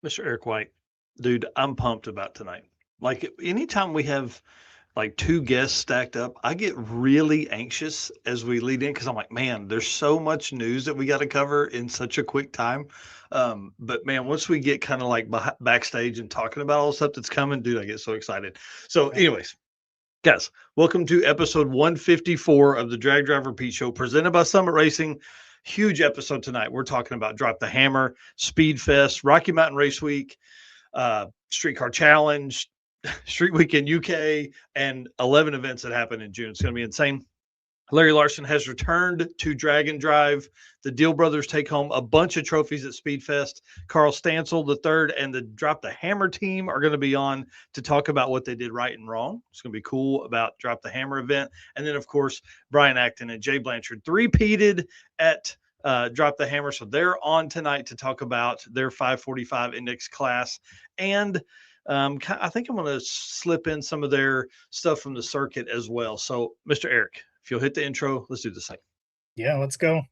Mr. Eric White, dude, I'm pumped about tonight. Like anytime we have like two guests stacked up, I get really anxious as we lead in because I'm like, man, there's so much news that we got to cover in such a quick time. But man, once we get kind of like backstage and talking about all the stuff that's coming, dude, I get so excited. So, Yep. anyways, guys, welcome to episode 154 of the Drag Driver Pete Show presented by Summit Racing. Huge episode tonight. We're talking about Drop the Hammer, Speedfest, Rocky Mountain Race Week, Streetcar Challenge, Street Weekend UK, and 11 events that happen in June. It's going to be insane. Larry Larson has returned to Drag and Drive. The Diehl Brothers take home a bunch of trophies at Speedfest. Carl Stancell III and the Drop the Hammer team are going to be on to talk about what they did right and wrong. It's going to be cool about Drop the Hammer event. And then, of course, Brian Acton and Jay Blanchard three-peated at Drop the Hammer. So they're on tonight to talk about their 545 index class. And I think I'm going to slip in some of their stuff from the circuit as well. So, Mr. Eric, if you'll hit the intro, let's do the same. Yeah, let's go.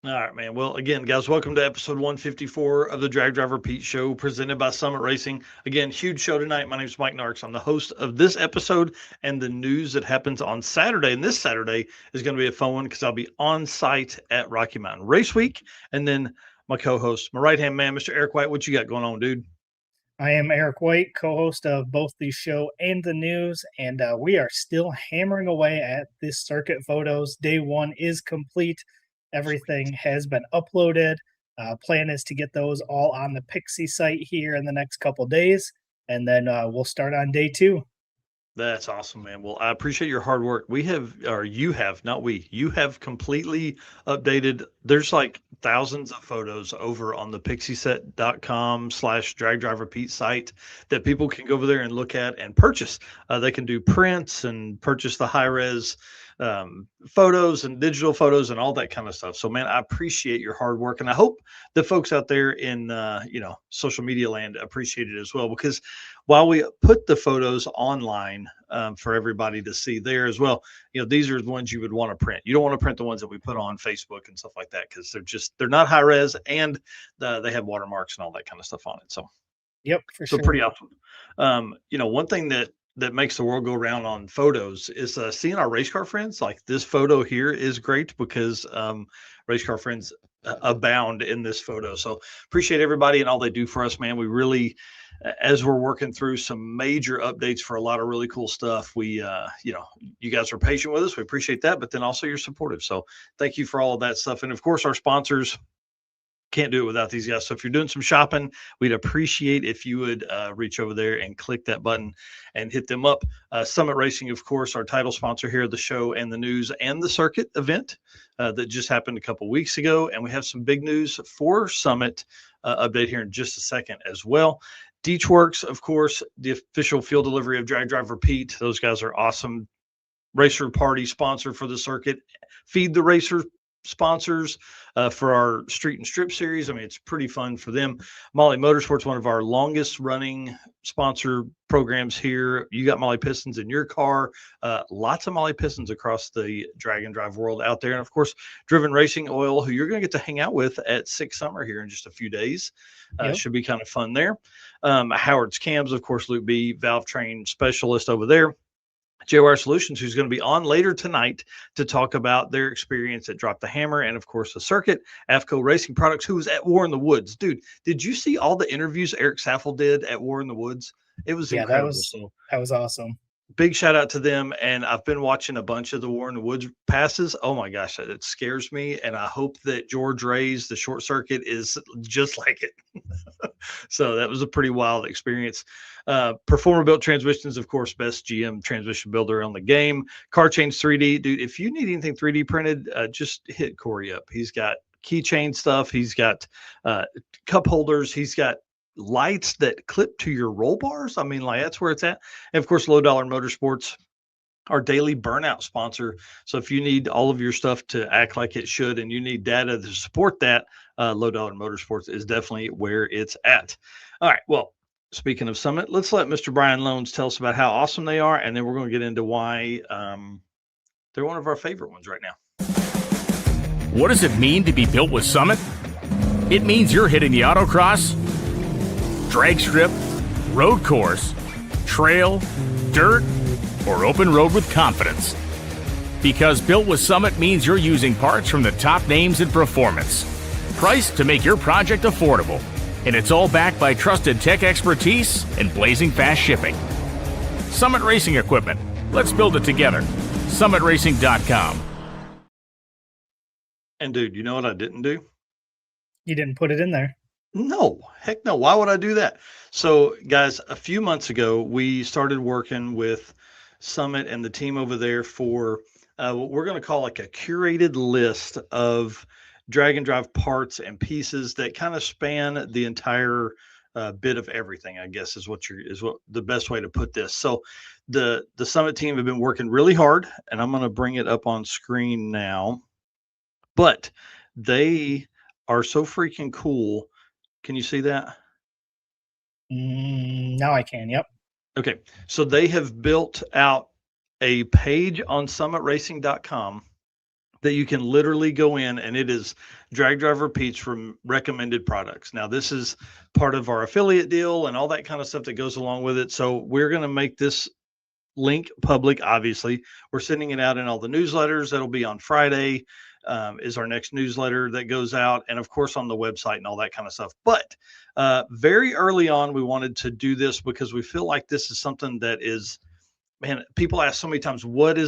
All right, man. Well, again, guys, welcome to episode 154 of the Drag Driver Pete Show presented by Summit Racing. Again, huge show tonight. My name is Mike Narks. I'm the host of this episode and the news that happens on Saturday. And this Saturday is going to be a fun one because I'll be on site at Rocky Mountain Race Week. And then my co-host, my right-hand man, Mr. Eric White. What you got going on, dude? I am Eric White, co-host of both the show and the news, and we are still hammering away at this circuit photos. Day one is complete. Everything has been uploaded. Plan is to get those all on the Pixie site here in the next couple days, and then we'll start on day two. That's awesome, man. Well, I appreciate your hard work. We have, or you have, not we, you have completely updated. There's like thousands of photos over on the pixieset.com/drag driver Pete site that people can go over there and look at and purchase. They can do prints and purchase the high res photos and digital photos and all that kind of stuff. So, man, I appreciate your hard work. And I hope the folks out there in, social media land appreciate it as well, because while we put the photos online for everybody to see there as well, these are the ones you would want to print. You don't want to print the ones that we put on Facebook and stuff like that because they're not high res and they have watermarks and all that kind of stuff on it. So, Yep, for so sure. pretty awesome. One thing that makes the world go round on photos is seeing our race car friends. Like this photo here is great because race car friends abound in this photo. So appreciate everybody and all they do for us, man. We really, as we're working through some major updates for a lot of really cool stuff, we, you guys are patient with us. We appreciate that, but then also you're supportive. So thank you for all of that stuff. And of course, our sponsors. Can't do it without these guys. So if you're doing some shopping, we'd appreciate if you would reach over there and click that button and hit them up. Summit Racing, of course, our title sponsor here of the show and the news and the circuit event that just happened a couple weeks ago. And we have some big news for Summit update here in just a second as well. Deechworks, of course, the official field delivery of Drag Driver Pete. Those guys are awesome. Racer Party sponsor for the circuit. Feed the Racer sponsors for our street and strip series. I mean, it's pretty fun for them. Molly Motorsports, one of our longest running sponsor programs here. You got Molly Pistons in your car. Lots of Molly Pistons across the drag and drive world out there. And of course, Driven Racing Oil, who you're going to get to hang out with at Six Summer here in just a few days. Yep. Should be kind of fun there. Howard's Cams, of course, Luke B, valve train specialist over there. JWire Solutions, who's going to be on later tonight to talk about their experience at Drop the Hammer and, of course, the circuit. AFCO Racing Products, who was at War in the Woods. Dude, did you see all the interviews Eric Saffel did at War in the Woods? It was incredible. That was awesome. Big shout out to them. And I've been watching a bunch of the War in the Woods passes. Oh, my gosh, it scares me. And I hope that George Ray's The Short Circuit is just like it. So that was a pretty wild experience. Performer Built Transmissions, of course, best GM transmission builder on the game. Car Change 3D, dude. If you need anything 3D printed, just hit Corey up. He's got keychain stuff. He's got cup holders. He's got lights that clip to your roll bars. I mean, like that's where it's at. And of course, Low Dollar Motorsports, our daily burnout sponsor. So if you need all of your stuff to act like it should and you need data to support that, Low Dollar Motorsports is definitely where it's at. All right. Well, speaking of Summit, let's let Mr. Brian Loans tell us about how awesome they are. And then we're going to get into why they're one of our favorite ones right now. What does it mean to be built with Summit? It means you're hitting the autocross, drag strip, road course, trail, dirt, or open road with confidence. Because built with Summit means you're using parts from the top names in performance, priced to make your project affordable. And it's all backed by trusted tech expertise and blazing fast shipping. Summit Racing Equipment. Let's build it together. SummitRacing.com. And dude, you know what I didn't do? You didn't put it in there. No, heck no. Why would I do that? So guys, a few months ago, we started working with Summit and the team over there for what we're going to call like a curated list of drag and drive parts and pieces that kind of span the entire bit of everything, I guess is what the best way to put this. So the Summit team have been working really hard, and I'm going to bring it up on screen now, but they are so freaking cool. Can you see that? Now I can. Yep. Okay, so they have built out a page on summitracing.com that you can literally go in, and it is drag driver repeats from recommended products. Now, this is part of our affiliate deal and all that kind of stuff that goes along with it. So we're going to make this link public. Obviously, we're sending it out in all the newsletters. That'll be on Friday. Is our next newsletter that goes out, and of course on the website and all that kind of stuff. But very early on, we wanted to do this because we feel like this is something that is, man, people ask so many times, what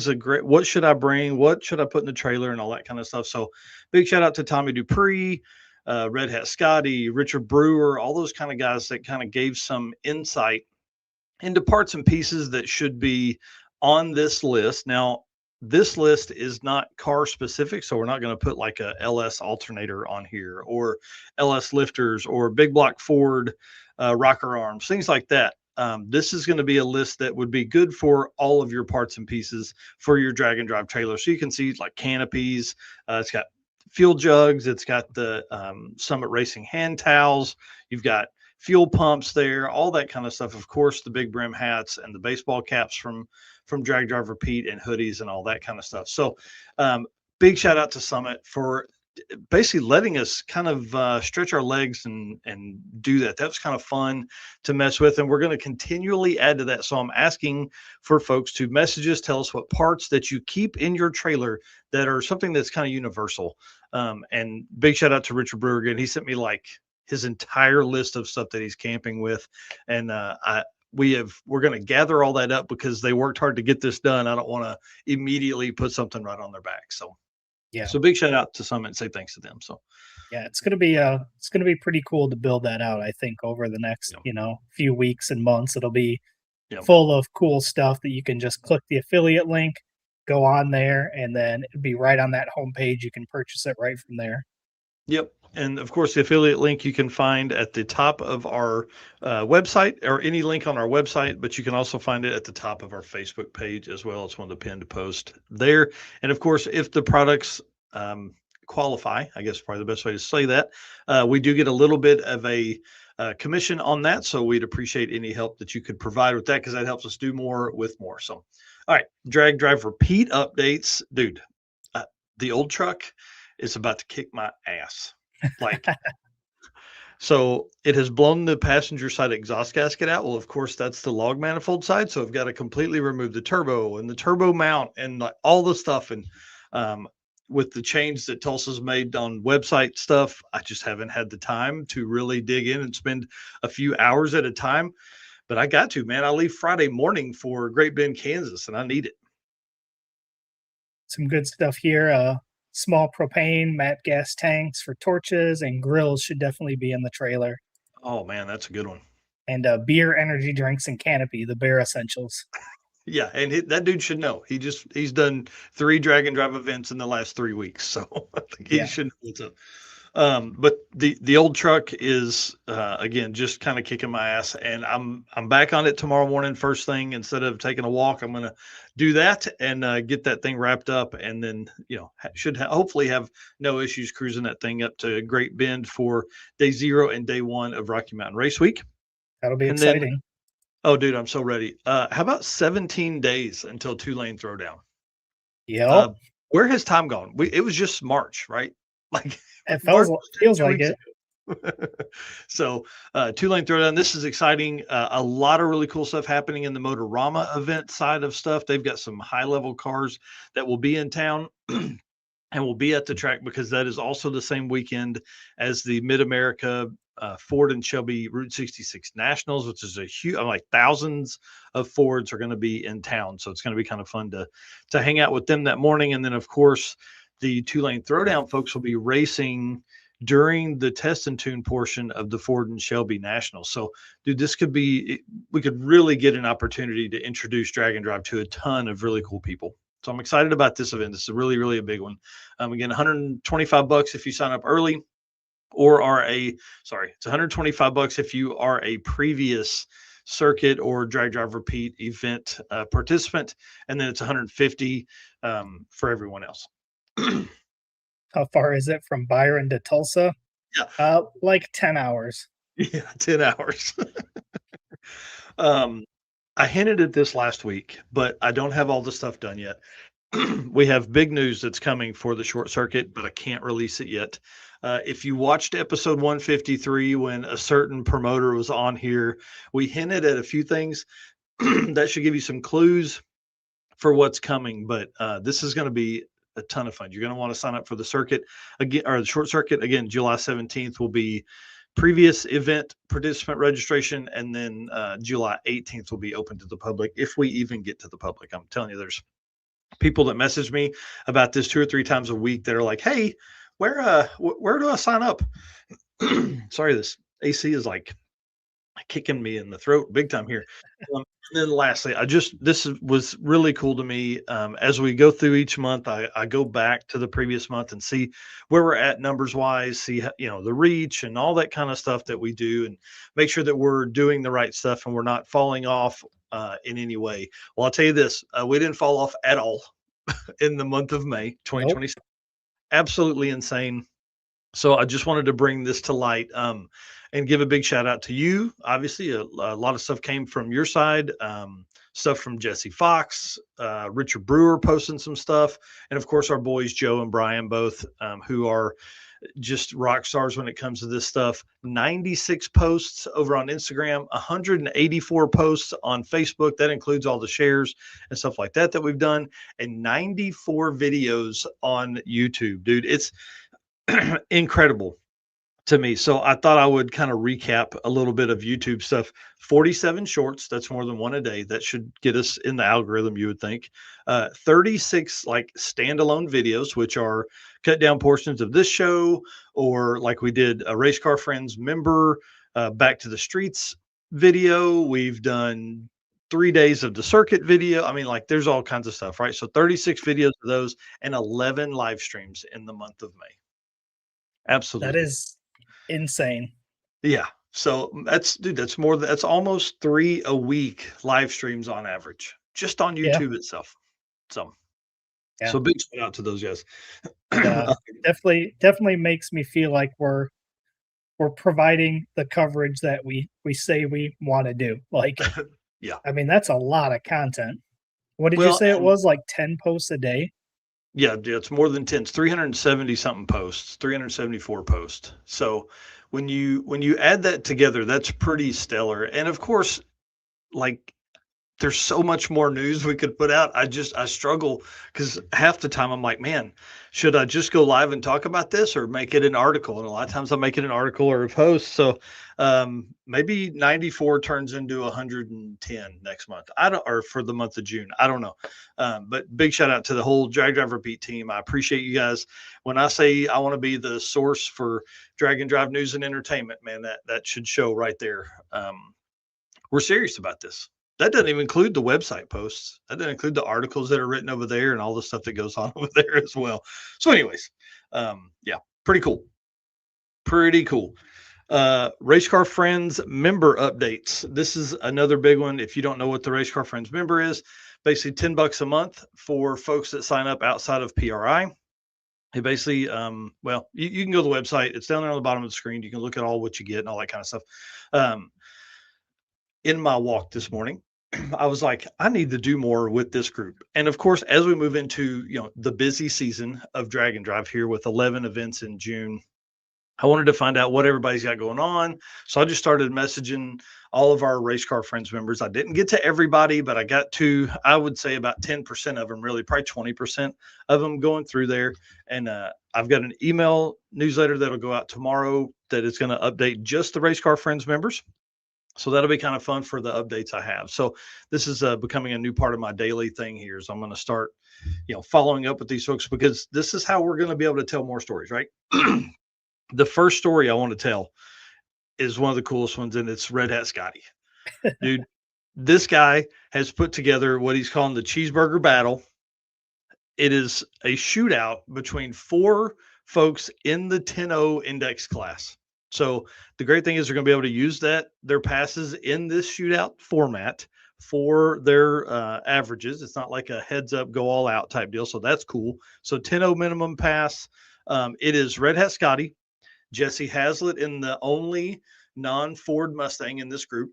should I bring? What should I put in the trailer and all that kind of stuff. So big shout out to Tommy Dupree, Red Hat Scotty, Richard Brewer, all those kind of guys that kind of gave some insight into parts and pieces that should be on this list. Now, this list is not car specific, so we're not going to put like a LS alternator on here or LS lifters or big block Ford rocker arms, things like that. This is going to be a list that would be good for all of your parts and pieces for your drag and drive trailer. So you can see like canopies, it's got fuel jugs, it's got the Summit Racing hand towels, you've got fuel pumps there, all that kind of stuff. Of course, the big brim hats and the baseball caps from Drag Drive Repeat, and hoodies and all that kind of stuff. So big shout out to Summit for basically letting us kind of stretch our legs and do that. That was kind of fun to mess with, and we're going to continually add to that. So I'm asking for folks to message us, tell us what parts that you keep in your trailer that are something that's kind of universal. And big shout out to Richard Brewer again. He sent me like his entire list of stuff that he's camping with, and we're going to gather all that up because they worked hard to get this done. I don't want to immediately put something right on their back. So yeah. So big shout out to Summit and say thanks to them. So yeah, it's going to be pretty cool to build that out. I think over the next, few weeks and months, it'll be full of cool stuff that you can just click the affiliate link, go on there, and then it'll be right on that homepage. You can purchase it right from there. Yep. And of course, the affiliate link you can find at the top of our website, or any link on our website, but you can also find it at the top of our Facebook page as well. It's one of the pinned posts there. And of course, if the products qualify, I guess probably the best way to say that, we do get a little bit of a commission on that. So we'd appreciate any help that you could provide with that, because that helps us do more with more. So, all right, drag drive repeat updates, dude. The old truck is about to kick my ass. Like, so it has blown the passenger side exhaust gasket out. Well, of course, that's the log manifold side. So I've got to completely remove the turbo and the turbo mount and like all the stuff. And with the change that Tulsa's made on website stuff, I just haven't had the time to really dig in and spend a few hours at a time. But I got to, man. I leave Friday morning for Great Bend, Kansas, and I need it. Some good stuff here. Small propane, matte gas tanks for torches, and grills should definitely be in the trailer. Oh man, that's a good one. And beer, energy drinks, and Canopy, the bear essentials. Yeah, and that dude should know. He's done 3 drag and drive events in the last 3 weeks, so I think he should know what's up. But the old truck is again just kind of kicking my ass, and I'm back on it tomorrow morning first thing. Instead of taking a walk, I'm gonna do that and get that thing wrapped up, and then should hopefully have no issues cruising that thing up to Great Bend for day 0 and day 1 of Rocky Mountain Race Week. That'll be And exciting. then, oh, dude, I'm so ready. How about 17 days until Two-Lane Throwdown? Yep. Where has time gone? It was just March, right? Like it March feels like it. So Two-Lane Throwdown, this is exciting. A lot of really cool stuff happening in the Motorama event side of stuff. They've got some high-level cars that will be in town and will be at the track, because that is also the same weekend as the Mid-America Ford and Shelby Route 66 Nationals, which is a huge, like thousands of Fords are going to be in town. So it's going to be kind of fun to hang out with them that morning. And then, of course, the Two-Lane Throwdown folks will be racing during the test and tune portion of the Ford and Shelby Nationals. So, dude, we could really get an opportunity to introduce drag and drive to a ton of really cool people. So I'm excited about this event. This is really, really a big one. Again, $125 if you sign up early, or it's $125 if you are a previous circuit or drag drive repeat event participant, and then it's $150 for everyone else. How far is it from Byron to Tulsa? Yeah, like 10 hours. Yeah, 10 hours. I hinted at this last week, but I don't have all the stuff done yet. We have big news that's coming for the short circuit, but I can't release it yet. If you watched episode 153, when a certain promoter was on here, we hinted at a few things that should give you some clues for what's coming. But this is going to be a ton of fun. You're going to want to sign up for the circuit again, or the short circuit again. July 17th will be previous event participant registration, and then July 18th will be open to the public, if we even get to the public. I'm telling you, there's people that message me about this 2 or 3 times a week that are like, hey, where do I sign up? Sorry, this AC is like kicking me in the throat big time here. And then lastly, this was really cool to me. As we go through each month, I go back to the previous month and see where we're at numbers wise, see the reach and all that kind of stuff that we do, and make sure that we're doing the right stuff and we're not falling off in any way. Well, I'll tell you this, we didn't fall off at all in the month of May 2020. Nope. Absolutely insane. So I just wanted to bring this to light and give a big shout out to you. Obviously, a lot of stuff came from your side, stuff from Jesse Fox, Richard Brewer posting some stuff, and of course our boys Joe and Brian, both who are just rock stars when it comes to this stuff. 96 posts over on Instagram, 184 posts on Facebook. That includes all the shares and stuff like that we've done, and 94 videos on YouTube. Dude, it's incredible to me. So I thought I would kind of recap a little bit of YouTube stuff. 47 shorts, that's more than one a day. That should get us in the algorithm, you would think. 36 like standalone videos, which are cut down portions of this show, or like we did a Race Car Friends member Back to the Streets video. We've done 3 days of the circuit video. I mean, like there's all kinds of stuff, right? So 36 videos of those and 11 live streams in the month of May. Absolutely. That is insane. Yeah. So that's almost 3 a week live streams on average, just on YouTube itself. So big shout out to those guys. Definitely makes me feel like we're providing the coverage that we say we want to do. Like, yeah, I mean, that's a lot of content. What did you say it was, like 10 posts a day? Yeah, it's more than 10. It's 370 something posts, 374 posts. So when you add that together, that's pretty stellar. And of course, like there's so much more news we could put out. I struggle because half the time I'm like, man, should I just go live and talk about this or make it an article? And a lot of times I make it an article or a post. So maybe 94 turns into 110 next month. Or for the month of June. I don't know. But big shout out to the whole Drag Driver Beat team. I appreciate you guys. When I say I want to be the source for drag and drive news and entertainment, man, that should show right there. We're serious about this. That doesn't even include the website posts. That doesn't include the articles that are written over there and all the stuff that goes on over there as well. So anyways, yeah, pretty cool. Pretty cool. Race Car Friends member updates. This is another big one. If you don't know what the Race Car Friends member is, basically $10 a month for folks that sign up outside of PRI. It basically, well, you can go to the website. It's down there on the bottom of the screen. You can look at all what you get and all that kind of stuff. In my walk this morning, I was like, I need to do more with this group. And of course, as we move into, the busy season of Drag and Drive here with 11 events in June, I wanted to find out what everybody's got going on. So I just started messaging all of our Race Car Friends members. I didn't get to everybody, but I got to, I would say about 10% of them, really probably 20% of them going through there. And I've got an email newsletter that'll go out tomorrow that is going to update just the Race Car Friends members. So that'll be kind of fun for the updates I have. So this is becoming a new part of my daily thing here. So I'm going to start, following up with these folks because this is how we're going to be able to tell more stories, right? The first story I want to tell is one of the coolest ones, and it's Red Hat Scotty. Dude, this guy has put together what he's calling the Cheeseburger Battle. It is a shootout between 4 folks in the 10-0 index class. So the great thing is they're going to be able to use their passes in this shootout format for their averages. It's not like a heads up, go all out type deal. So that's cool. So 10-0 minimum pass. It is Red Hat Scotty, Jesse Hazlitt in the only non-Ford Mustang in this group.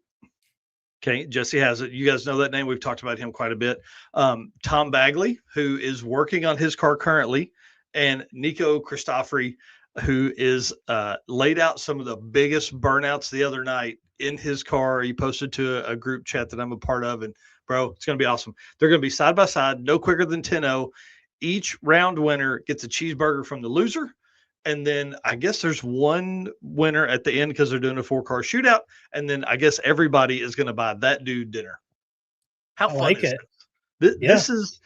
Okay, Jesse Hazlitt. You guys know that name. We've talked about him quite a bit. Tom Bagley, who is working on his car currently, and Nico Christofori, who is laid out some of the biggest burnouts the other night in his car. He posted to a group chat that I'm a part of, and bro, it's going to be awesome. They're going to be side by side, no quicker than 10-0. Each round winner gets a cheeseburger from the loser. And then I guess there's one winner at the end because they're doing a 4-car shootout. And then I guess everybody is going to buy that dude dinner. How fun like is it. This is,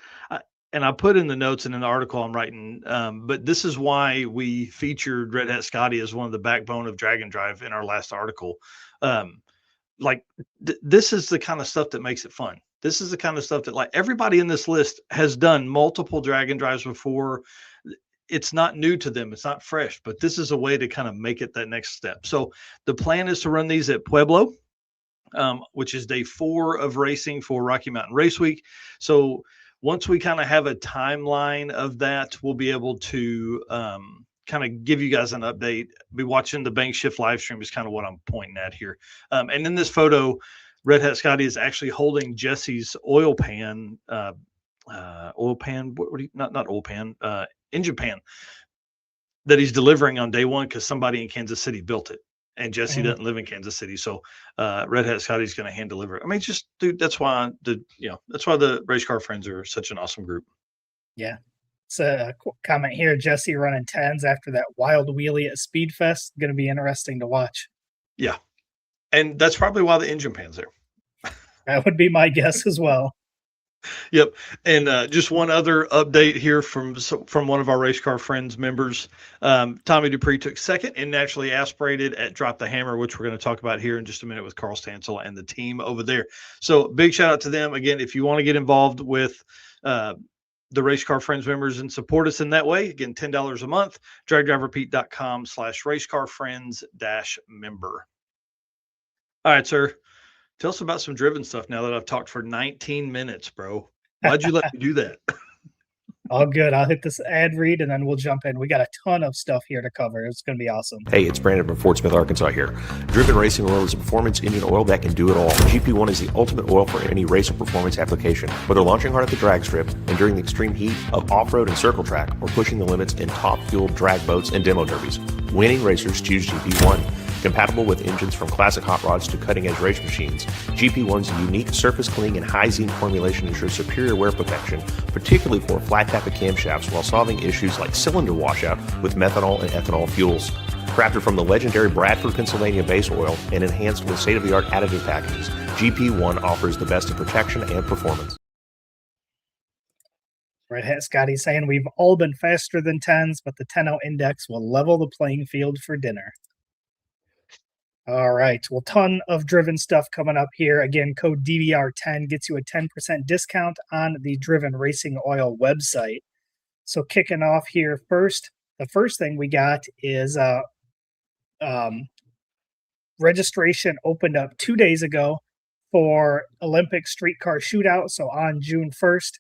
and I put in the notes in an article I'm writing, but this is why we featured Red Hat Scotty as one of the backbone of Drag and Drive in our last article. This is the kind of stuff that makes it fun. This is the kind of stuff that everybody in this list has done multiple Drag and Drives before. It's not new to them. It's not fresh, but this is a way to kind of make it that next step. So the plan is to run these at Pueblo, which is day 4 of racing for Rocky Mountain Race Week. So once we kind of have a timeline of that, we'll be able to kind of give you guys an update. Be watching the Bank Shift live stream is kind of what I'm pointing at here. And in this photo, Red Hat Scotty is actually holding Jesse's oil pan, not oil pan, engine pan that he's delivering on day 1 because somebody in Kansas City built it. And Jesse doesn't live in Kansas City. So Red Hat Scotty's going to hand deliver it. I mean, just dude, that's why the Race Car Friends are such an awesome group. Yeah. It's a comment here. Jesse running 10s after that wild wheelie at Speedfest. Going to be interesting to watch. Yeah. And that's probably why the engine pan's there. That would be my guess as well. Yep. And just one other update here from one of our Race Car Friends members. Tommy Dupree took second and naturally aspirated at Drop the Hammer, which we're going to talk about here in just a minute with Carl Stancell and the team over there. So big shout out to them. Again, if you want to get involved with the Race Car Friends members and support us in that way, again, $10 a month, dragdriverpete.com/racecarfriends-member. All right, sir. Tell us about some driven stuff now that I've talked for 19 minutes, bro. Why'd you let me do that? All good. I'll hit this ad read and then we'll jump in. We got a ton of stuff here to cover. It's going to be awesome. Hey, it's Brandon from Fort Smith, Arkansas here. Driven Racing Oil is a performance engine oil that can do it all. GP1 is the ultimate oil for any race or performance application. Whether launching hard at the drag strip, enduring the extreme heat of off-road and circle track, or pushing the limits in top-fueled drag boats and demo derbies, winning racers choose GP1. Compatible with engines from classic hot rods to cutting-edge race machines, GP1's unique surface cleaning and high-zine formulation ensures superior wear protection, particularly for flat-tapped camshafts while solving issues like cylinder washout with methanol and ethanol fuels. Crafted from the legendary Bradford, Pennsylvania base oil and enhanced with state-of-the-art additive packages, GP1 offers the best in protection and performance. Red Hat Scotty saying we've all been faster than 10s, but the 10-0 index will level the playing field for dinner. All right. Well, ton of driven stuff coming up here. Again, code DDR10 gets you a 10% discount on the Driven Racing Oil website. So kicking off here first, the first thing we got is registration opened up 2 days ago for Olympic Streetcar Shootout. So on June 1st.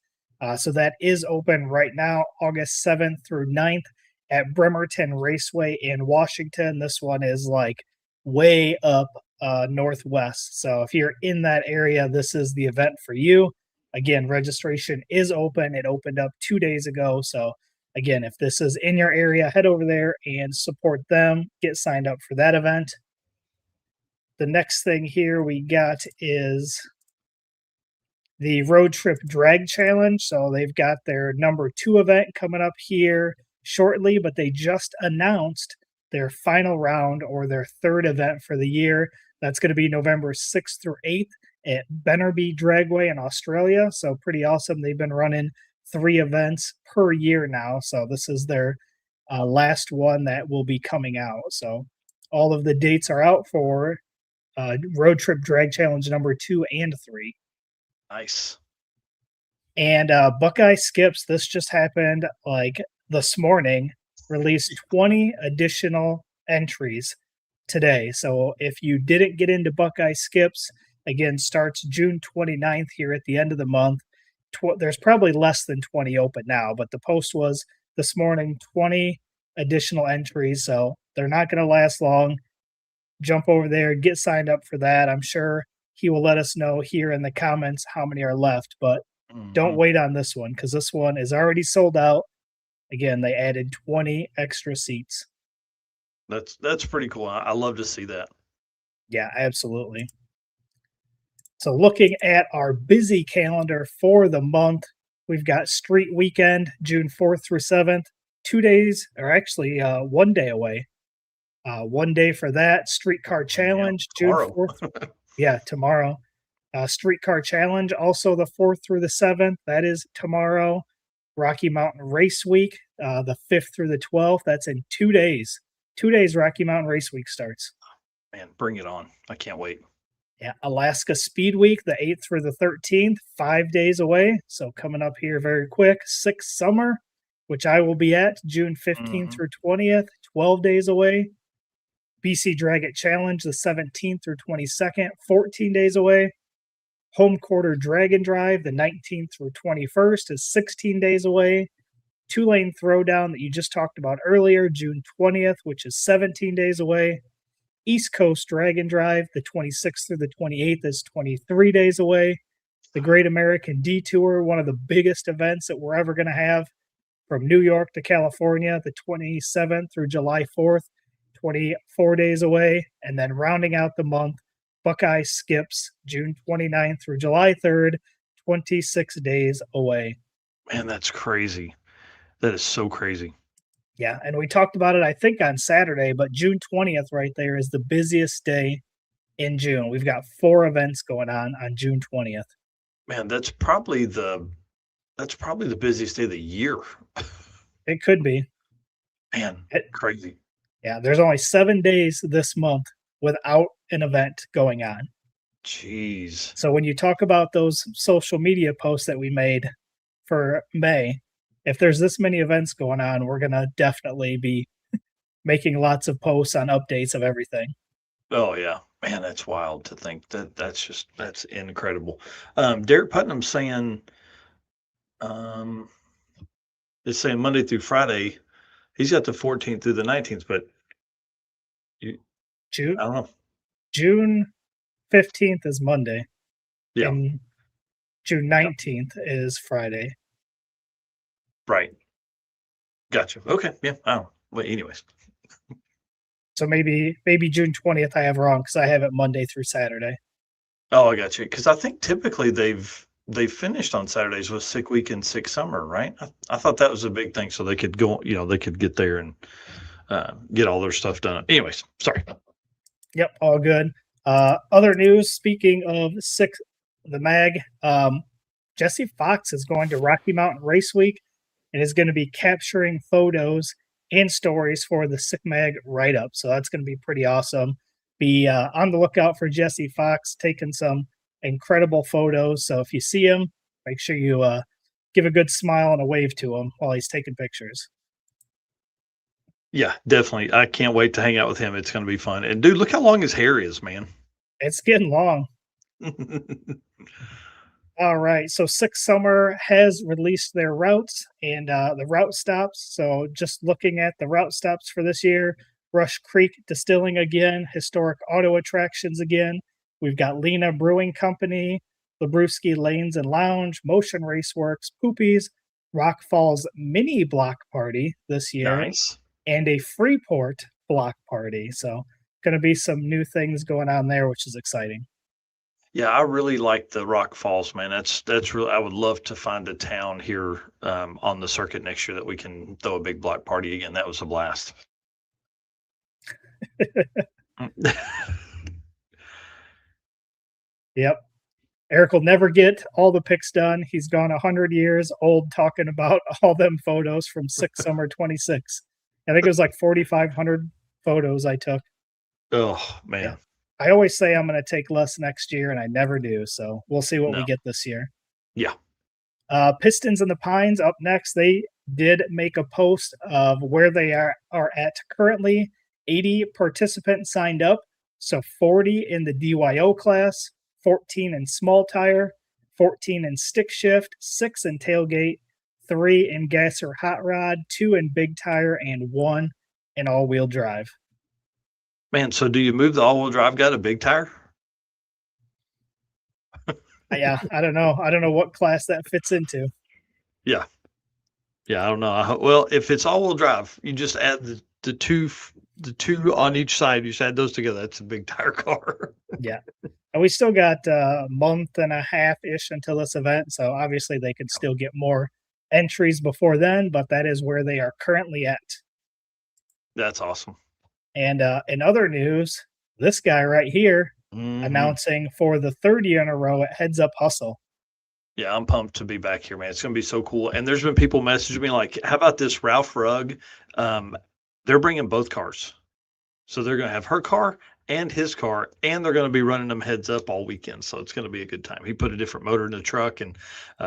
So that is open right now, August 7th through 9th at Bremerton Raceway in Washington. This one is like way up northwest. So if you're in that area, this is the event for you. Again, registration is open. It opened up 2 days ago. So again, if this is in your area, head over there and support them. Get signed up for that event. The next thing here we got is the Road Trip Drag Challenge. So they've got their number 2 event coming up here shortly, but they just announced their final round or their 3rd event for the year. That's going to be November 6th through 8th at Bennerby Dragway in Australia. So pretty awesome. They've been running 3 events per year now. So this is their last one that will be coming out. So all of the dates are out for Road Trip Drag Challenge number 2 and 3. Nice. And Buckeye Skips, this just happened like this morning, released 20 additional entries today. So if you didn't get into Buckeye Skips, again, starts June 29th here at the end of the month. There's probably less than 20 open now, but the post was this morning, 20 additional entries. So they're not going to last long. Jump over there, get signed up for that. I'm sure he will let us know here in the comments how many are left, but don't wait on this one because this one is already sold out. Again, they added 20 extra seats. That's pretty cool. I love to see that. Yeah, absolutely. So looking at our busy calendar for the month, we've got Street Weekend, June 4th through 7th, 2 days, or actually 1 day away. 1 day for that. Streetcar Challenge, June 4th. Yeah, tomorrow. Streetcar Challenge, also the 4th through the 7th. That is tomorrow. Rocky Mountain Race Week, the 5th through the 12th. That's in 2 days. 2 days Rocky Mountain Race Week starts. Man, bring it on. I can't wait. Yeah, Alaska Speed Week, the 8th through the 13th, 5 days away. So coming up here very quick. 6th Summer, which I will be at June 15th through 20th, 12 days away. BC Drag It Challenge, the 17th through 22nd, 14 days away. Home Quarter Dragon Drive, the 19th through 21st, is 16 days away. 2-Lane Throwdown that you just talked about earlier, June 20th, which is 17 days away. East Coast Dragon Drive, the 26th through the 28th, is 23 days away. The Great American Detour, one of the biggest events that we're ever going to have, from New York to California, the 27th through July 4th, 24 days away. And then rounding out the month, Buckeye Skips, June 29th through July 3rd, 26 days away. Man, that's crazy. That is so crazy. Yeah, and we talked about it, I think, on Saturday, but June 20th right there is the busiest day in June. We've got 4 events going on June 20th. Man, that's probably the busiest day of the year. It could be. Man, crazy. Yeah, there's only 7 days this month without an event going on. Jeez. So when you talk about those social media posts that we made for May, if there's this many events going on, we're going to definitely be making lots of posts on updates of everything. Oh, yeah. Man, that's wild to think that's incredible. Derek Putnam saying, it's saying Monday through Friday. He's got the 14th through the 19th, but I don't know. June 15th is Monday. Yeah. And June 19th is Friday. Right. Gotcha. Okay. Yeah. Oh, well, anyways. So maybe June 20th I have wrong because I have it Monday through Saturday. Oh, I got you. Because I think typically they've finished on Saturdays with Sick Week and Sick Summer, right? I thought that was a big thing, so they could go, they could get there and get all their stuff done. Anyways, sorry. Yep, all good. Other news, speaking of the mag, Jesse Fox is going to Rocky Mountain Race Week and is going to be capturing photos and stories for the Sick Mag write-up. So that's going to be pretty awesome. Be on the lookout for Jesse Fox taking some incredible photos. So if you see him, make sure you give a good smile and a wave to him while he's taking pictures. Yeah, definitely. I can't wait to hang out with him. It's going to be fun. And dude, look how long his hair is, man. It's getting long. All right. So Sick Summer has released their routes and the route stops. So just looking at the route stops for this year, Rush Creek Distilling again, Historic Auto Attractions again. We've got Lena Brewing Company, Labruski Lanes and Lounge, Motion Raceworks, Poopies, Rock Falls Mini Block Party this year. Nice. And a Freeport block party. So going to be some new things going on there, which is exciting. Yeah, I really like the Rock Falls, man. That's really. I would love to find a town here on the circuit next year that we can throw a big block party again. That was a blast. Yep. Eric will never get all the pics done. He's gone 100 years old talking about all them photos from Sick Summer 26. I think it was like 4,500 photos I took. Oh, man. Yeah. I always say I'm going to take less next year, and I never do. So we'll see what we get this year. Yeah. Pistons and the Pines up next. They did make a post of where they are at currently. 80 participants signed up. So 40 in the DYO class, 14 in small tire, 14 in stick shift, 6 in tailgate, 3 in gasser hot rod, 2 in big tire, and 1 in all-wheel drive. Man, so do you move the all-wheel drive guy to big tire? Yeah, I don't know. I don't know what class that fits into. Yeah. Yeah, I don't know. Well, if it's all-wheel drive, you just add the two on each side. You just add those together. That's a big tire car. Yeah. And we still got a month and a half-ish until this event, so obviously they could still get more entries before then, but that is where they are currently at. That's awesome. And in other news, this guy right here announcing for the third year in a row at Heads Up Hustle. Yeah, I'm pumped to be back here, man. It's going to be so cool. And there's been people messaging me like, how about this Ralph Rugg? They're bringing both cars. So they're going to have her car and his car, and they're going to be running them heads up all weekend. So it's going to be a good time. He put a different motor in the truck, and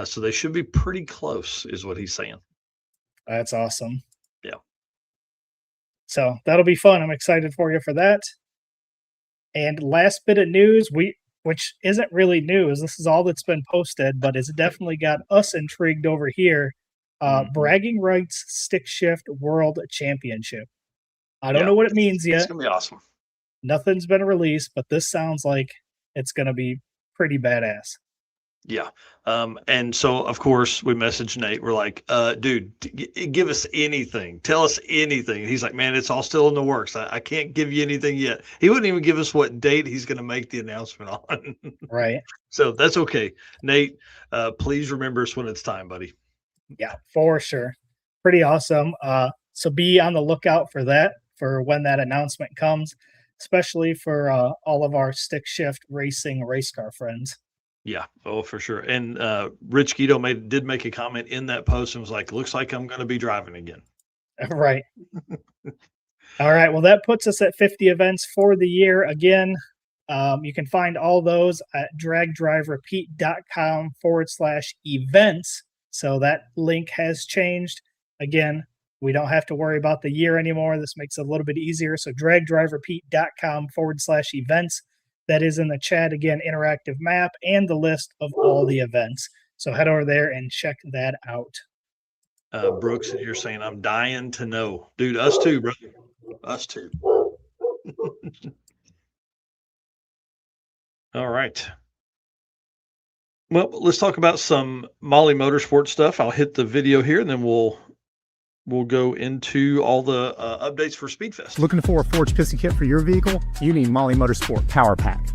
so they should be pretty close is what he's saying. That's awesome. Yeah. So that'll be fun. I'm excited for you for that. And last bit of news, which isn't really news. This is all that's been posted, but it's definitely got us intrigued over here. Bragging Rights Stick Shift World Championship. I don't know what it means yet. It's going to be awesome. Nothing's been released, but this sounds like it's going to be pretty badass. Yeah. And so, of course, we messaged Nate. We're like, dude, give us anything. Tell us anything. He's like, man, it's all still in the works. I can't give you anything yet. He wouldn't even give us what date he's going to make the announcement on. Right. So that's okay. Nate, please remember us when it's time, buddy. Yeah, for sure. Pretty awesome. So be on the lookout for that, for when that announcement comes, especially for all of our stick shift racing race car friends. Yeah, oh, for sure. And Rich Guido did make a comment in that post and was like, looks like I'm going to be driving again. Right. All right. Well, that puts us at 50 events for the year. Again, you can find all those at dragdriverepeat.com/events. So that link has changed. Again, we don't have to worry about the year anymore. This makes it a little bit easier. So dragdriverepeat.com/events. That is in the chat. Again, interactive map and the list of all the events. So head over there and check that out. Brooks, you're saying I'm dying to know. Dude, us too, bro. Us too. All right. Well, let's talk about some Molly Motorsport stuff. I'll hit the video here and then we'll we'll go into all the updates for Speedfest. Looking for a forged piston kit for your vehicle? You need Molly Motorsport Power Pack.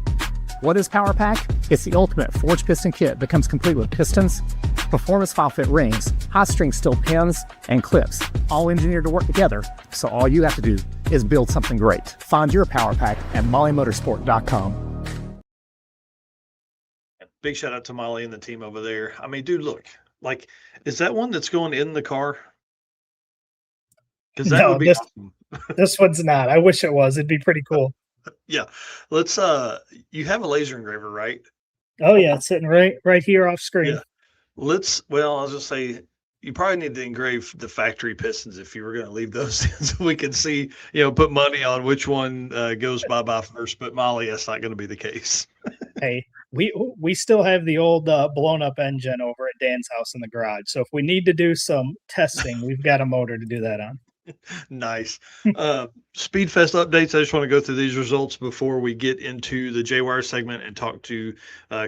What is Power Pack? It's the ultimate forged piston kit that comes complete with pistons, performance file fit rings, hot string steel pins, and clips, all engineered to work together, so all you have to do is build something great. Find your Power Pack at mollymotorsport.com. Big shout out to Molly and the team over there. I mean, dude, look, like, is that one that's going in the car? Because that would be awesome. This one's not. I wish it was. It'd be pretty cool. Yeah. Let's you have a laser engraver, right? Oh yeah, it's sitting right here off screen. Yeah. Well, I was just say you probably need to engrave the factory pistons if you were going to leave those in, so we can see, put money on which one goes bye-bye first. But Molly, that's not going to be the case. Hey, we still have the old blown up engine over at Dan's house in the garage. So if we need to do some testing, we've got a motor to do that on. Nice. Speedfest updates. I just want to go through these results before we get into the J-Wire segment and talk to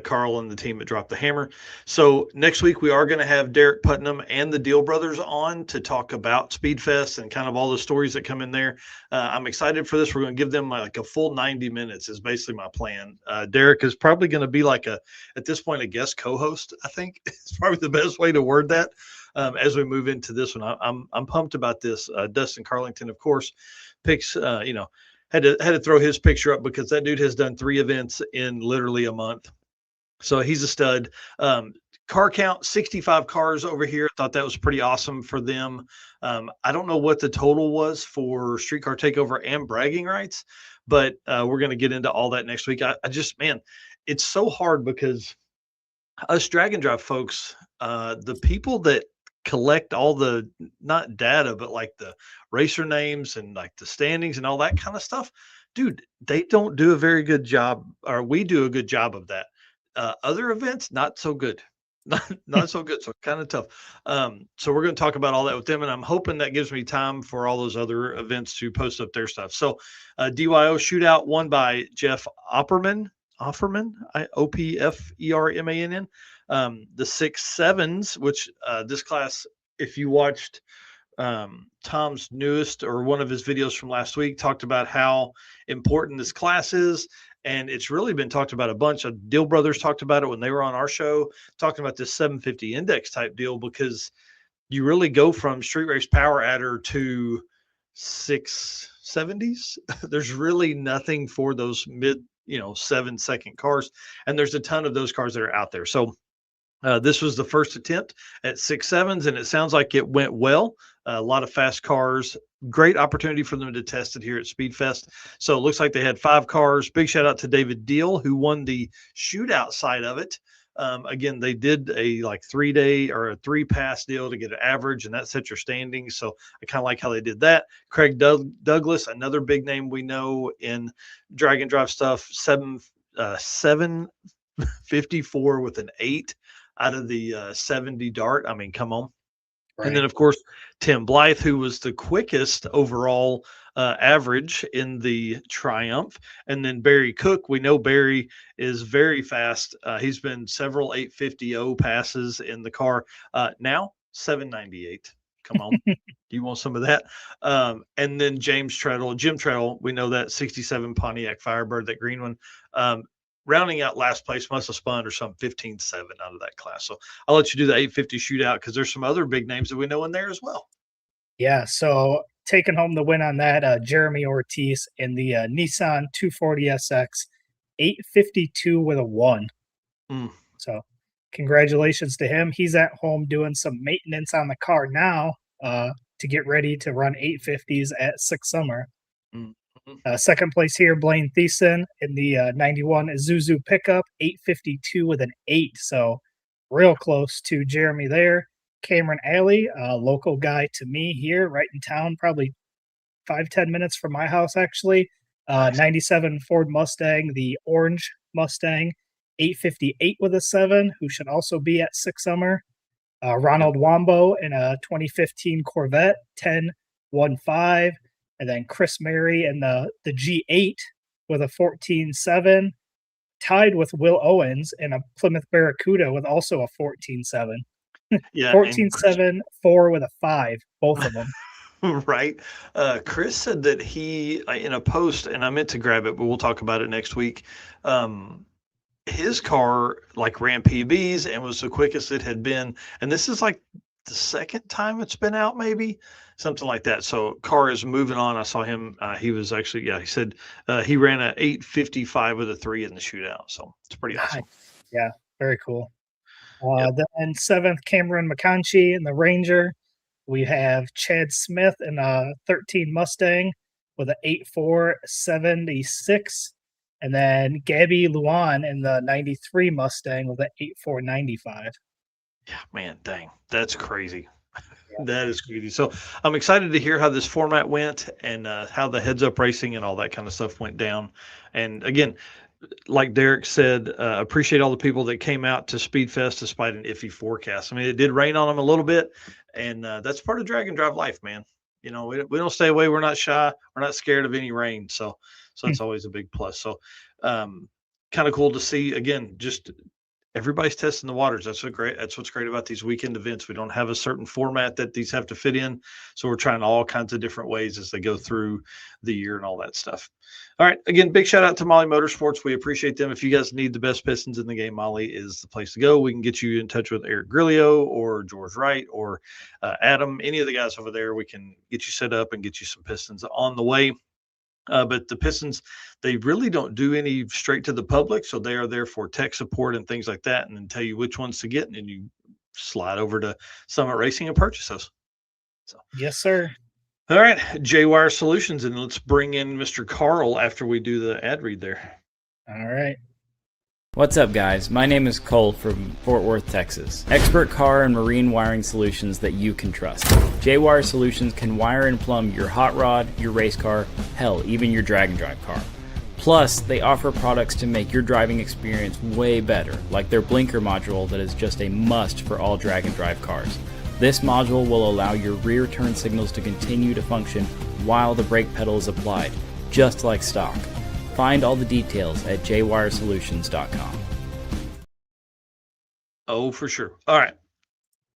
Carl and the team at Drop the Hammer. So next week we are going to have Derek Putnam and the Diehl Brothers on to talk about Speedfest and kind of all the stories that come in there. I'm excited for this. We're going to give them like a full 90 minutes is basically my plan. Derek is probably going to be like at this point, a guest co-host. I think it's probably the best way to word that. As we move into this one, I'm pumped about this. Dustin Carlington, of course, picks. Had to throw his picture up because that dude has done 3 events in literally a month, so he's a stud. Car count 65 cars over here. Thought that was pretty awesome for them. I don't know what the total was for Streetcar Takeover and bragging rights, but we're going to get into all that next week. I just, man, it's so hard because us drag and drive folks, the people that collect all the not data but like the racer names and like the standings and all that kind of stuff, dude, they don't do a very good job, or we do a good job of that. Other events, not so good. Not so good, so kind of tough. So we're going to talk about all that with them, and I'm hoping that gives me time for all those other events to post up their stuff. So DYO shootout won by Jeff Opperman, Opfermann. The 6.7s, which this class, if you watched Tom's newest or one of his videos from last week, talked about how important this class is. And it's really been talked about a bunch. Of Diehl Brothers talked about it when they were on our show, talking about this 750 index type deal, because you really go from street race power adder to 670s. There's really nothing for those mid 7-second cars. And there's a ton of those cars that are out there. So this was the first attempt at 6.7s, and it sounds like it went well. A lot of fast cars. Great opportunity for them to test it here at Speedfest. So it looks like they had 5 cars. Big shout out to David Diehl, who won the shootout side of it. Again, they did a 3-day or a 3-pass deal to get an average, and that set your standings. So I kind of like how they did that. Craig Douglas, another big name we know in drag and drive stuff, 754 with an 8 out of the 70 dart. I mean, come on. Right. And then, of course, Tim Blythe, who was the quickest overall average in the Triumph. And then Barry Cook. We know Barry is very fast. He's been several 850 passes in the car. Now, 798. Come on. Do you want some of that? And then Jim Treadle, we know that 67 Pontiac Firebird, that green one. Rounding out last place, must have spun or some 15-7 out of that class. So I'll let you do the 850 shootout because there's some other big names that we know in there as well. Yeah, so taking home the win on that, Jeremy Ortiz in the Nissan 240SX, 852 with a 1. So congratulations to him. He's at home doing some maintenance on the car now to get ready to run 850s at Six Summer. Second place here, Blaine Thiessen in the 91 Isuzu pickup, 852 with an 8. So real close to Jeremy there. Cameron Alley, a local guy to me here, right in town, probably 5-10 minutes from my house, actually. 97 Ford Mustang, the orange Mustang, 858 with a 7, who should also be at Six Summer. Ronald Wambo in a 2015 Corvette, 1015. And then Chris Mary in the G8 with a 14.7, tied with Will Owens in a Plymouth Barracuda with also a 14.7. Yeah, 14.7, 4 with a 5, both of them. right. Chris said that he in a post, and I meant to grab it, but we'll talk about it next week. His car like ran PBs and was the quickest it had been, and this is like the second time it's been out, maybe something like that. So car is moving on. I saw him. He was actually, he said he ran a 8:55 with a 3 in the shootout. So it's pretty awesome. Yeah, very cool. Yep. Then 7th, Cameron McConchy in the Ranger. We have Chad Smith in a 13 Mustang with an 8.476. And then Gabby Luan in the 93 Mustang with an 8.495. Yeah, man, dang, that's crazy. That is crazy. So I'm excited to hear how this format went and how the heads up racing and all that kind of stuff went down. And again, like Derek said, appreciate all the people that came out to Speedfest despite an iffy forecast. I mean, it did rain on them a little bit, and that's part of drag and drive life, man. You know, we don't stay away. We're not shy. We're not scared of any rain. So that's always a big plus. So kind of cool to see, again, just everybody's testing the waters. That's what's great about these weekend events. We don't have a certain format that these have to fit in. So we're trying all kinds of different ways as they go through the year and all that stuff. All right. Again, big shout out to Molly Motorsports. We appreciate them. If you guys need the best pistons in the game, Molly is the place to go. We can get you in touch with Eric Grillo or George Wright or Adam, any of the guys over there. We can get you set up and get you some pistons on the way. But the pistons, they really don't do any straight to the public. So they are there for tech support and things like that, and then tell you which ones to get. And then you slide over to Summit Racing and purchase those. So, yes, sir. All right, J-Wire Solutions. And let's bring in Mr. Carl after we do the ad read there. All right. What's up, guys? My name is Cole from Fort Worth, Texas. Expert car and marine wiring solutions that you can trust. J-Wire Solutions can wire and plumb your hot rod, your race car, hell, even your drag and drive car. Plus, they offer products to make your driving experience way better, like their blinker module that is just a must for all drag and drive cars. This module will allow your rear turn signals to continue to function while the brake pedal is applied, just like stock. Find all the details at jwiresolutions.com. Oh, for sure. All right.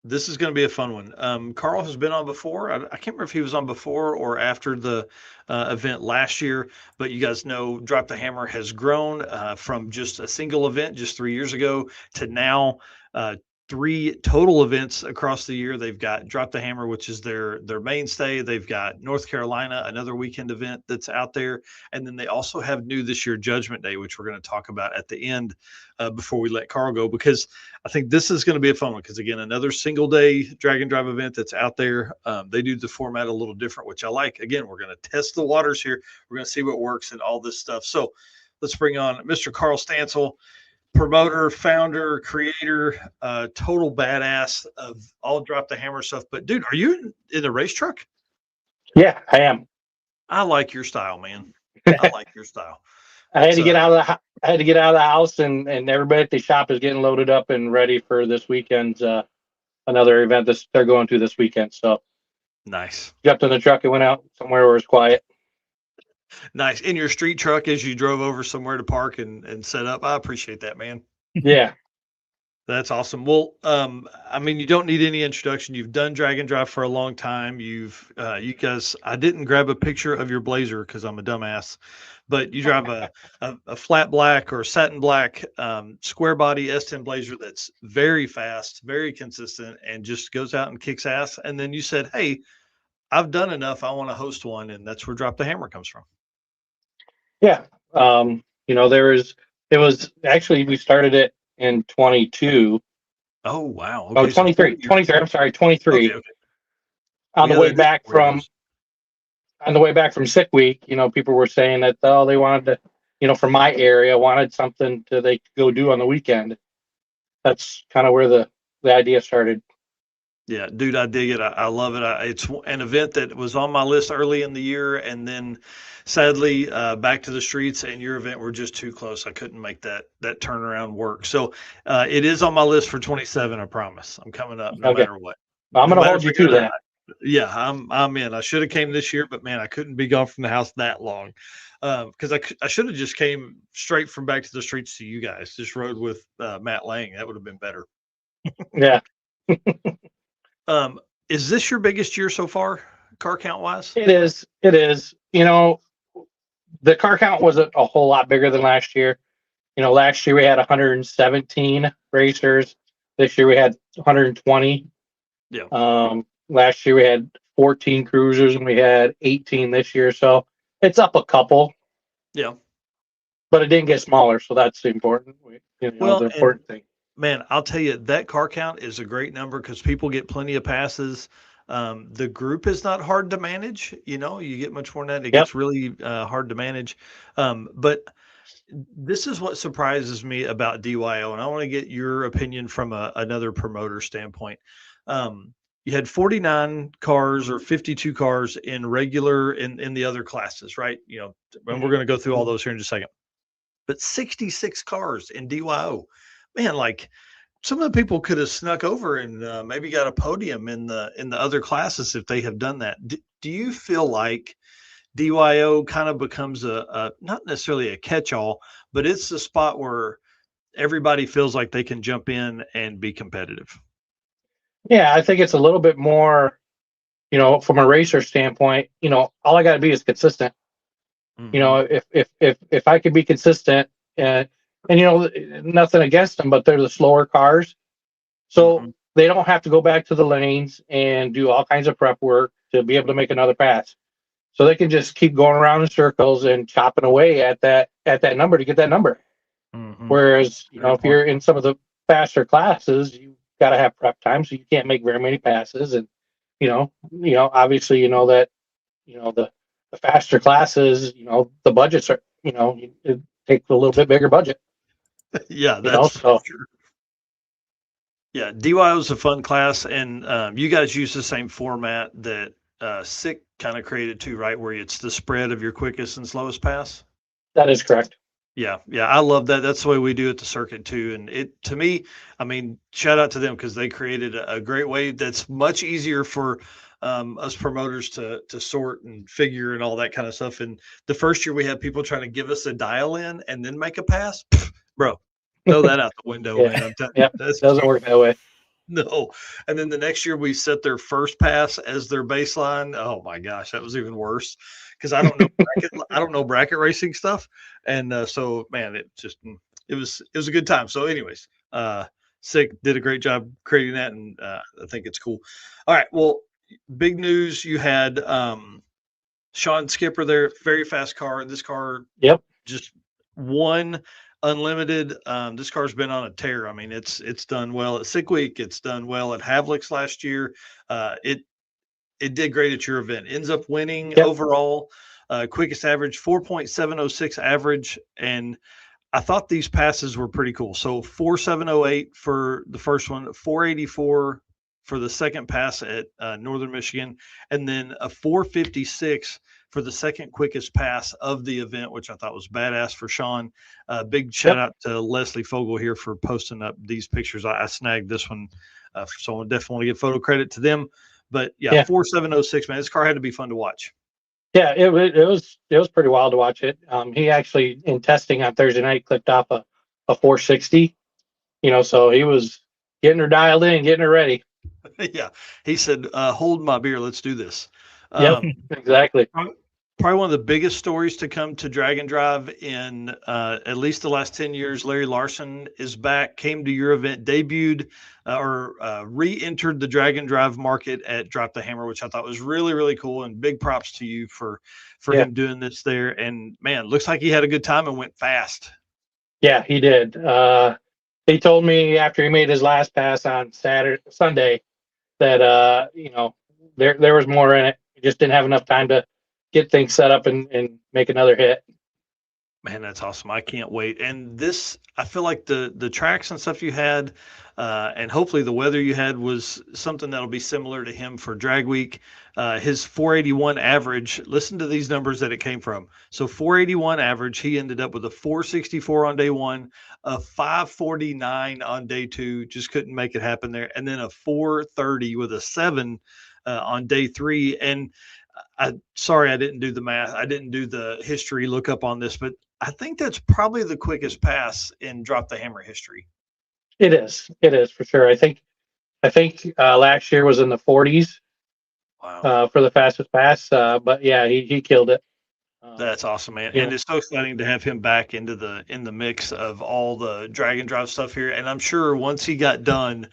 This is going to be a fun one. Carl has been on before. I can't remember if he was on before or after the event last year, but you guys know Drop the Hammer has grown from just a single event just 3 years ago to now 3 total events across the year. They've got Drop the Hammer, which is their mainstay. They've got North Carolina, another weekend event that's out there. And then they also have new this year, Judgment Day, which we're going to talk about at the end before we let Carl go, because I think this is going to be a fun one. Because again, another single day drag and drive event that's out there. They do the format a little different, which I like. Again, we're going to test the waters here. We're going to see what works and all this stuff. So let's bring on Mr. Carl Stancell, promoter, founder, creator, total badass of all Drop the Hammer stuff. But dude, are you in a race truck? Yeah, I am. I like your style, man. I like your style. I had to get out of the house, and everybody at the shop is getting loaded up and ready for this weekend's another event they're going to this weekend. So nice. Jumped in the truck and went out somewhere where it's quiet. Nice. In your street truck as you drove over somewhere to park and set up. I appreciate that, man. Yeah. That's awesome. Well, I mean, you don't need any introduction. You've done drag and drive for a long time. You guys, I didn't grab a picture of your Blazer because I'm a dumbass, but you drive a flat black or satin black square body S10 Blazer that's very fast, very consistent, and just goes out and kicks ass. And then you said, hey, I've done enough. I want to host one. And that's where Drop the Hammer comes from. Yeah. It was actually, we started it in 22. Oh, wow. Okay, 23. I'm sorry, 23. Okay. On the way back from sick week, people were saying that, they wanted to, from my area, wanted something they could go do on the weekend. That's kind of where the idea started. Yeah, dude, I dig it. I love it. It's an event that was on my list early in the year, and then sadly, back to the streets and your event were just too close. I couldn't make that turnaround work. So it is on my list for 27. I promise. I'm coming up no matter what. I'm going to hold you to that. Yeah, I'm in. I should have came this year, but man, I couldn't be gone from the house that long. Because I should have just came straight from back to the streets to you guys. Just rode with Matt Lang. That would have been better. Yeah. Is this your biggest year so far, car count wise? It is. It is. The car count wasn't a whole lot bigger than last year. Last year we had 117 racers. This year we had 120. Yeah. Last year we had 14 cruisers and we had 18 this year. So it's up a couple. Yeah. But it didn't get smaller. So that's the important, the important thing. Man, I'll tell you, that car count is a great number because people get plenty of passes. The group is not hard to manage. You get much more than that. It gets really hard to manage. But this is what surprises me about DYO, and I want to get your opinion from another promoter standpoint. You had 49 cars or 52 cars in regular in the other classes, right? And we're going to go through all those here in just a second. But 66 cars in DYO. Man, like some of the people could have snuck over and maybe got a podium in the other classes if they have done that. Do you feel like DYO kind of becomes a not necessarily a catch-all, but it's the spot where everybody feels like they can jump in and be competitive? Yeah, I think it's a little bit more, from a racer standpoint, all I got to be is consistent. If I could be consistent and nothing against them, but they're the slower cars. So they don't have to go back to the lanes and do all kinds of prep work to be able to make another pass. So they can just keep going around in circles and chopping away at that number to get that number. Whereas, if you're in some of the faster classes, you got to have prep time, so you can't make very many passes. And, obviously, that, the faster classes, the budgets are, it takes a little bit bigger budget. Yeah, that's true. Yeah, DYO is a fun class, and you guys use the same format that SICK kind of created too, right? Where it's the spread of your quickest and slowest pass. That is correct. Yeah, I love that. That's the way we do at the circuit too. And it, to me, I mean, shout out to them because they created a great way that's much easier for us promoters to sort and figure and all that kind of stuff. And the first year we had people trying to give us a dial in and then make a pass, bro. Throw that out the window, man. That doesn't work that way. No. And then the next year we set their first pass as their baseline. Oh my gosh, that was even worse because I don't know bracket racing stuff. And so man, it was a good time. So anyways, SICK did a great job creating that, and I think it's cool. All right, well, big news. You had Sean Skipper there, very fast car. This car just won unlimited. This car's been on a tear. I mean, it's done well at SICK Week. It's done well at Havlicks last year. It did great at your event. Ends up winning overall. Quickest average 4.706 average, and I thought these passes were pretty cool. So 4.708 for the first one, 484 for the second pass at Northern Michigan, and then a 456 for the second quickest pass of the event, which I thought was badass for Sean. Big shout out to Leslie Fogel here for posting up these pictures. I snagged this one, so I definitely want to give photo credit to them. But 4.706, man, this car had to be fun to watch. Yeah, it was pretty wild to watch it. He actually, in testing on Thursday night, clipped off a 460. So he was getting her dialed in, getting her ready. Yeah, he said, "Hold my beer, let's do this." Exactly. Probably one of the biggest stories to come to Drag and Drive in at least the last 10 years. Larry Larson is back, came to your event, debuted or re-entered the Drag and Drive market at Drop the Hammer, which I thought was really, really cool. And big props to you for him doing this there. And man, looks like he had a good time and went fast. Yeah, he did. He told me after he made his last pass on Sunday that there was more in it. He just didn't have enough time to get things set up and make another hit. Man, that's awesome. I can't wait. And this, I feel like the tracks and stuff you had, and hopefully the weather you had was something that'll be similar to him for Drag Week. His 481 average, listen to these numbers that it came from. So 481 average, he ended up with a 464 on day one, a 549 on day two, just couldn't make it happen there. And then a 430 with a 7 on day three. And sorry, I didn't do the math. I didn't do the history lookup on this, but I think that's probably the quickest pass in Drop the Hammer history. It is for sure. I think I think last year was in the 40s Wow. for the fastest pass. But yeah, he killed it. That's awesome, man. Yeah. And it's so exciting to have him back in the mix of all the drag and drive stuff here. And I'm sure once he got done,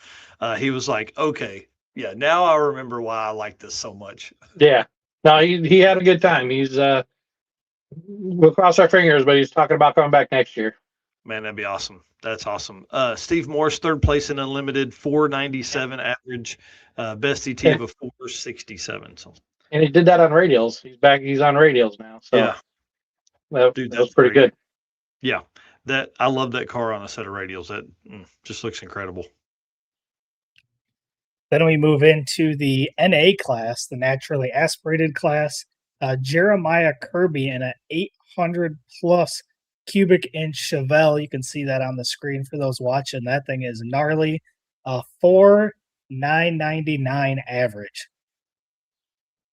he was like, okay, yeah, now I remember why I like this so much. Yeah. No, he had a good time. We'll cross our fingers, but he's talking about coming back next year. Man, that'd be awesome. That's awesome. Steve Morse, third place in Unlimited, 497 average, best ET of a 467. So, And he did that on radials. He's back. He's on radials now. So yeah, that dude, was that's pretty great. good. Yeah, I love that car on a set of radials. That just looks incredible. Then we move into the NA class, the naturally aspirated class. Jeremiah Kirby in an 800 plus cubic inch Chevelle. You can see that on the screen for those watching. That thing is gnarly. 4,999 average.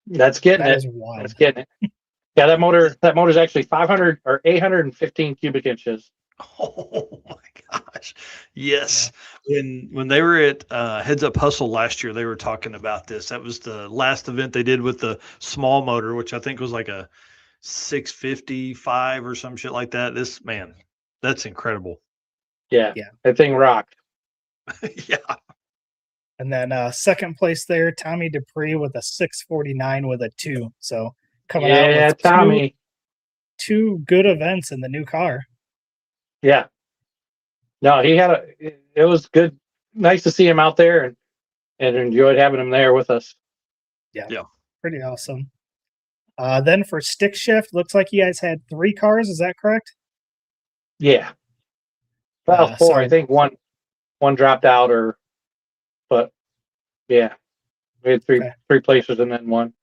That's getting That it. is wild. That's getting it. Yeah, that motor's actually 500 or 815 cubic inches. Oh my gosh. Yes. When they were at Heads Up Hustle last year, they were talking about this. That was the last event they did with the small motor, which I think was like a 655 or some shit like that. That's incredible. Yeah. Yeah. That thing rocked. Yeah. And then second place there, Tommy Dupree with a 649 with a 2. So coming out with Tommy. two good events in the new car. Yeah. No, it was good. Nice to see him out there and enjoyed having him there with us. Yeah. Yeah. Pretty awesome. Then for stick shift, looks like you guys had 3 cars. Is that correct? Yeah. Well, 4. So- I think one dropped out but yeah. We had three places and then one.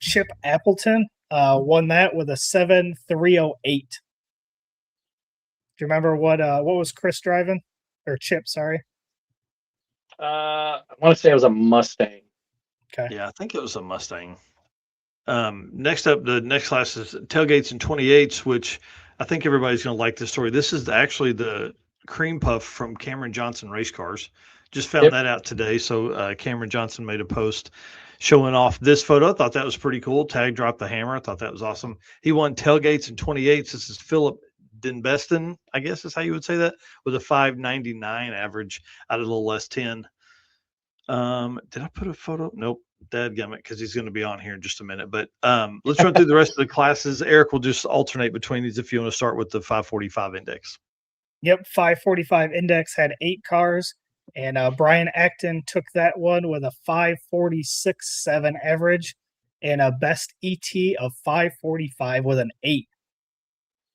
Chip Appleton won that with a 7308. Do you remember what was Chris driving? Or Chip, sorry. I want to say it was a Mustang. Okay. Yeah, I think it was a Mustang. Next up, the next class is tailgates and 28s, which I think everybody's going to like this story. This is actually the cream puff from Cameron Johnson Race Cars. Just found that out today. So Cameron Johnson made a post showing off this photo. I thought that was pretty cool. Tag dropped the hammer. I thought that was awesome. He won tailgates and 28s. This is Philip Denbeston, I guess is how you would say that, with a 599 average out of a little less 10. Did I put a photo? Nope. Dadgummit, because he's going to be on here in just a minute. But let's run through the rest of the classes. Eric will just alternate between these if you want to start with the 545 index. Yep, 545 index had 8 cars, and Brian Acton took that one with a 546.7 average and a best ET of 545 with an 8.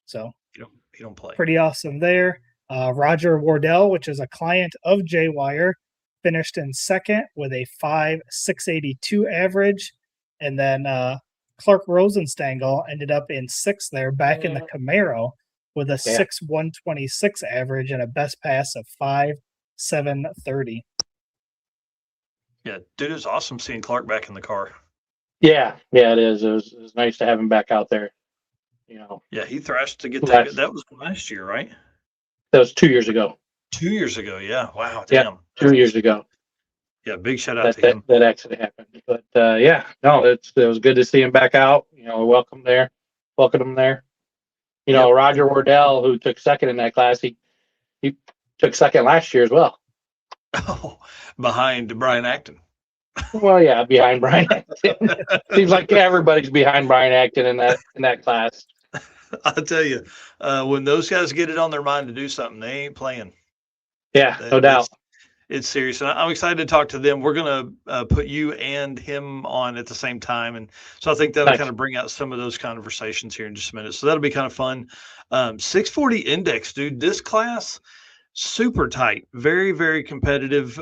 So You don't play. pretty awesome there. Roger Wardell, which is a client of J-Wire, finished in second with a 5,682 average. And then Clark Rosenstengel ended up in 6th there, back in the Camaro with a 6,126 average and a best pass of 5,730. Yeah, dude, it was awesome seeing Clark back in the car. Yeah, it is. It was nice to have him back out there. Yeah, he thrashed to get that. That was last year, right? That was 2 years ago. 2 years ago, yeah. Wow, damn. Yeah, 2 years ago. Yeah, big shout out to him. That accident happened. But it was good to see him back out. Welcome him there. Roger Wardell, who took second in that class, he took second last year as well. Oh, behind Brian Acton. Well, yeah, behind Brian Acton. Seems like everybody's behind Brian Acton in that class. I'll tell you, when those guys get it on their mind to do something, they ain't playing. Yeah, no doubt. It's serious. And I'm excited to talk to them. We're going to put you and him on at the same time. And so I think that'll kind of bring out some of those conversations here in just a minute. So that'll be kind of fun. 640 index, dude. This class, super tight, very, very competitive.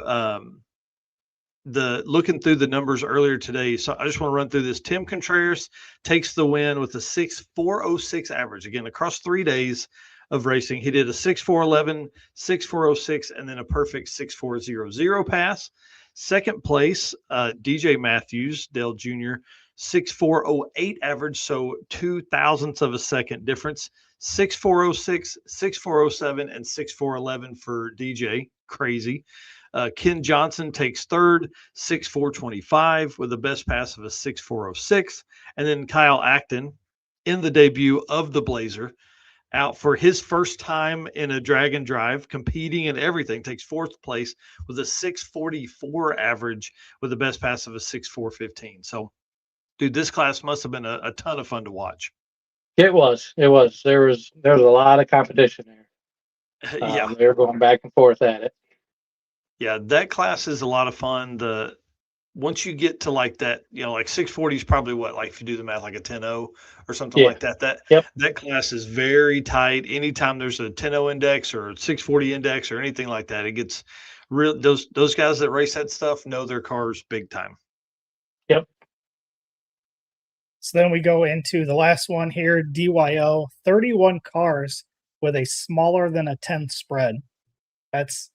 Looking through the numbers earlier today, so I just want to run through this. Tim Contreras takes the win with a 6,406 average. Again, across 3 days of racing, he did a 6,411, 6,406, and then a perfect 6,400 pass. Second place, DJ Matthews, Dale Jr., 6,408 average, so 0.02 of a second difference. 6,406, 6,407, and 6,411 for DJ. crazy. Ken Johnson takes third, 6.425 with the best pass of a 6.406. And then Kyle Acton in the debut of the Blazer, out for his first time in a drag and drive, competing in everything, takes fourth place with a 6.44 average with the best pass of a 6.415. So, dude, this class must have been a ton of fun to watch. It was. There was a lot of competition there. Yeah. They were going back and forth at it. Yeah, that class is a lot of fun. Once you get to like that, like 640 is probably what, like if you do the math, like a 10-0 or something like that. That class is very tight. Anytime there's a 10-0 index or a 640 index or anything like that, it gets real. Those guys that race that stuff know their cars big time. Yep. So then we go into the last one here, DYO, 31 cars with a smaller than a 10th spread. That's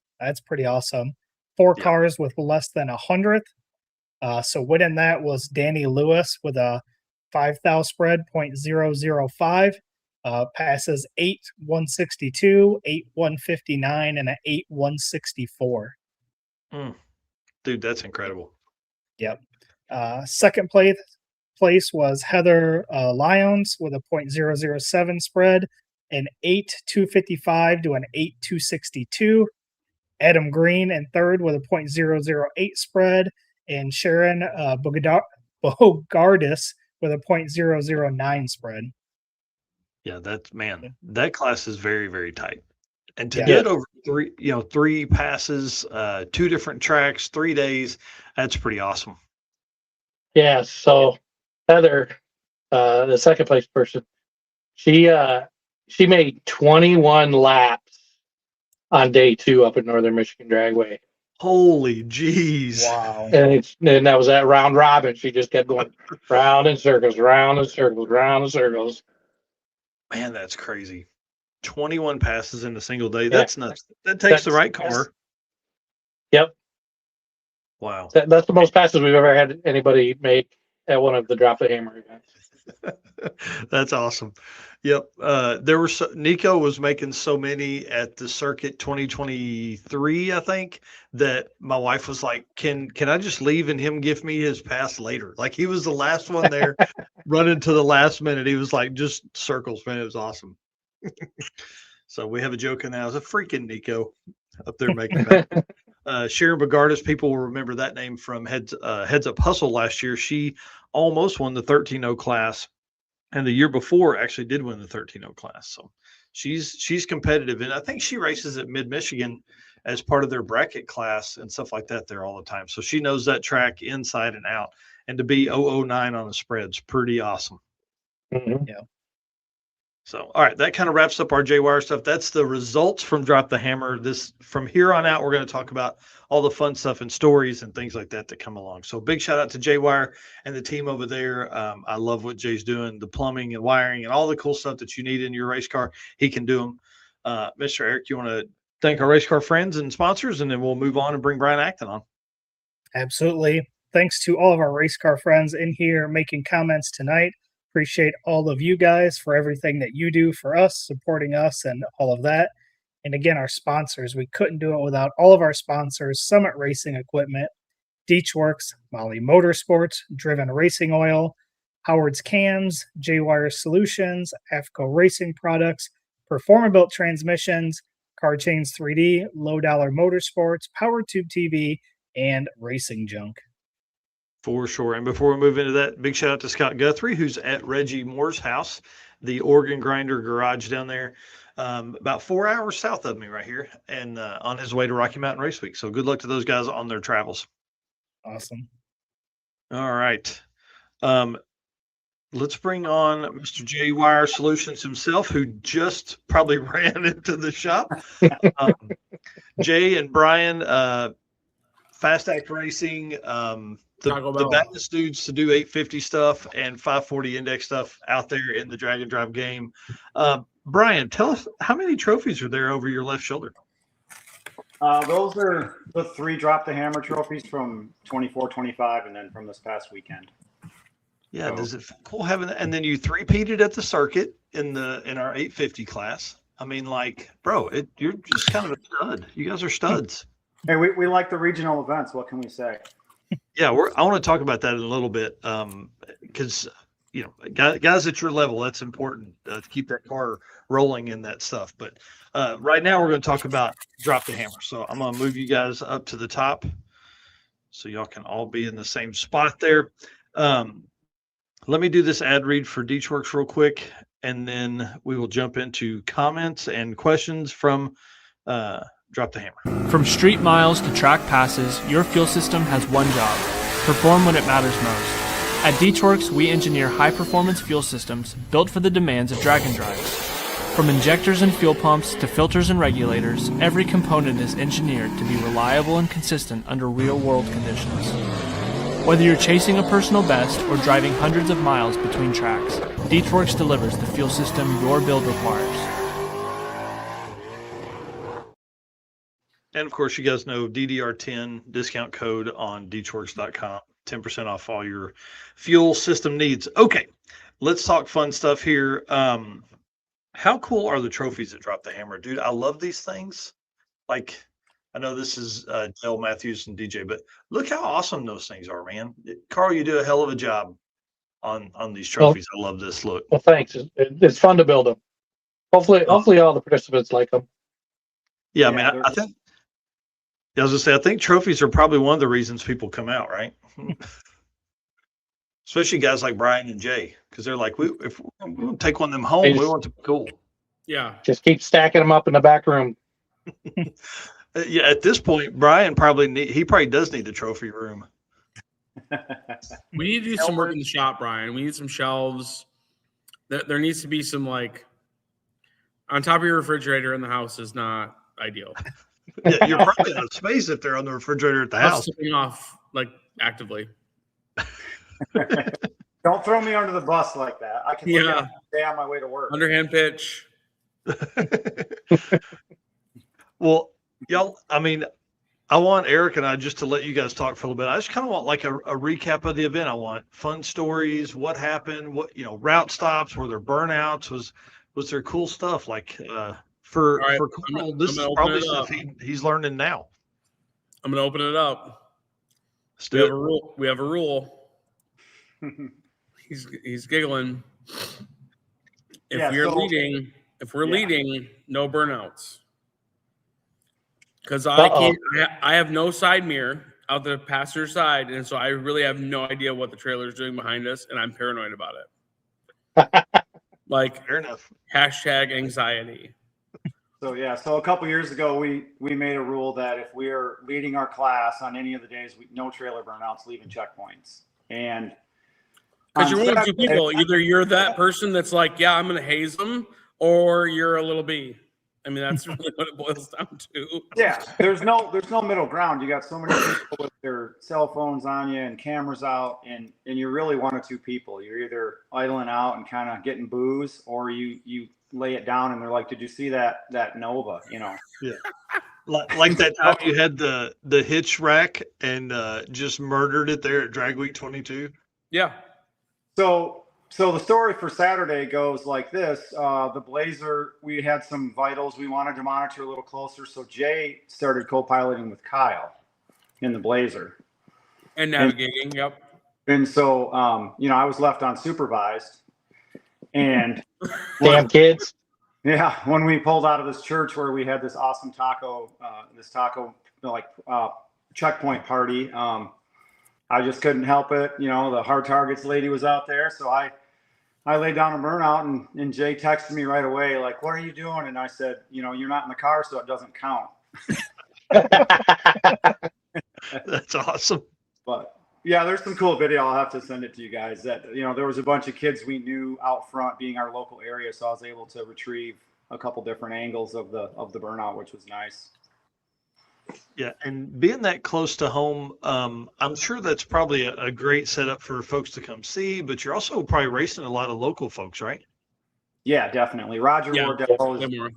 pretty awesome. 4 cars with less than 100th. So winning that was Danny Lewis with a 5,000 spread, 0.005. Passes 8.162, 8.159, and an 8.164. Dude, that's incredible. Yep. Second place was Heather Lyons with a 0.007 spread, an 8.255 to an 8.262. Adam Green in third with a 0.008 spread, and Sharon Bogardis with a 0.009 spread. Yeah, that class is very, very tight. And to get over 3 passes, 2 different tracks, 3 days, that's pretty awesome. Yeah. So Heather, the second place person, she made 21 laps on day 2 up at Northern Michigan Dragway. Holy jeez. Wow. And that was that round robin. She just kept going round in circles, round in circles, round in circles. Man, that's crazy. 21 passes in a single day. That's nuts. That takes the right car. Yep. Wow. That's the most passes we've ever had anybody make at one of the Drop the Hammer events. That's awesome. Yep. Nico was making so many at the circuit 2023, I think, that my wife was like, can I just leave and him give me his pass later? Like he was the last one there running to the last minute. He was like, just circles, man. It was awesome. So we have a joke now. It's a freaking Nico up there making that. Sharon Bogardis, people will remember that name from Heads Up Hustle last year. She almost won the 13-0 class, and the year before actually did win the 13-0 class. So she's competitive, and I think she races at Mid-Michigan as part of their bracket class and stuff like that there all the time. So she knows that track inside and out, and to be 009 on the spread's pretty awesome. Mm-hmm. Yeah. So, all right, that kind of wraps up our J-Wire stuff. That's the results from Drop the Hammer. From here on out, we're going to talk about all the fun stuff and stories and things like that come along. So big shout out to J-Wire and the team over there. I love what Jay's doing, the plumbing and wiring and all the cool stuff that you need in your race car. He can do them. Mr. Eric, you want to thank our race car friends and sponsors, and then we'll move on and bring Brian Acton on. Absolutely. Thanks to all of our race car friends in here making comments tonight. Appreciate all of you guys for everything that you do for us, supporting us and all of that. And again, our sponsors, we couldn't do it without all of our sponsors: Summit Racing Equipment, Deechworks, Molly Motorsports, Driven Racing Oil, Howard's Cams, J-Wire Solutions, AFCO Racing Products, Performabuilt Transmissions, Car Chains 3D, Low Dollar Motorsports, PowerTube TV, and Racing Junk. For sure. And before we move into that, big shout out to Scott Guthrie, who's at Reggie Moore's house, the organ grinder garage down there, about 4 hours south of me right here, and on his way to Rocky Mountain Race Week. So good luck to those guys on their travels. Awesome. All right. Let's bring on Mr. J-Wire Solutions himself, who just probably ran into the shop. Jay and Brian, Fast Act Racing, the Baptist dudes to do 850 stuff and 540 index stuff out there in the drag and drive game. Brian, tell us, how many trophies are there over your left shoulder? Those are the 3 Drop the Hammer trophies from 24, 25, and then from this past weekend. Yeah, does it feel cool having that? And then you 3-peated at the circuit in our 850 class. I mean, like, bro, you're just kind of a stud. You guys are studs. Hey, we like the regional events. What can we say? Yeah, I want to talk about that in a little bit, because guys at your level, that's important to keep that car rolling in that stuff. But right now, we're going to talk about drop the hammer. So I'm going to move you guys up to the top, so y'all can all be in the same spot there. Let me do this ad read for Deechworks real quick, and then we will jump into comments and questions from Drop the Hammer. From street miles to track passes, your fuel system has one job: perform when it matters most. At Deechworks, we engineer high-performance fuel systems built for the demands of drag and drives. From injectors and fuel pumps to filters and regulators, every component is engineered to be reliable and consistent under real-world conditions. Whether you're chasing a personal best or driving hundreds of miles between tracks, Deechworks delivers the fuel system your build requires. And of course, you guys know DDR10 discount code on Deechworks.com, 10% off all your fuel system needs. Okay, let's talk fun stuff here. How cool are the trophies that Drop the Hammer, dude? I love these things. Like, I know this is Dale Matthews and DJ, but look how awesome those things are, man. Carl, you do a hell of a job on these trophies. I love this look. Well, thanks. It's fun to build them. Hopefully all the participants like them. Yeah, I mean, I think. I was gonna say, I think trophies are probably one of the reasons people come out, right? Especially guys like Brian and Jay, because they're like, if we want to take one of them home, we want to be cool. Yeah. Just keep stacking them up in the back room. Yeah, at this point, Brian probably does need the trophy room. We need to do some work in the shop, Brian. We need some shelves. There needs to be some, like, on top of your refrigerator in the house is not ideal. Yeah, you're probably out of space if they're on the refrigerator at the house. Slipping off, like, actively. Don't throw me under the bus like that. I can stay on my way to work. Underhand pitch. Well, y'all, I mean, I want Eric and I just to let you guys talk for a little bit. I just kind of want like a recap of the event. I want fun stories, what happened, route stops, were there burnouts, was there cool stuff like for Carl, this is probably stuff he's learning now. I'm gonna open it up. We have a rule. He's giggling. If we're leading, no burnouts. Because I have no side mirror out the passenger side, and so I really have no idea what the trailer is doing behind us, and I'm paranoid about it. Like, fair enough. #anxiety. So a couple years ago, we made a rule that if we are leading our class on any of the days, no trailer burnouts, leaving checkpoints. And because you're one of two people, either you're that person that's like, yeah, I'm going to haze them, or you're a little B. I mean, that's really what it boils down to. Yeah, there's no middle ground. You got so many people with their cell phones on you and cameras out, and you're really one or two people. You're either idling out and kind of getting booze, or you lay it down and they're like, "Did you see that Nova?" Yeah, like that time you had the hitch rack and just murdered it there at Drag Week 22. Yeah. So the story for Saturday goes like this. The Blazer, we had some vitals we wanted to monitor a little closer. So Jay started co-piloting with Kyle in the Blazer. And navigating, yep. And so, I was left unsupervised. And damn kids. Yeah, when we pulled out of this church where we had this awesome taco checkpoint party, I just couldn't help it. The hard targets lady was out there. So I laid down a burnout and Jay texted me right away, like, "What are you doing?" And I said, "You're not in the car, so it doesn't count." That's awesome. But yeah, there's some cool video. I'll have to send it to you guys that, there was a bunch of kids we knew out front being our local area. So I was able to retrieve a couple different angles of the burnout, which was nice. Yeah, and being that close to home, I'm sure that's probably a great setup for folks to come see, but you're also probably racing a lot of local folks, right? Yeah, definitely. Roger Wardell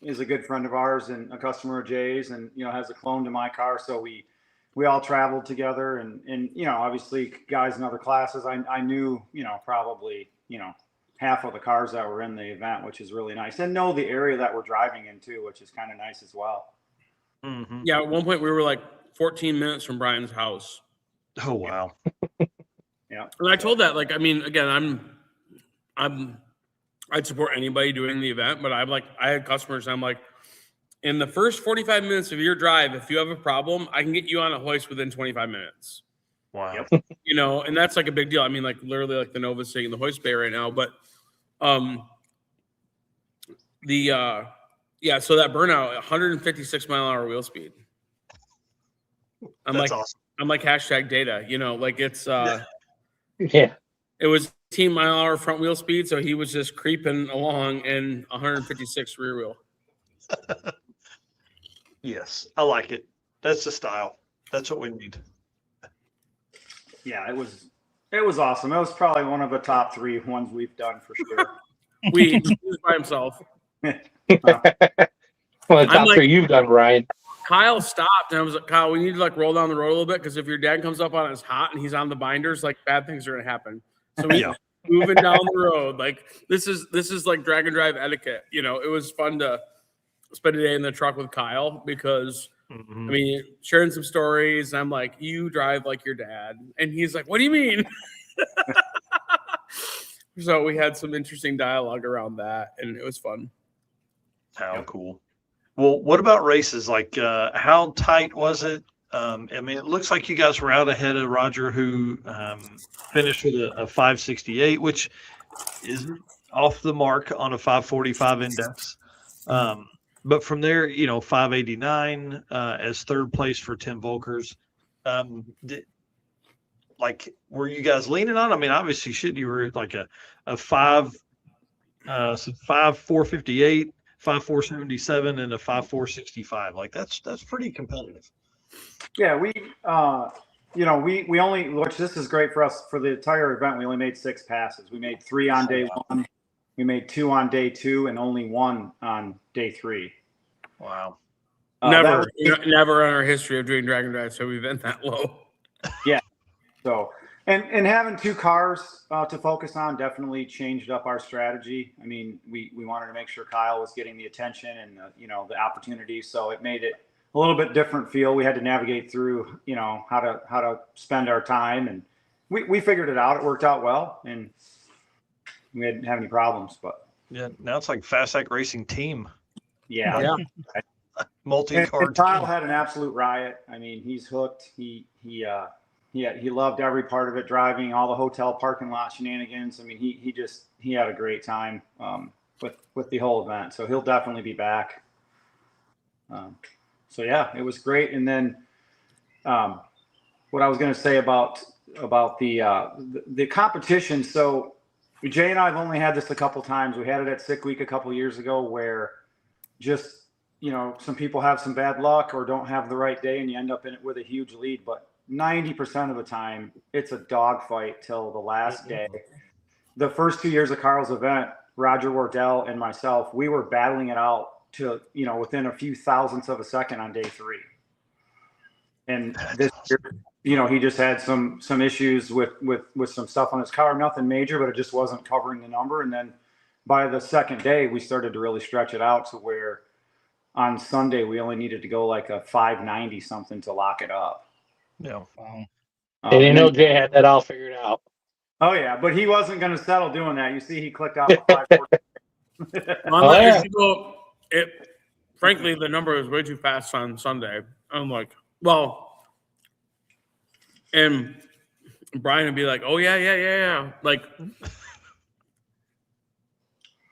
is a good friend of ours and a customer of Jay's, and, has a clone to my car. So we all traveled together and obviously guys in other classes, I knew, probably, half of the cars that were in the event, which is really nice, and know the area that we're driving into, which is kind of nice as well. Mm-hmm. Yeah, at one point we were like 14 minutes from Brian's house. Oh wow. Yeah. And I told that, like, I mean, again, I'd support anybody doing the event, but I had customers. I'm like, in the first 45 minutes of your drive, if you have a problem, I can get you on a hoist within 25 minutes. Wow. You know, and that's like a big deal. I mean, like literally like the Nova's sitting in the hoist bay right now, but yeah, so that burnout, 156 mile an hour wheel speed. That's awesome. I'm like hashtag data, you know, like it's Yeah. it was 18 mile an hour front wheel speed, so he was just creeping along in 156 rear wheel. Yes, I like it. That's the style. That's what we need. Yeah, it was awesome. It was probably one of the top 3 ones we've done for sure. He was by himself. Well, the top like- 3 you've done, Ryan. Kyle stopped, and I was like, Kyle, we need to like roll down the road a little bit, because if your dad comes up on us hot and he's on the binders, like bad things are gonna happen. So we moving down the road. Like this is like drag and drive etiquette. You know, it was fun to spend a day in the truck with Kyle because I mean, sharing some stories. And I'm like, you drive like your dad, and he's like, what do you mean? So we had some interesting dialogue around that, and it was fun. How cool. Well, what about races? Like, how tight was it? I mean, it looks like you guys were out ahead of Roger, who finished with a 568, which is off the mark on a 545 index. But from there, you know, 589 as third place for Tim Volkers. Were you guys leaning on? I mean, obviously, you were like a 458. 5.477 and a 5.465. Like that's pretty competitive. Yeah, we only, which this is great for us for the entire event. We only made 6 passes. We made 3 on day 1, we made 2 on day 2, and only 1 on day 3. Wow. Never in our history of doing drag and drive, so we've been that low. Yeah. So and having 2 cars to focus on definitely changed up our strategy. I mean, we wanted to make sure Kyle was getting the attention and the opportunity. So it made it a little bit different feel. We had to navigate through, how to spend our time, and we figured it out. It worked out well, and we didn't have any problems. But yeah, now it's like Fast Act Racing team. Yeah. Multi-car. And Kyle had an absolute riot. I mean, he's hooked. He loved every part of it, driving all the hotel parking lot shenanigans. I mean, he had a great time with the whole event. So he'll definitely be back. So yeah, it was great. And then what I was going to say about the competition. So Jay and I have only had this a couple times. We had it at Sick Week a couple years ago, where just some people have some bad luck or don't have the right day, and you end up in it with a huge lead. But 90% of the time, it's a dogfight till the last day. The first 2 years of Carl's event, Roger Wardell and myself, we were battling it out to within a few thousandths of a second on day 3. And this year, he just had some issues with some stuff on his car, nothing major, but it just wasn't covering the number. And then by the second day, we started to really stretch it out to where on Sunday we only needed to go like a 590 something to lock it up. Yeah. Wow. And Jay had that all figured out. Oh yeah, but he wasn't going to settle doing that. You see, he clicked out the 540. Frankly, the number was way too fast on Sunday. I'm like, well, and Brian would be like, oh yeah. Like,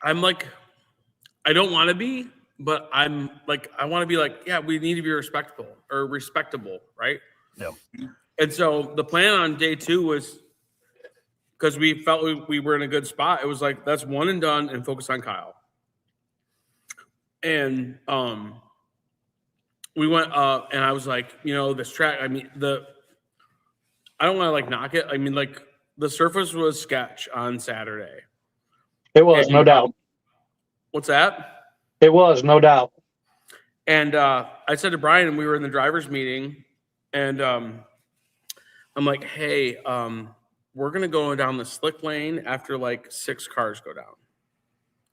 I'm like, I don't want to be, but I'm like, I want to be like, yeah, we need to be respectable, right? Yeah. And so the plan on day 2 was, because we felt we were in a good spot, it was like, that's one and done and focus on Kyle. And we went up, and I was like, this track, I mean, I don't want to like knock it. I mean, like, the surface was sketch on Saturday. It was, no doubt. What's that? It was, no doubt. And I said to Brian, and we were in the driver's meeting, and I'm like, hey, we're going to go down the slick lane after like 6 cars go down.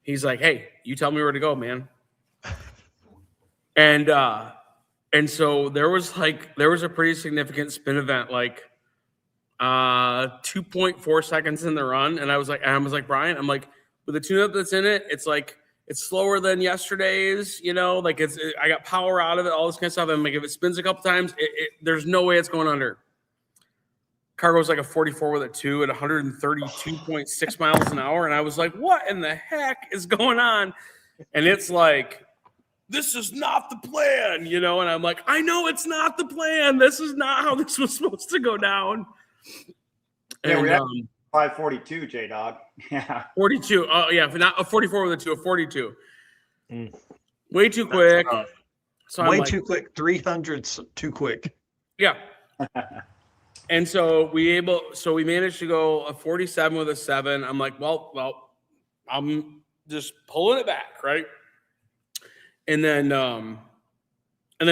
He's like, hey, you tell me where to go, man. And so there was a pretty significant spin event, like 2.4 seconds in the run. And I was like, Brian, I'm like, with the tune-up that's in it, it's like, it's slower than yesterday's, you know, like I got power out of it, all this kind of stuff. And like, if it spins a couple times, there's no way it's going under. Car goes like a 44 with a 2 at 132.6 miles an hour. And I was like, what in the heck is going on? And it's like, this is not the plan, you know? And I'm like, I know it's not the plan. This is not how this was supposed to go down. Yeah, and, we had 542, J-Dog. Yeah. 42. Oh, yeah. Not a 44 with a 2, a 42. Way too quick. So Way too quick. 300s too quick. Yeah. And so we managed to go a 47 with a 7. I'm like, well, I'm just pulling it back, right? And then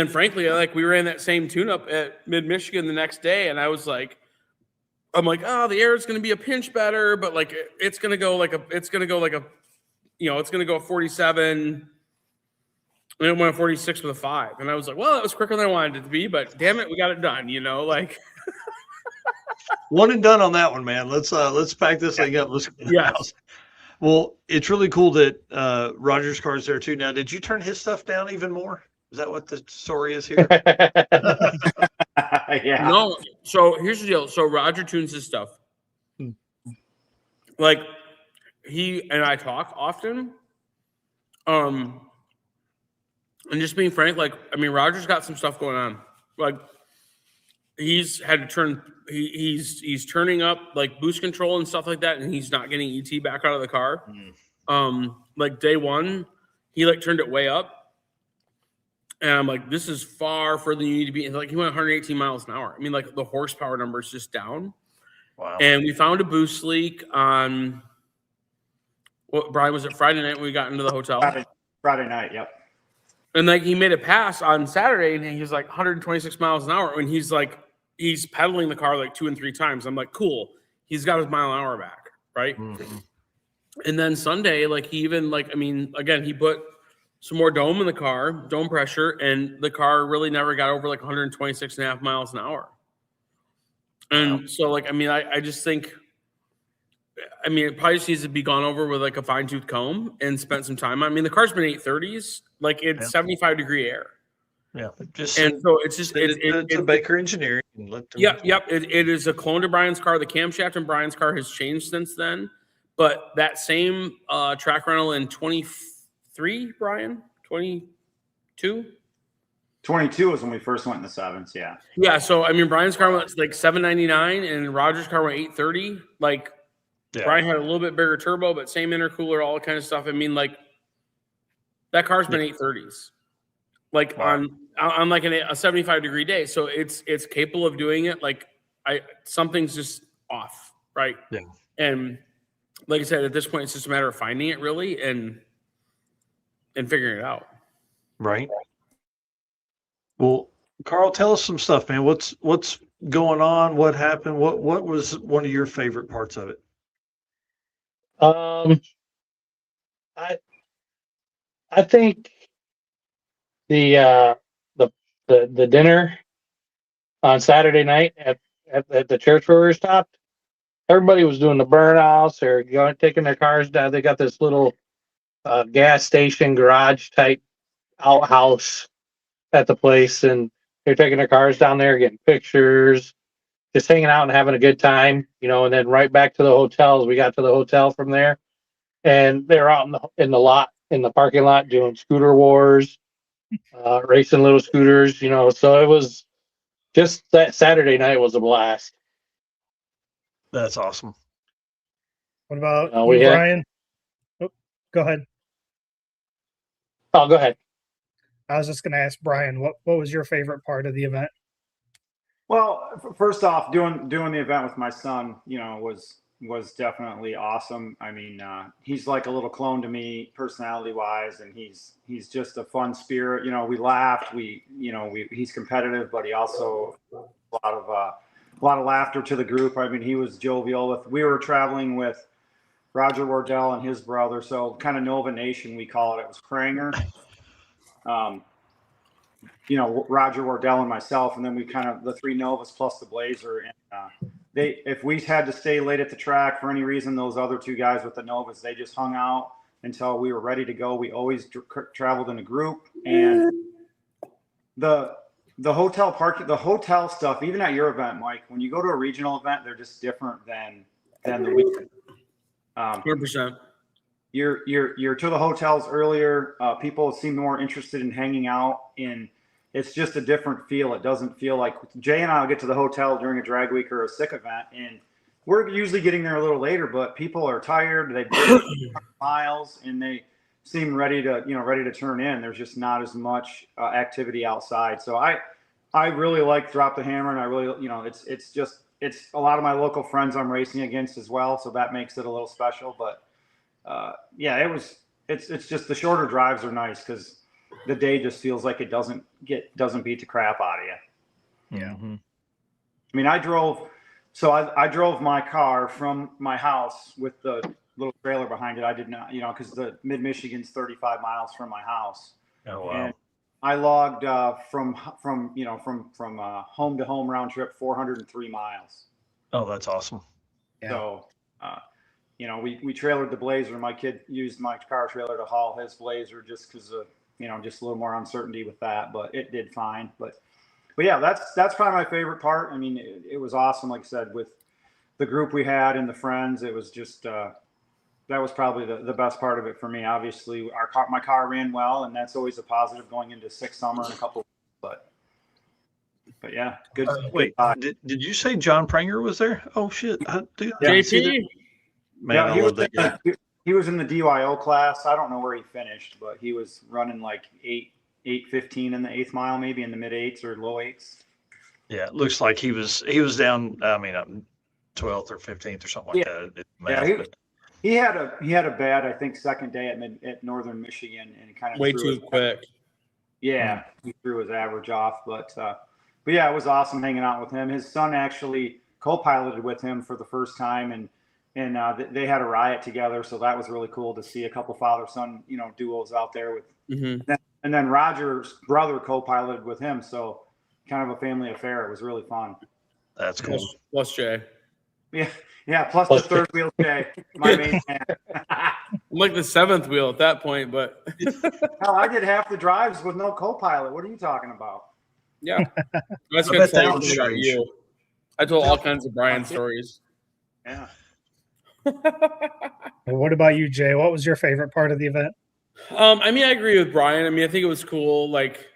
frankly, we ran that same tune-up at Mid-Michigan the next day, and I was like, oh, the air is going to be a pinch better, but like it's going to go a 47. And it went a 46 with a 5. And I was like, well, that was quicker than I wanted it to be, but damn it, we got it done, you know, like. One and done on that one, man. Let's pack this thing up. Let's go to the house. Well, it's really cool that Roger's car's there too. Now, did you turn his stuff down even more? Is that what the story is here? Yeah. No. So here's the deal. So Roger tunes his stuff. Like he and I talk often. And just being frank, Roger's got some stuff going on. Like he's had to turn. He's turning up like boost control and stuff like that, and he's not getting ET back out of the car. Like day one, he like turned it way up, and I'm like, this is far further than you need to be. And like he went 118 miles an hour. I mean, like the horsepower number is just down. Wow. And we found a boost leak on Brian, was it Friday night when we got into the hotel? Friday night, yep. And like he made a pass on Saturday, and he was like 126 miles an hour, and he's pedaling the car like 2 and 3 times. I'm like, cool. He's got his mile an hour back, right? Mm-hmm. And then Sunday, like he even again, he put some more dome in the car, dome pressure, and the car really never got over like 126.5 miles an hour. And so I just think, it probably just needs to be gone over with like a fine tooth comb and spent some time. The car's been 830s, like it's 75 degree air. Yeah, so it's just it's a Baker Engineering. It is a clone to Brian's car. The camshaft in Brian's car has changed since then, but that same track rental in 23, Brian, 22. 22 was when we first went in the 7s. Yeah. Yeah. So Brian's car went like 799, and Roger's car went 830. Like Brian had a little bit bigger turbo, but same intercooler, all that kind of stuff. That car's been 830s. Like on like a 75 degree day. So it's capable of doing it. Like something's just off. Right. Yeah. And like I said, at this point, it's just a matter of finding it really and figuring it out. Right. Well, Carl, tell us some stuff, man. What's going on? What happened? What was one of your favorite parts of it? I think the dinner on Saturday night at the church where we stopped, everybody was doing the burnouts or taking their cars down. They got this little gas station garage type outhouse at the place, and they're taking their cars down there, getting pictures, just hanging out and having a good time, and then right back to the hotels. We got to the hotel from there, and they were out in the parking lot doing scooter wars, racing little scooters, so it was just that Saturday night was a blast. That's awesome. What about you, Brian? Oh, go ahead. Oh, go ahead. I was just going to ask Brian, what was your favorite part of the event? Well, first off, doing the event with my son, was definitely awesome. He's like a little clone to me personality wise, and he's just a fun spirit. We laughed, he's competitive, but he also a lot of a lot of laughter to the group. I mean, he was jovial. We were traveling with Roger Wardell and his brother, so kind of Nova Nation, we call it. It was Kranger, Roger Wardell and myself, and then we kind of the three Novas plus the Blazer. And if we had to stay late at the track for any reason, those other two guys with the Novas, they just hung out until we were ready to go. We always traveled in a group, and the hotel parking, the hotel stuff, even at your event, Mike, when you go to a regional event, they're just different than the weekend. 100%. You're to the hotels earlier. People seem more interested in hanging out it's just a different feel. It doesn't feel like Jay and I will get to the hotel during a drag week or a sick event, and we're usually getting there a little later, but people are tired. They've driven miles and they seem ready to turn in. There's just not as much activity outside. So I really like Drop the Hammer, and I really, it's a lot of my local friends I'm racing against as well. So that makes it a little special, but it's just the shorter drives are nice because the day just feels like it doesn't beat the crap out of you. Yeah. Mm-hmm. I mean, I drove my car from my house with the little trailer behind it. I did not, because the mid-Michigan's 35 miles from my house. Oh, wow. And I logged from home to home round trip 403 miles. Oh, that's awesome. Yeah. So, we trailered the Blazer. My kid used my car trailer to haul his Blazer just because of, just a little more uncertainty with that, but it did fine. But yeah, that's probably my favorite part. I mean, it was awesome. Like I said, with the group we had and the friends, it was just, that was probably the best part of it for me. Obviously my car ran well, and that's always a positive going into 6 summer and a couple, but yeah, good. Wait, did you say John Pranger was there? Oh shit. JT? Man, Yeah, I love that guy. he was in the DYO class. I don't know where he finished, but he was running like 8:15 in the 8th mile, maybe in the mid 8s or low 8s. Yeah, it looks like he was down. I mean, 12th or 15th or something like that. He had a bad, I think, second day at Northern Michigan, and kind of way too quick. Yeah, he threw his average off, but yeah, it was awesome hanging out with him. His son actually co-piloted with him for the first time, and they had a riot together, so that was really cool to see a couple father-son, duos out there with. Mm-hmm. And then Roger's brother co-piloted with him, so kind of a family affair. It was really fun. That's cool. Plus Jay. Yeah. Plus the third wheel Jay, my main man. I'm like the 7th wheel at that point, but hell, I did half the drives with no co-pilot. What are you talking about? Yeah, that's I bet that good. was strange. You. I told all kinds of Brian stories. Yeah. What about you, Jay? What was your favorite part of the event? I mean, I agree with Brian. I mean, I think it was cool. Like,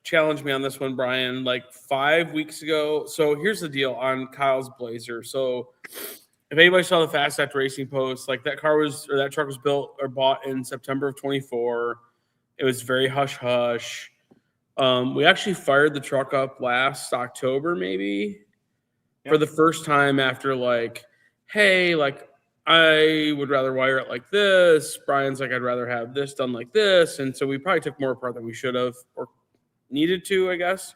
challenge me on this one, Brian. Like 5 weeks ago. So here's the deal on Kyle's Blazer. So if anybody saw the Fast Act Racing post, like that truck was built or bought in September of 24. It was very hush hush. We actually fired the truck up last October, maybe. For the first time after hey, I would rather wire it like this. Brian's like, I'd rather have this done like this. And so we probably took more apart than we should have or needed to, I guess.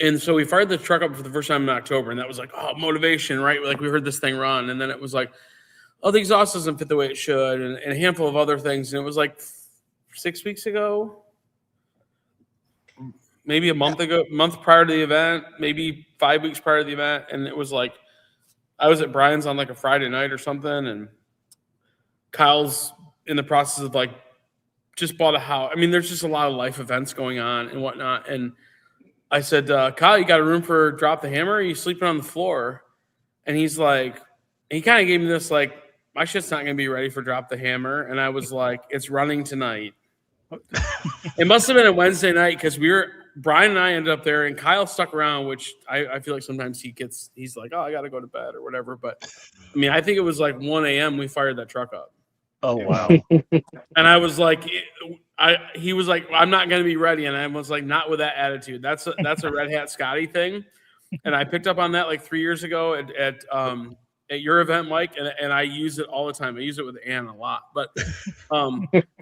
And so we fired the truck up for the first time in October. And that was motivation, right? Like we heard this thing run. And then it was like, oh, the exhaust doesn't fit the way it should. And a handful of other things. And it was like 6 weeks ago. Maybe a month prior to the event, maybe 5 weeks prior to the event. And it was like, I was at Brian's on a Friday night or something. And Kyle's in the process of just bought a house. I mean, there's just a lot of life events going on and whatnot. And I said, Kyle, you got a room for Drop the Hammer? Or are you sleeping on the floor? And he's like, he kind of gave me this, my shit's not going to be ready for Drop the Hammer. And I was like, it's running tonight. It must have been a Wednesday night because Brian and I ended up there, and Kyle stuck around, which I feel like sometimes he's like, oh, I got to go to bed or whatever. But I mean, I think it was 1 a.m. we fired that truck up. Oh, wow. And I was like, he was like, I'm not going to be ready. And I was like, not with that attitude. That's a Red Hat Scotty thing. And I picked up on that 3 years ago at at your event, Mike, and I use it all the time. I use it with Ann a lot, but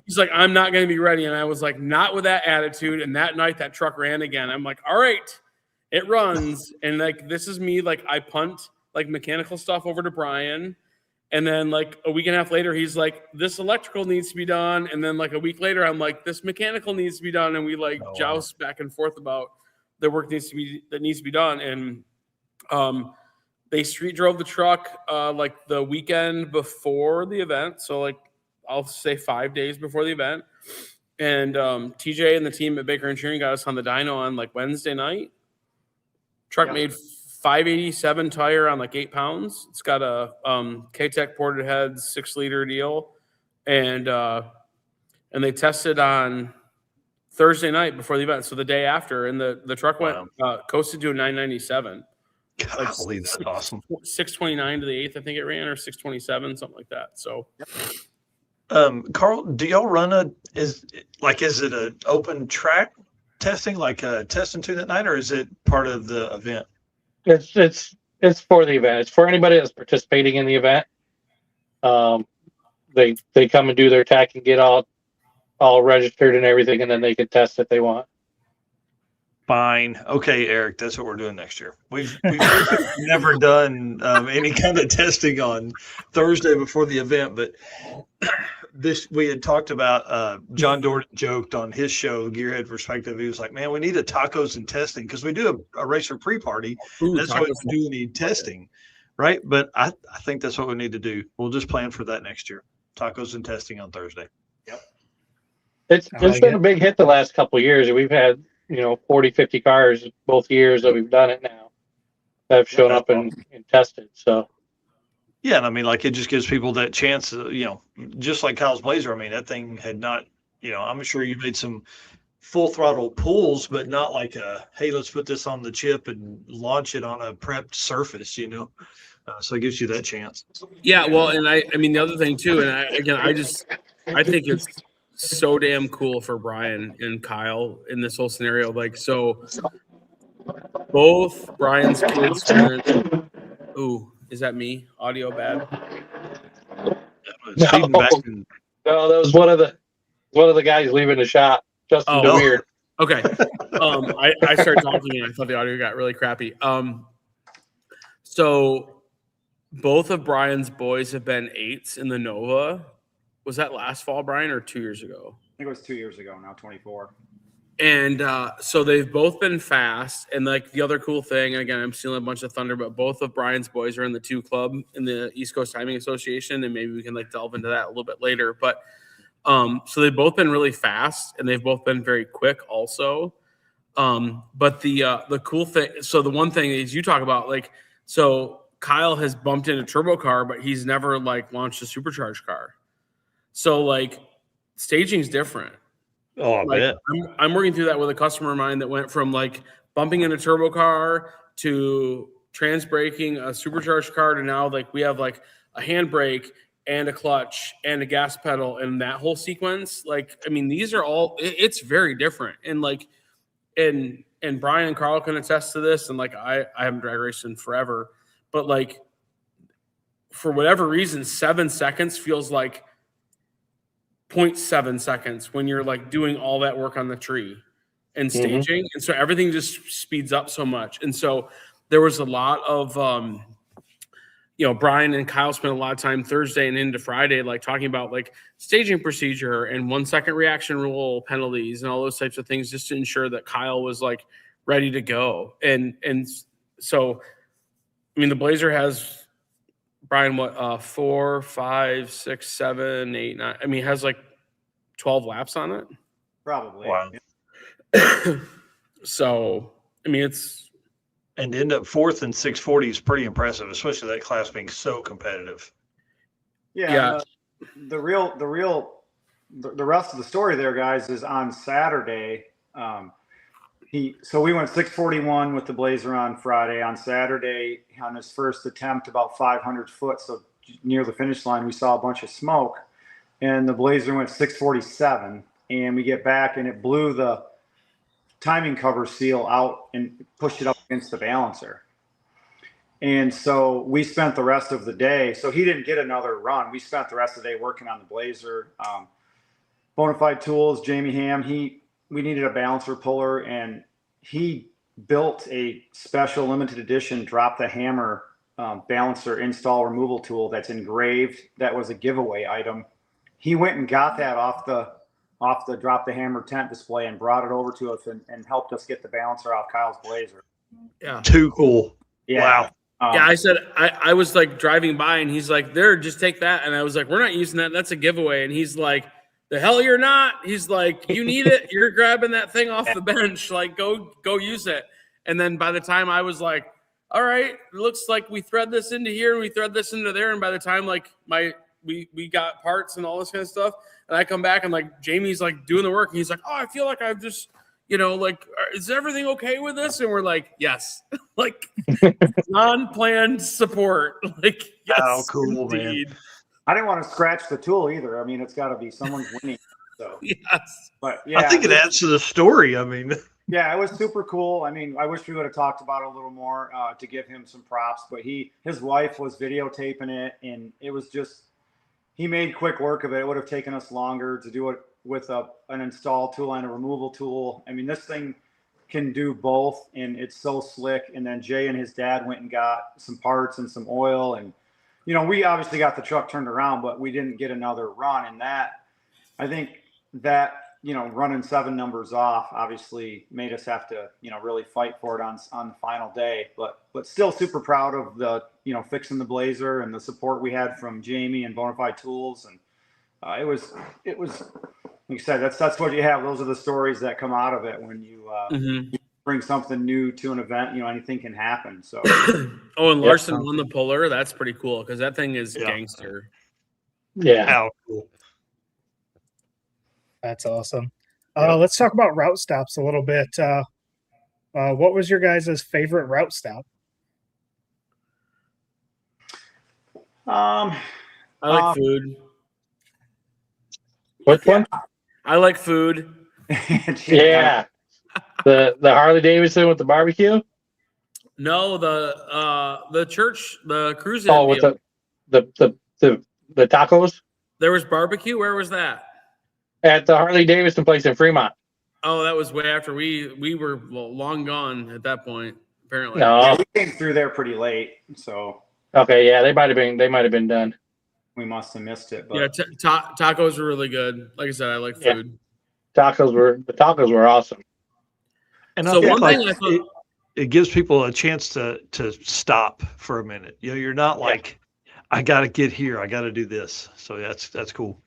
he's like, I'm not going to be ready. And I was like, not with that attitude. And that night that truck ran again. I'm like, all right, it runs. And like, this is me. Like I punt like mechanical stuff over to Brian. And then like a week and a half later, he's like, this electrical needs to be done. And then like a week later, I'm like, this mechanical needs to be done. And we like joust back and forth about the work that needs to be done. And they street drove the truck like the weekend before the event. So like I'll say 5 days before the event. And TJ and the team at Baker Engineering got us on the dyno on like Wednesday night. Truck made 587 tire on like 8 pounds. It's got a K-Tech ported head 6-liter deal. And they tested on Thursday night before the event. So the day after, and the truck went coasted to a 997. Golly, that's awesome. 629 to the 8th, I think it ran, or 627, something like that. So, Carl, do y'all run is it an open track testing, like a test and tune at night, or is it part of the event? It's for the event. It's for anybody that's participating in the event. They come and do their tack and get all registered and everything, and then they can test if they want. Fine. Okay, Eric, that's what we're doing next year. We've never done any kind of testing on Thursday before the event, but we had talked about John Dorton joked on his show, Gearhead Perspective. He was like, man, we need a tacos and testing because we do a racer pre-party. That's why we do need testing, right? But I think that's what we need to do. We'll just plan for that next year. Tacos and testing on Thursday. Yep. It's been a big hit the last couple of years. We've had 40, 50 cars both years that we've done it now that have shown up and tested. So, yeah, and I mean, like it just gives people that chance, just like Kyle's Blazer. I mean, that thing had not, I'm sure you made some full throttle pulls, but not like hey, let's put this on the chip and launch it on a prepped surface, so it gives you that chance. Yeah, well, and I mean, the other thing too, and I think it's so damn cool for Brian and Kyle in this whole scenario. Like, so both Brian's kids ooh, is that me? Audio bad? No, that was one of the guys leaving the shop. Justin DeWeird. Okay. I started talking and I thought the audio got really crappy. So both of Brian's boys have been 8s in the Nova. Was that last fall, Brian, or 2 years ago? I think it was 2 years ago, now 24. And so they've both been fast. And like the other cool thing, and again, I'm stealing a bunch of thunder, but both of Brian's boys are in the 2 club in the East Coast Timing Association. And maybe we can like delve into that a little bit later. But so they've both been really fast and they've both been very quick also. But the cool thing, so the one thing is you talk about like, so Kyle has bumped in a turbo car, but he's never like launched a supercharged car. So like staging's different. Oh, like, man. I'm working through that with a customer of mine that went from like bumping in a turbo car to trans braking a supercharged car to now like we have like a handbrake and a clutch and a gas pedal and that whole sequence. Like, I mean, these are all, it's very different. And like, and Brian and Carl can attest to this. And like, I haven't drag raced in forever, but like for whatever reason, 7 seconds feels like 0.7 seconds when you're like doing all that work on the tree and staging. And so everything just speeds up so much. And so there was a lot of, Brian and Kyle spent a lot of time Thursday and into Friday, like talking about like staging procedure and 1 second reaction rule penalties and all those types of things, just to ensure that Kyle was like ready to go. And so, I mean, the Blazer has Brian, 4, 5, 6, 7, 8, 9. I mean, it has like 12 laps on it. Probably. Wow. So, I mean, it's. And to end up 4th in 640 is pretty impressive, especially that class being so competitive. Yeah. The rest of the story there, guys, is on Saturday. So we went 641 with the Blazer on Friday. On Saturday, on his first attempt, about 500 foot, so near the finish line, we saw a bunch of smoke, and the Blazer went 647. And we get back, and it blew the timing cover seal out and pushed it up against the balancer. And so we spent the rest of the day. So he didn't get another run. We spent the rest of the day working on the Blazer. Bonafide Tools, Jamie Ham, we needed a balancer puller, and he built a special limited edition drop the hammer balancer install removal tool that's engraved. That was a giveaway item. He went and got that off the drop the hammer tent display and brought it over to us and helped us get the balancer off Kyle's Blazer. Yeah. Too cool. Yeah. Wow. Yeah, I said I was like driving by and he's like, there, just take that. And I was like, we're not using that. That's a giveaway. And he's like, the hell you're not. He's like, you need it. You're grabbing that thing off the bench. Like, go use it. And then by the time I was like, all right, it looks like we thread this into here and we thread this into there. And by the time like we got parts and all this kind of stuff, and I come back and like Jamie's like doing the work and he's like, oh, I feel like I've just, like, is everything okay with this? And we're like, yes, like non-planned support. Like, yes, oh, cool, indeed. man. I didn't want to scratch the tool either. I mean, it's got to be someone's winning. So yes, but yeah, I think it adds to the story. I mean, yeah, it was super cool. I mean, I wish we would have talked about it a little more to give him some props. But his wife was videotaping it, and it was just he made quick work of it. It would have taken us longer to do it with an install tool and a removal tool. I mean, this thing can do both, and it's so slick. And then Jay and his dad went and got some parts and some oil, and we obviously got the truck turned around, but we didn't get another run. And that, I think that, running 7 numbers off obviously made us have to, really fight for it on the final day, but still super proud of the, fixing the Blazer and the support we had from Jamie and Bonafide Tools. And it was, like you said, that's what you have. Those are the stories that come out of it when you, you bring something new to an event. Anything can happen. So, oh, and Larson won the puller. That's pretty cool because that thing is gangster. Yeah. How cool. That's awesome. Let's talk about route stops a little bit. What was your guys' favorite route stop? I like food. Which one? I like food. Yeah. The Harley Davidson with the barbecue? No, the church, the cruise. Oh, with the tacos? There was barbecue. Where was that? At the Harley Davidson place in Fremont. Oh, that was way after we were long gone at that point. Apparently, no, yeah, we came through there pretty late. So okay, yeah, they might have been done. We must have missed it. But yeah, tacos were really good. Like I said, I like food. The tacos were awesome. And so one thing I thought, it gives people a chance to stop for a minute. You're not like, I got to get here, I got to do this. So that's cool.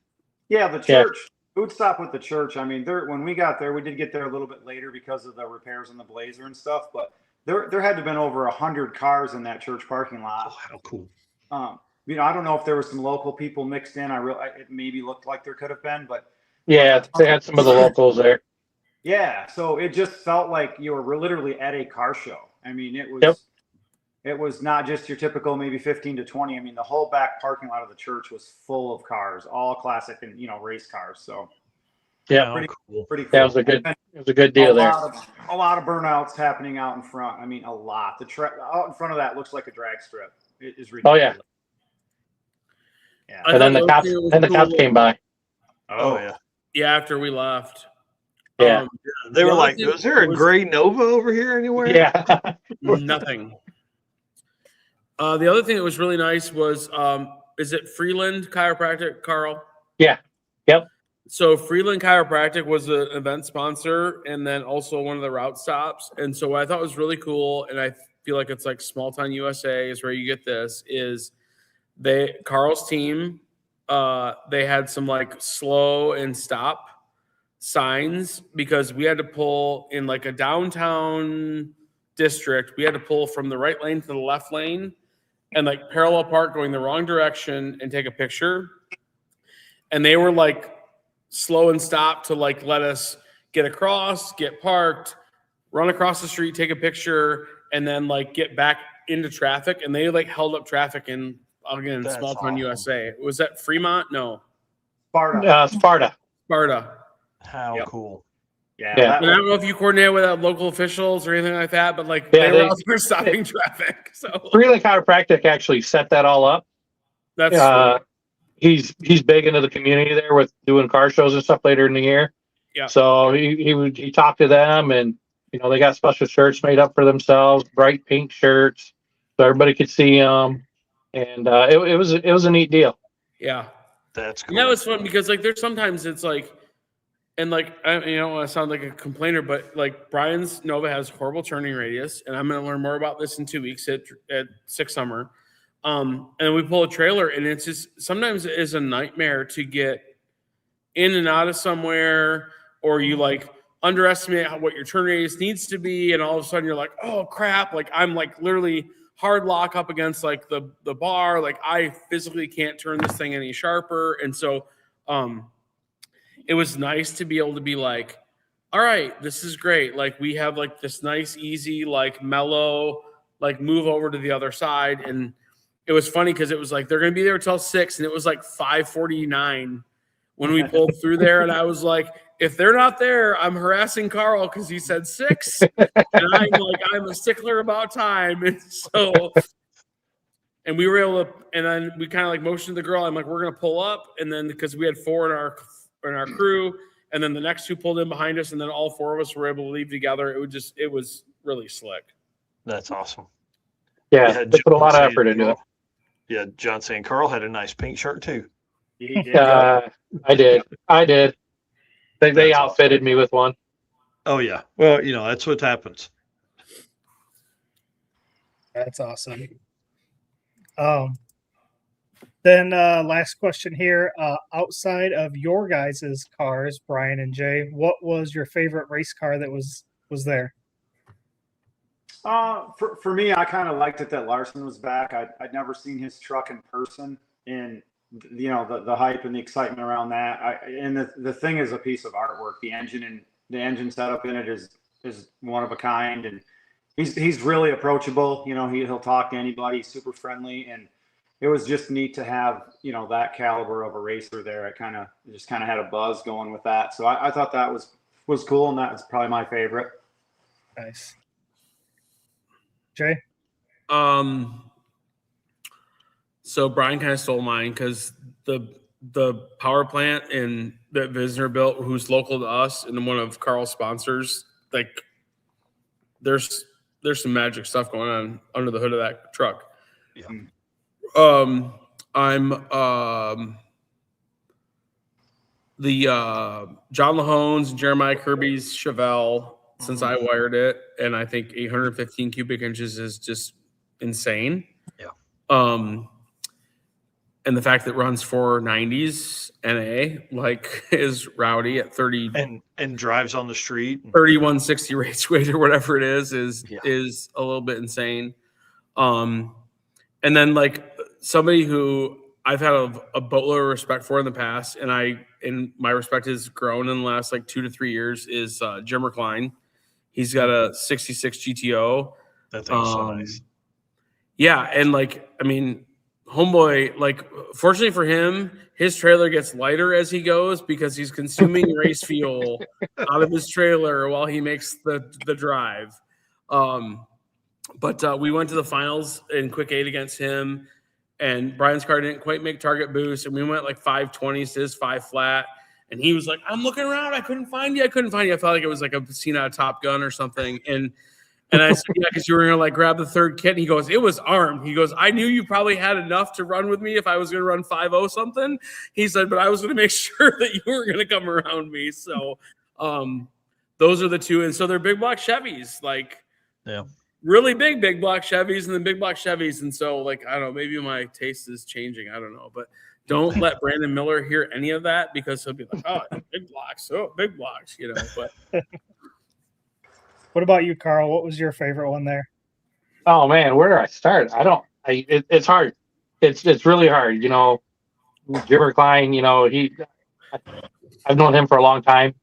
Yeah, the church. Food stop with the church. I mean, when we got there, we did get there a little bit later because of the repairs on the Blazer and stuff. But there had to have been over 100 cars in that church parking lot. Oh, how cool! I don't know if there were some local people mixed in. It maybe looked like there could have been, but yeah, they had some of the locals there. Yeah, so it just felt like you were literally at a car show. I mean, it was. It was not just your typical maybe 15 to 20. I mean, the whole back parking lot of the church was full of cars, all classic and race cars. So yeah, pretty cool. That was a good deal there. A lot of burnouts happening out in front. I mean, a lot. The track out in front of that looks like a drag strip. It is ridiculous. Oh yeah. Yeah. And then the cops came by. Oh yeah. Yeah, after we left. Yeah. They were like, "Was there a gray Nova over here anywhere?" Yeah. Nothing. The other thing that was really nice was, is it Freeland Chiropractic, Carl? Yeah. Yep. So Freeland Chiropractic was an event sponsor and then also one of the route stops. And so what I thought was really cool, and I feel like it's like Small Town USA is where you get this, is Carl's team, they had some like slow and stop signs because we had to pull in like a downtown district. We had to pull from the right lane to the left lane and like parallel park going the wrong direction and take a picture. And they were like slow and stop to like let us get across, get parked, run across the street, take a picture, and then like get back into traffic. And they like held up traffic in, again, Small Town USA. Was that Fremont? No. Sparta. Sparta. How cool. Yeah. Yeah. And I don't know if you coordinate with local officials or anything like that, but like Yeah, they were out there stopping traffic. So Freeland Chiropractic actually set that all up. that's He's big into the community there with doing car shows and stuff later in the year. Yeah. So he talked to them, and they got special shirts made up for themselves, bright pink shirts, so everybody could see them, and it was a neat deal. yeah. That's cool. And that was fun because like there's sometimes it's like, and like I don't want to sound like a complainer, but like Brian's Nova has horrible turning radius, and I'm going to learn more about this in 2 weeks at Six Summer. And we pull a trailer, and it's just sometimes it is a nightmare to get in and out of somewhere, or you like underestimate what your turn radius needs to be, and all of a sudden you're like, oh crap, like I'm like literally hard lock up against like the bar, like I physically can't turn this thing any sharper. And so it was nice to be able to be like, all right, this is great, like we have like this nice easy like mellow like move over to the other side. And it was funny because it was like they're gonna be there till 6, and it was like 5:49 when we pulled through there, and I was like, if they're not there, I'm harassing Carl because he said 6, and I'm a stickler about time, and so, and we were able to, and then we kind of like motioned the girl. I'm like, we're gonna pull up, and then because we had 4 in our crew, and then the next 2 pulled in behind us, and then all 4 of us were able to leave together. It was really slick. That's awesome. Yeah, they put a lot of effort into it. Yeah, John saying Carl had a nice pink shirt too. He did. I did. They outfitted me with one. Oh yeah. Well, that's what happens. That's awesome. Then last question here. Outside of your guys' cars, Brian and Jay, what was your favorite race car that was there? For me, I kind of liked it that Larson was back. I'd never seen his truck in person, and the hype and the excitement around that. And the thing is a piece of artwork. The engine setup in it is one of a kind, and he's really approachable. He'll talk to anybody. He's super friendly, and it was just neat to have that caliber of a racer there. It kind of had a buzz going with that. So I thought that was cool, and that was probably my favorite. Nice. Jay? So Brian kind of stole mine because the power plant that Visner built, who's local to us and one of Carl's sponsors, like there's some magic stuff going on under the hood of that truck. Yeah. I'm the John Lahone's and Jeremiah Kirby's Chevelle, since I wired it, and I think 815 cubic inches is just insane. Yeah. And the fact that it runs 490s NA is rowdy at 30 and drives on the street. 3160 race weight or whatever it is a little bit insane. And then somebody who I've had a boatload of respect for in the past, and my respect has grown in the last 2 to 3 years, is Jim Recline. He's got a 66 GTO. That thing's so nice. Yeah, and homeboy, fortunately for him, his trailer gets lighter as he goes because he's consuming race fuel out of his trailer while he makes the drive. But we went to the finals in Quick 8 against him, and Brian's car didn't quite make target boost, and we went 520s to his 5 flat, and he was like, I'm looking around, I couldn't find you. I felt like it was a scene out of Top Gun or something. And I said, yeah, because you were going to grab the third kit. And he goes, it was armed. He goes, I knew you probably had enough to run with me if I was going to run 5.0 something. He said, but I was going to make sure that you were going to come around me. So those are the two. And so they're big block Chevys, really big block Chevys and then big block Chevys. And so I don't know, maybe my taste is changing. I don't know, but don't let Brandon Miller hear any of that because he'll be like, oh, big blocks, but What about you, Carl? What was your favorite one there? Oh man, where do I start? It's hard. It's really hard. Jim Klein, I've known him for a long time.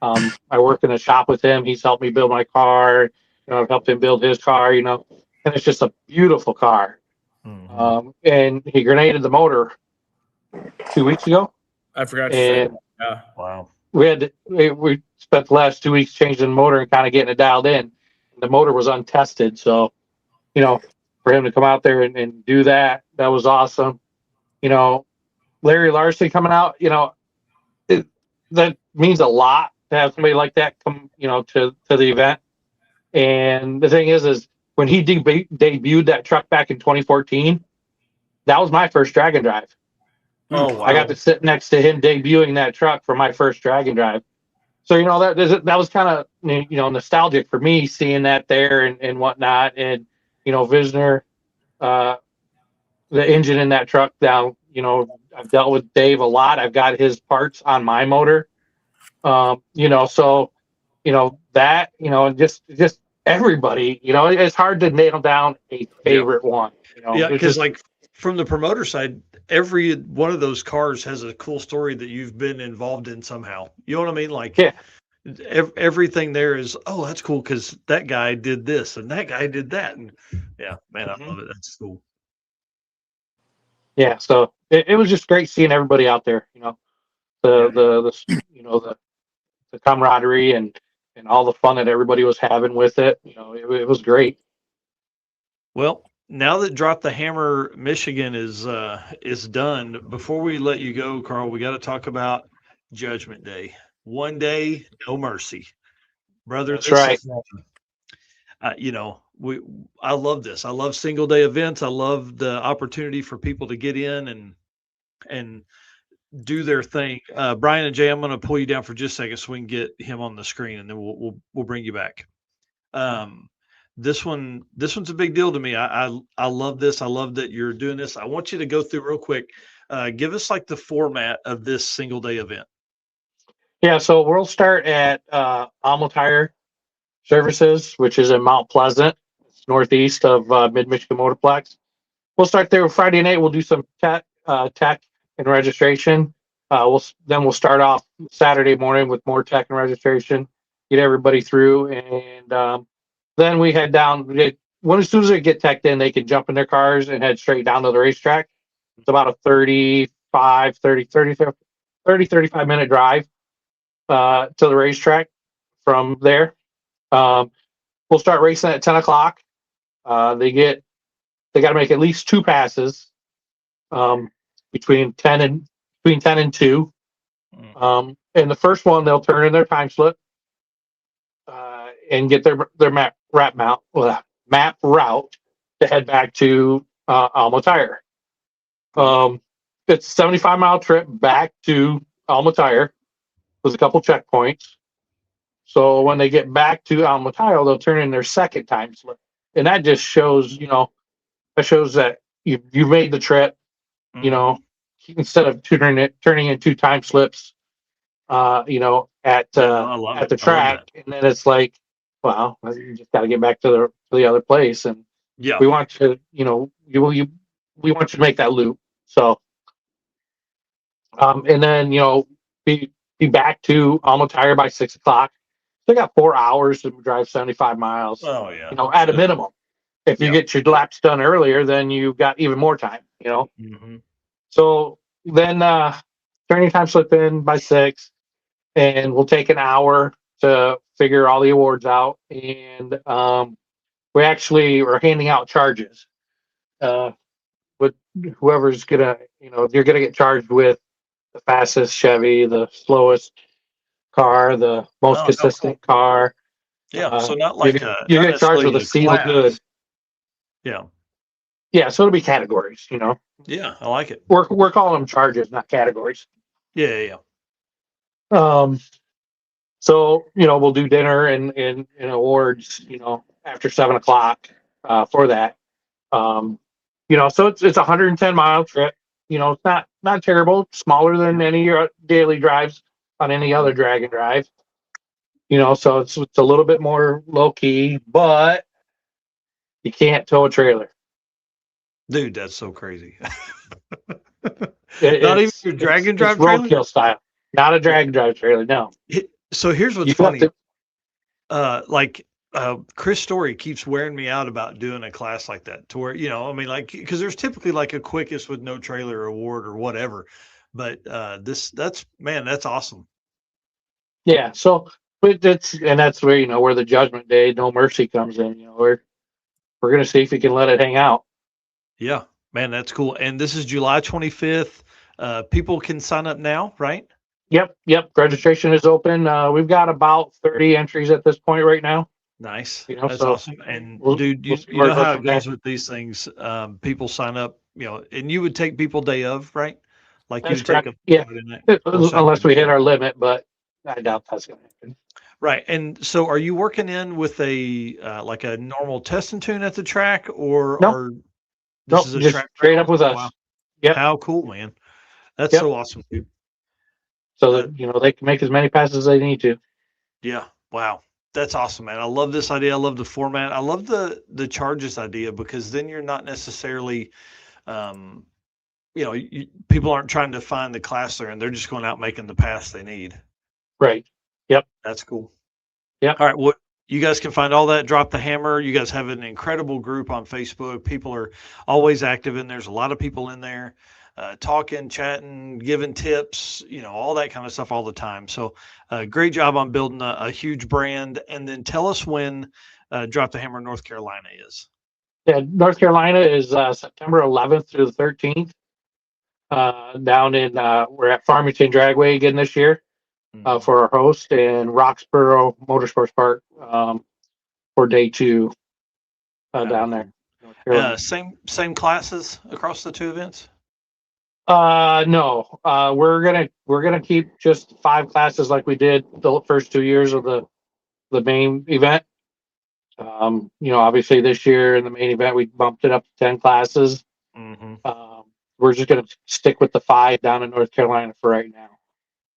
I worked in a shop with him. He's helped me build my car. I've helped him build his car, and it's just a beautiful car. Mm-hmm. And he grenaded the motor 2 weeks ago. I forgot to say. Yeah. Wow. we spent the last 2 weeks changing the motor and kind of getting it dialed in. The motor was untested, so for him to come out there and do that was awesome. Larry Larson coming out, that means a lot to have somebody like that come, to the event. And the thing is when he debuted that truck back in 2014, that was my first drag and drive. Oh, wow. I got to sit next to him debuting that truck for my first drag and drive. So, that was kind of, nostalgic for me seeing that there and whatnot. And, Visner, the engine in that truck now, I've dealt with Dave a lot. I've got his parts on my motor. That, just everybody, it's hard to nail down a favorite one. Yeah, because like from the promoter side, every one of those cars has a cool story that you've been involved in somehow. You know what I mean? Like, yeah. Everything there is, oh, that's cool because that guy did this and that guy did that. And yeah, man, I love it. That's cool. Yeah, so it was just great seeing everybody out there, the camaraderie and all the fun that everybody was having with it. It was great. Well, now that Drop the Hammer Michigan is done, before we let you go, Carl, we got to talk about Judgment Day. One day, no mercy, brother. That's right. I love this. I love single day events. I love the opportunity for people to get in and do their thing. Brian and Jay, I'm going to pull you down for just a second so we can get him on the screen, and then we'll bring you back. This one's a big deal to me. I love this. I love that you're doing this. I want you to go through real quick. Give us like the format of this single day event. Yeah, so we'll start at Alma Tire Services, which is in Mount Pleasant. It's northeast of Mid-Michigan Motorplex. We'll start there Friday night. We'll do some tech and registration. We'll start off Saturday morning with more tech and registration, get everybody through, and then we head down. As soon as they get teched in, they can jump in their cars and head straight down to the racetrack. It's about a 35 minute drive to the racetrack from there. We'll start racing at 10 o'clock. They got to make at least 2 passes between 10 and 2. And the first one, they'll turn in their time slip and get their map route to head back to Alma Tire. It's a 75-mile trip back to Alma Tire with a couple checkpoints. So when they get back to Alma Tire, they'll turn in their second time slip, and that just shows, that you made the trip. Instead of turning in 2 time slips, at the track, and then it's like, well, you just got to get back to the other place, and we want to, we want you to make that loop. So, and then be back to Alma Tire by 6 o'clock. So they got 4 hours to drive 75 miles. Oh yeah. At a minimum. If you get your laps done earlier, then you've got even more time. Mm-hmm. So then turning time slip in by 6, and we'll take an hour to figure all the awards out. And we actually are handing out charges. With whoever's gonna, you're gonna get charged with the fastest Chevy, the slowest car, the most consistent car. Yeah, so not like you get charged with a seal of good. Yeah. Yeah, so it'll be categories, Yeah, I like it. We're calling them charges, not categories. Yeah. So we'll do dinner and awards, after 7 o'clock for that. So it's a 110-mile trip. It's not terrible. It's smaller than any of your daily drives on any other drag and drive. So it's a little bit more low key, but you can't tow a trailer. Dude, that's so crazy. Not even your drag and drive trailer? Roadkill style. Not a drag and drive trailer, no. So here's what's funny. Chris Story keeps wearing me out about doing a class like that, to where, because there's typically like a quickest with no trailer award or whatever. But that's awesome. Yeah. So, but that's where, where the Judgment Day, no mercy comes in. We're gonna see if we can let it hang out. Yeah, man, that's cool. And this is July 25th. People can sign up now, right? Yep. Registration is open. We've got about 30 entries at this point right now. Nice. That's awesome. And dude, we'll see you where know it goes how it from there. goes with these things. People sign up, and you would take people day of, right? Like you That's would take correct. them Yeah. Friday night or Unless Saturday we hit night. our limit, but I doubt that's gonna happen. Right. And so are you working in with a like a normal test and tune at the track, or No, are this nope, is a just track straight up ground? with us. Wow. Yep. How cool, man. That's Yep. so awesome, dude. So that they can make as many passes as they need to. Yeah. Wow. That's awesome, man. I love this idea. I love the format. I love the charges idea, because then you're not necessarily, um, people aren't trying to find the class they're in. They're just going out making the pass they need. Right. Yep. That's cool. Yep. All right. What you guys can find all that. Drop the Hammer. You guys have an incredible group on Facebook. People are always active in there. There's a lot of people in there. Talking, chatting, giving tips, all that kind of stuff all the time. So great job on building a huge brand. And then tell us when Drop the Hammer North Carolina is. Yeah, North Carolina is September 11th through the 13th. Down in we're at Farmington Dragway again this year for our host, and Roxborough Motorsports Park for day 2 down there. North Carolina. Same classes across the two events? No, we're gonna keep just 5 classes like we did the first 2 years of the main event. Obviously this year in the main event we bumped it up to 10 classes. We're just gonna stick with the 5 down in North Carolina for right now.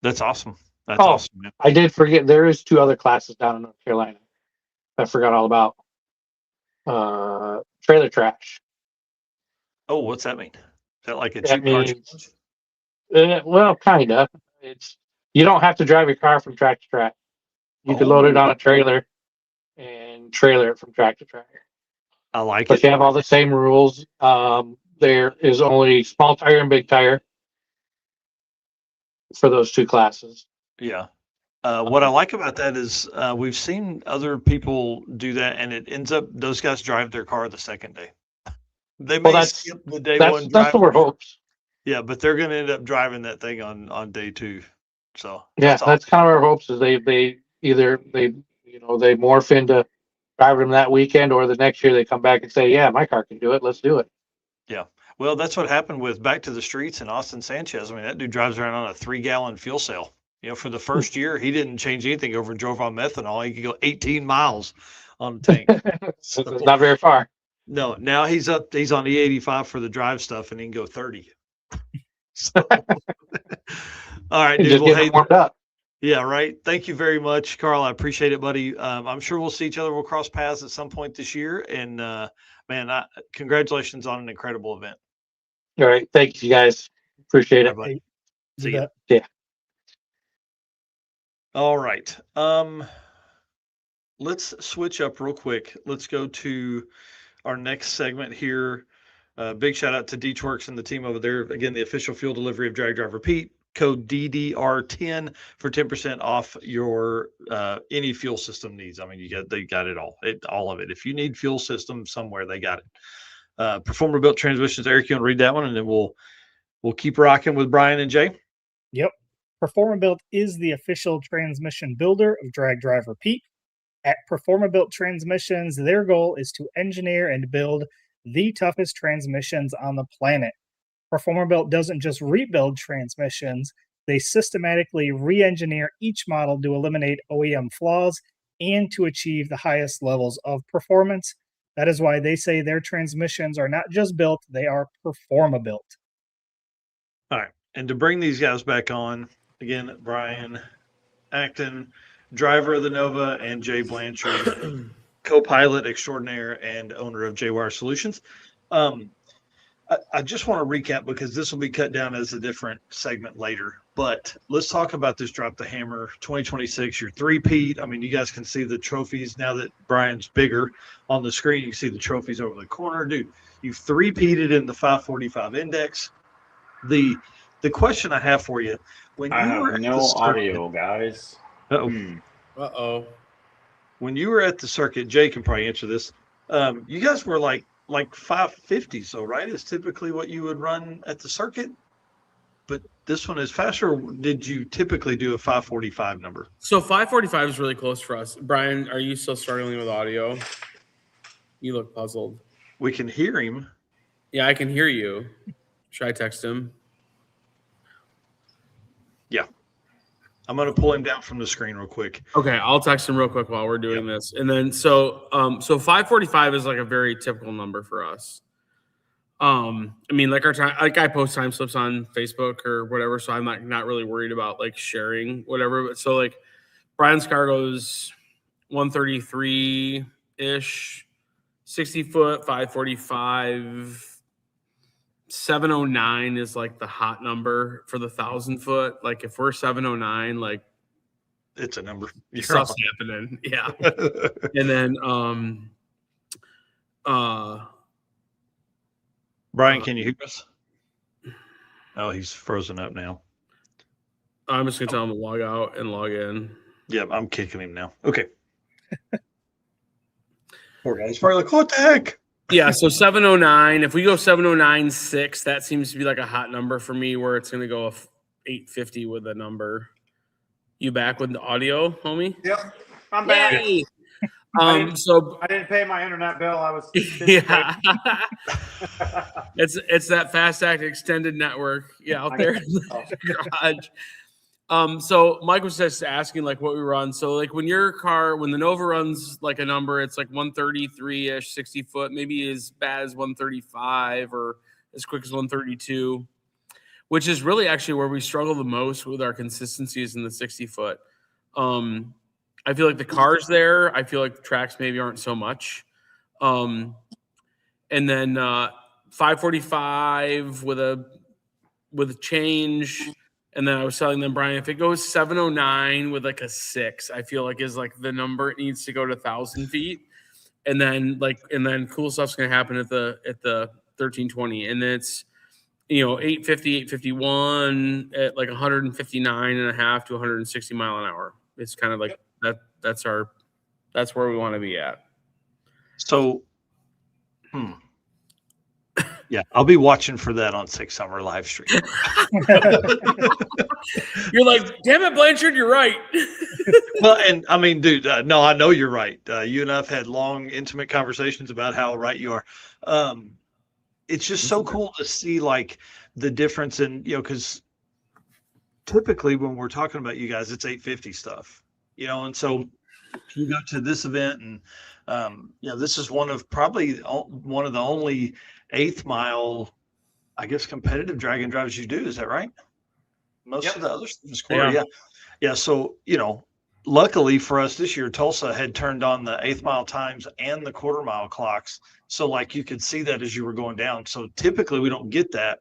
That's awesome. That's awesome, man. I did forget there is 2 other classes down in North Carolina. I forgot all about. Trailer trash. Oh, what's that mean? Is that like a That cheap car means, challenge? well, kind of. You don't have to drive your car from track to track. You can load it on a trailer and trailer it from track to track. I like But it. you have all the same rules. There is only small tire and big tire for those 2 classes. Yeah. What I like about that is we've seen other people do that, and it ends up those guys drive their car the second day. They may skip the day one. That's what we're hoping. Yeah, but they're going to end up driving that thing on day 2. So yeah, that's kind of our hopes. Is they either they morph into driving them that weekend, or the next year they come back and say, yeah, my car can do it. Let's do it. Yeah. Well, that's what happened with Back to the Streets and Austin Sanchez. I mean, that dude drives around on a 3-gallon fuel cell. For the first year, he didn't change anything over, drove on methanol. He could go 18 miles on the tank. So, it's not very far. No, now he's on E85 for the drive stuff, and he can go 30. So, all right, dude. Just getting warmed up. Yeah, right. Thank you very much, Carl. I appreciate it, buddy. I'm sure we'll see each other. We'll cross paths at some point this year. And man, congratulations on an incredible event. All right, thank you guys. Appreciate it. Buddy. See ya. Yeah. All right. Let's switch up real quick. Let's go to our next segment here. Big shout out to Deechworks and the team over there. Again, the official fuel delivery of Drag Drive Repeat. Code DDR10 for 10% off your any fuel system needs. I mean, they got it all of it. If you need fuel system somewhere, they got it. Performer built transmissions. Eric, you want to read that one, and then we'll keep rocking with Brian and Jay. Yep. Performer Built is the official transmission builder of Drag Drive Repeat. At Performer Built Transmissions, their goal is to engineer and build the toughest transmissions on the planet. Performer Built doesn't just rebuild transmissions, they systematically re-engineer each model to eliminate OEM flaws and to achieve the highest levels of performance. That is why they say their transmissions are not just built, they are Performa Built. All right. And to bring these guys back on, again, Brian Acton, driver of the Nova, and Jay Blanchard, co-pilot extraordinaire and owner of J-Wire Solutions. I just want to recap, because this will be cut down as a different segment later. But let's talk about this Drop the Hammer 2026, your 3-peat. I mean, you guys can see the trophies now that Brian's bigger on the screen. You can see the trophies over the corner. Dude, you've 3-peated in the 545 index. The question I have for you, when I you were have no audio, guys. Uh-oh. When you were at the circuit, Jay can probably answer this. You guys were like 550, so right? Is typically what you would run at the circuit, but this one is faster. Or did you typically do a 545 number? So 545 is really close for us. Brian, are you still struggling with audio? You look puzzled. We can hear him. Yeah, I can hear you. Should I text him? Yeah. I'm going to pull him down from the screen real quick. Okay, I'll text him real quick while we're doing this. And then so 545 is like a very typical number for us. I mean, like I post time slips on Facebook or whatever, so I'm not really worried about like sharing whatever. But so like Brian's car goes 133-ish, 60 foot, 545. 709 is like the hot number for the 1,000 foot. Like if we're 709, like it's a number. Stuff's happening. Yeah. And then Brian, can you hear us? Oh, he's frozen up now. I'm just gonna tell him to log out and log in. Yeah, I'm kicking him now. Okay. Poor guy. He's probably like, what the heck? Yeah, so 709. If we go 709.6, that seems to be like a hot number for me where it's going to go 850 with a number. You back with the audio, homie? Yep, I'm back. Yay! So I didn't pay my internet bill. I was yeah. It's that Fast Act extended network. Yeah, out there in the garage. So Mike was just asking like what we run. So like when the Nova runs like a number, it's like 133-ish, 60 foot, maybe as bad as 135 or as quick as 132, which is really actually where we struggle the most with our consistencies in the 60 foot. I feel like the car's there. I feel like the tracks maybe aren't so much. And then 545 with a change. And then I was telling them, Brian, if it goes 709 with like a 6, I feel like is like the number it needs to go to 1,000 feet. And then cool stuff's gonna happen at the 1320. And then it's 850, 851 at like 159.5 to 160 mile an hour. It's kind of like that's where we want to be at. So yeah, I'll be watching for that on 6 Summer live stream. You're like, damn it, Blanchard, you're right. Well, and I mean, dude, no, I know you're right. You and I've had long, intimate conversations about how right you are. It's just so cool to see like the difference in, because typically when we're talking about you guys, it's 850 stuff, and so you go to this event and, this is one of the only 8th mile, I guess, competitive drag and drives you do. Is that right? Most of the other stuff is quarter. Yeah. So, luckily for us this year, Tulsa had turned on the 8th mile times and the quarter mile clocks. So like you could see that as you were going down. So typically we don't get that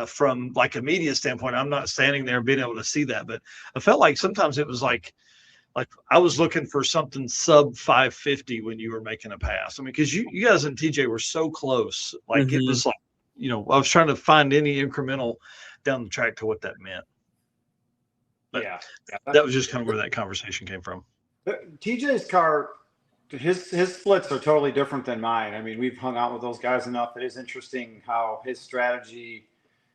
from like a media standpoint. I'm not standing there being able to see that, but I felt like sometimes it was like I was looking for something sub 550 when you were making a pass. I mean, because you guys and TJ were so close. Like it was like, I was trying to find any incremental down the track to what that meant. But that was just kind of where that conversation came from. TJ's car, his splits are totally different than mine. I mean, we've hung out with those guys enough. It is interesting how his strategy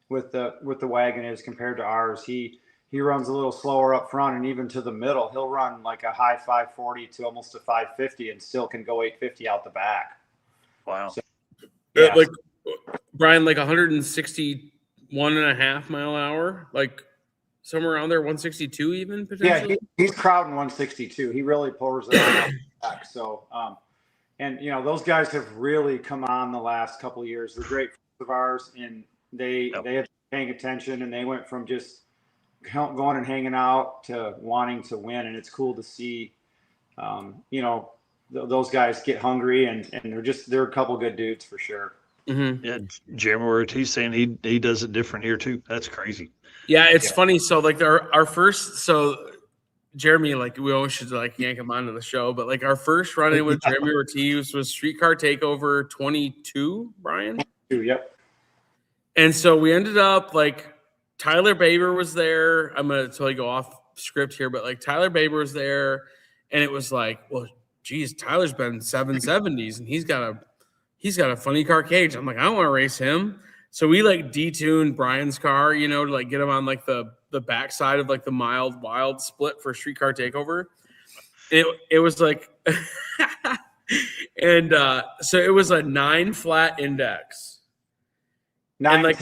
with the wagon is compared to ours. He runs a little slower up front, and even to the middle, he'll run like a high 540 to almost a 550 and still can go 850 out the back. Wow. So, like Brian, like 161.5 mile an hour, like somewhere around there, 162 even potentially. Yeah, he's crowding 162. He really pours it out the back. So, and those guys have really come on the last couple of years. They're great friends of ours, and they have been paying attention, and they went from just going and hanging out to wanting to win. And it's cool to see, those guys get hungry, and they're a couple good dudes for sure. Mm-hmm. Yeah, Jeremy Ortiz saying he does it different here too. That's crazy. Yeah, it's funny. So like our first, Jeremy, like we always should like yank him onto the show, but like our first run in with Jeremy Ortiz was Streetcar Takeover 22, Brian. Yep. And so we ended up like Tyler Baber was there. I'm gonna totally go off script here, but like Tyler Baber was there, and it was like, well, geez, Tyler's been 770s, and he's got a funny car cage. I'm like, I don't want to race him. So we like detuned Brian's car, you know, to like get him on like the backside of like the mild wild split for street car takeover. It was like, and so it was a 9 flat index. 9, and like,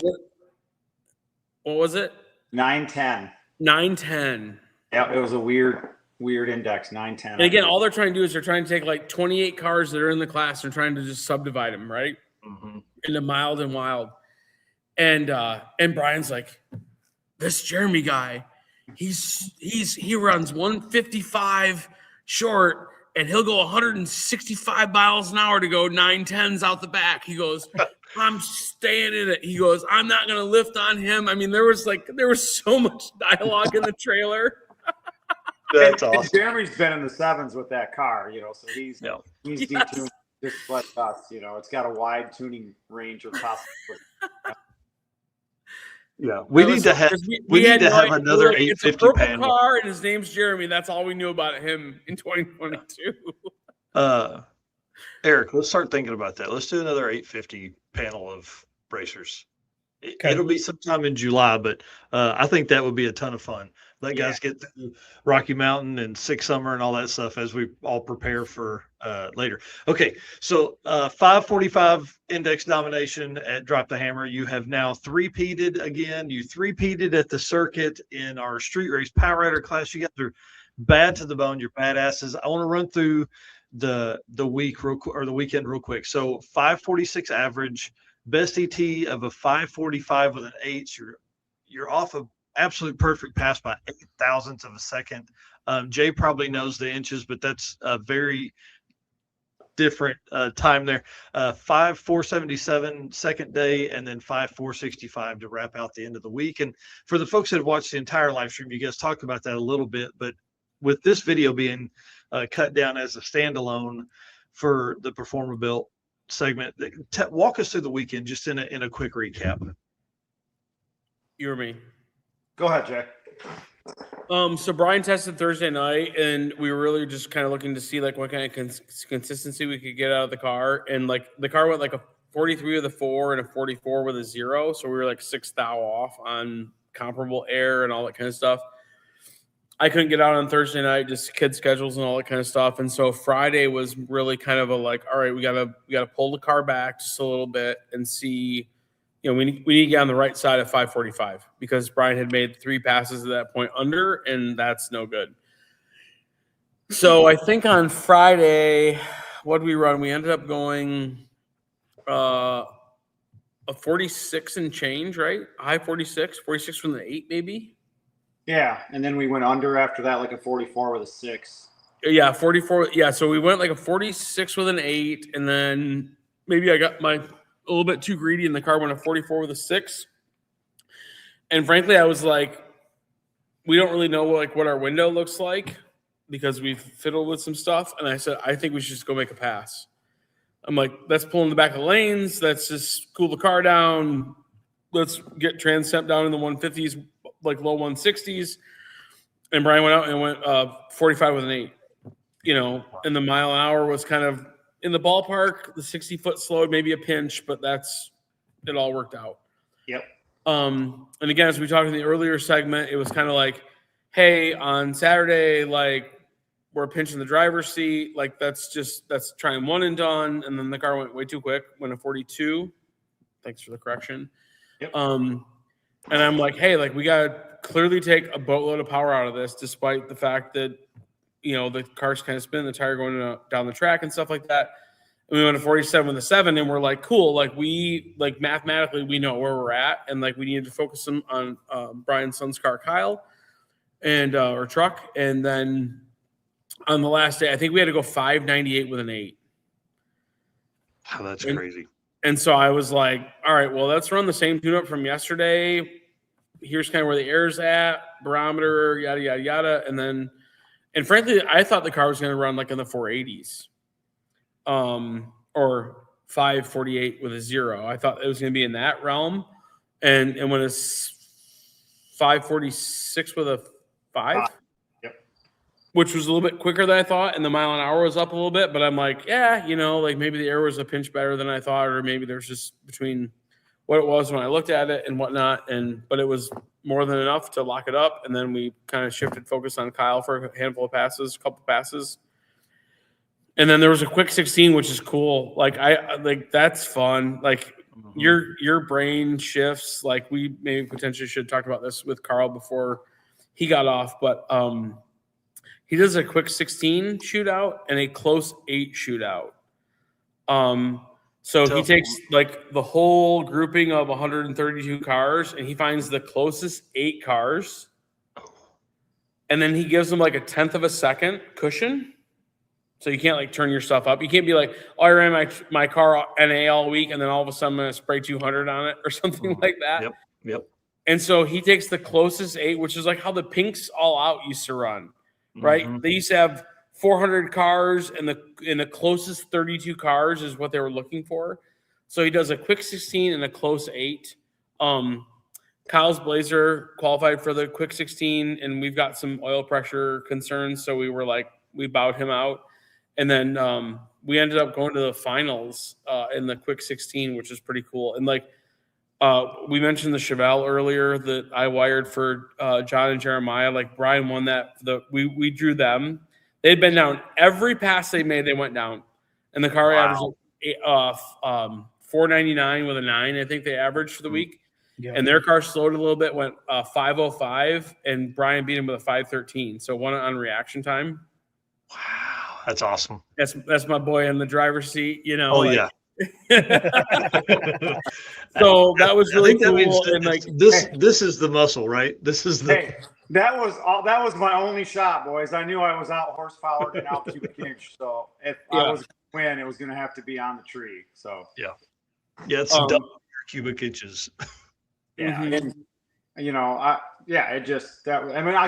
what was it? 910. 910. Yeah, it was a weird index. 910. And again, all they're trying to do is they're trying to take like 28 cars that are in the class and trying to just subdivide them, right? Mm-hmm. Into mild and wild. And Brian's like, this Jeremy guy, he runs 155 short, and he'll go 165 miles an hour to go 910s out the back. He goes, I'm staying in it. He goes, I'm not going to lift on him. I mean, there was so much dialogue in the trailer. That's and awesome. Jeremy's been in the 7s with that car, you know, so he's detuned just like us, you know. It's got a wide tuning range of possibilities. Yeah, we need to have another 850 panel. Car, and his name's Jeremy. That's all we knew about him in 2022. Eric, let's start thinking about that. Let's do another 850 panel of racers. It'll be sometime in July, but I think that would be a ton of fun. Let guys get through Rocky Mountain and Six Summer and all that stuff as we all prepare for later. Okay, so 545 index domination at Drop the Hammer. You have now three-peated again. You three-peated at the circuit in our street race Power Rider class. You guys are bad to the bone. You're badasses. I want to run through the week or the weekend real quick. So 546 average, best ET of a 545 with an 8. You're off a absolute perfect pass by 0.008 of a second. Jay probably knows the inches, but that's a very different time there. 5,477 second day, and then 5,465 to wrap out the end of the week. And for the folks that have watched the entire live stream, you guys talked about that a little bit, but with this video being cut down as a standalone for the Performer Built segment, walk us through the weekend just in a quick recap. You or me? Go ahead, Jay. So Brian tested Thursday night, and we were really just kind of looking to see like what kind of consistency we could get out of the car. And like the car went like a 43 with a 4 and a 44 with a 0. So we were like 6 thou off on comparable air and all that kind of stuff. I couldn't get out on Thursday night, just kid schedules and all that kind of stuff. And so Friday was really kind of a like, all right, we gotta pull the car back just a little bit and see. You know, we need to get on the right side of 545 because Brian had made 3 passes at that point under, and that's no good. So I think on Friday, what did we run? We ended up going a 46 and change, right? High 46 from the 8 maybe. Yeah, and then we went under after that, like a 44 with a 6. Yeah, 44. Yeah, so we went like a 46 with an 8, and then maybe I got a little bit too greedy in the car, went a 44 with a 6. And frankly, I was like, we don't really know like what our window looks like because we've fiddled with some stuff. And I said, I think we should just go make a pass. I'm like, let's pull in the back of the lanes. Let's just cool the car down. Let's get trans temp down in the 150s, like low 160s. And Brian went out and went 45 with an 8, you know, and the mile an hour was kind of in the ballpark. The 60-foot slowed, maybe a pinch, but it all worked out. Yep. And again, as we talked in the earlier segment, it was kind of like, hey, on Saturday, like we're pinching the driver's seat. Like that's trying one and done. And then the car went way too quick, went a 42. Thanks for the correction. Yep. And I'm like, hey, like we got to clearly take a boatload of power out of this, despite the fact that, you know, the car's kind of spinning, the tire going down the track and stuff like that. And we went to 47 with a 7, and we're like, cool. Like we, like mathematically, we know where we're at, and like we needed to focus on Brian's son's car, Kyle, and or truck. And then on the last day, I think we had to go 598 with an 8. Oh, that's crazy. And so I was like, all right, well, let's run the same tune-up from yesterday. Here's kind of where the air's at, barometer, yada, yada, yada. And frankly, I thought the car was going to run like in the 480s or 548 with a 0. I thought it was going to be in that realm. And when it's 546 with a 5, which was a little bit quicker than I thought, and the mile an hour was up a little bit. But I'm like, yeah, like maybe the air was a pinch better than I thought, or maybe there's just between what it was when I looked at it and whatnot. But it was more than enough to lock it up. And then we kind of shifted focus on Kyle for a handful of passes, a couple passes. And then there was a quick 16, which is cool. Like that's fun. Like your brain shifts. Like we maybe potentially should talk about this with Carl before he got off, but he does a quick 16 shootout and a close 8 shootout. So he takes like the whole grouping of 132 cars and he finds the closest 8 cars. And then he gives them like a 1/10 of a second cushion. So you can't like turn your stuff up. You can't be like, oh, I ran my car NA all week and then all of a sudden I'm going to spray 200 on it or something like that. Yep. And so he takes the closest 8, which is like how the Pinks All Out used to run, right? They used to have 400 cars and the closest 32 cars is what they were looking for. So he does a quick 16 and a close 8. Kyle's Blazer qualified for the quick 16 and we've got some oil pressure concerns. So we bowed him out. And then we ended up going to the finals in the quick 16, which is pretty cool. And we mentioned the Chevelle earlier that I wired for John and Jeremiah. Like Brian won that. We drew them. They'd been down every pass they made. They went down, and the car averaged 499 with a 9. I think they averaged for the week. Yeah. And their car slowed a little bit, went 505, and Brian beat him with a 513. So won it on reaction time. Wow, that's awesome. That's my boy in the driver's seat. Oh yeah. So that was really cool. And this is the muscle, right? This is the. Hey, that was my only shot, boys. I knew I was out horsepower and out cubic inch. So if I was going to win, it was going to have to be on the tree. So yeah, it's double cubic inches. Yeah, and I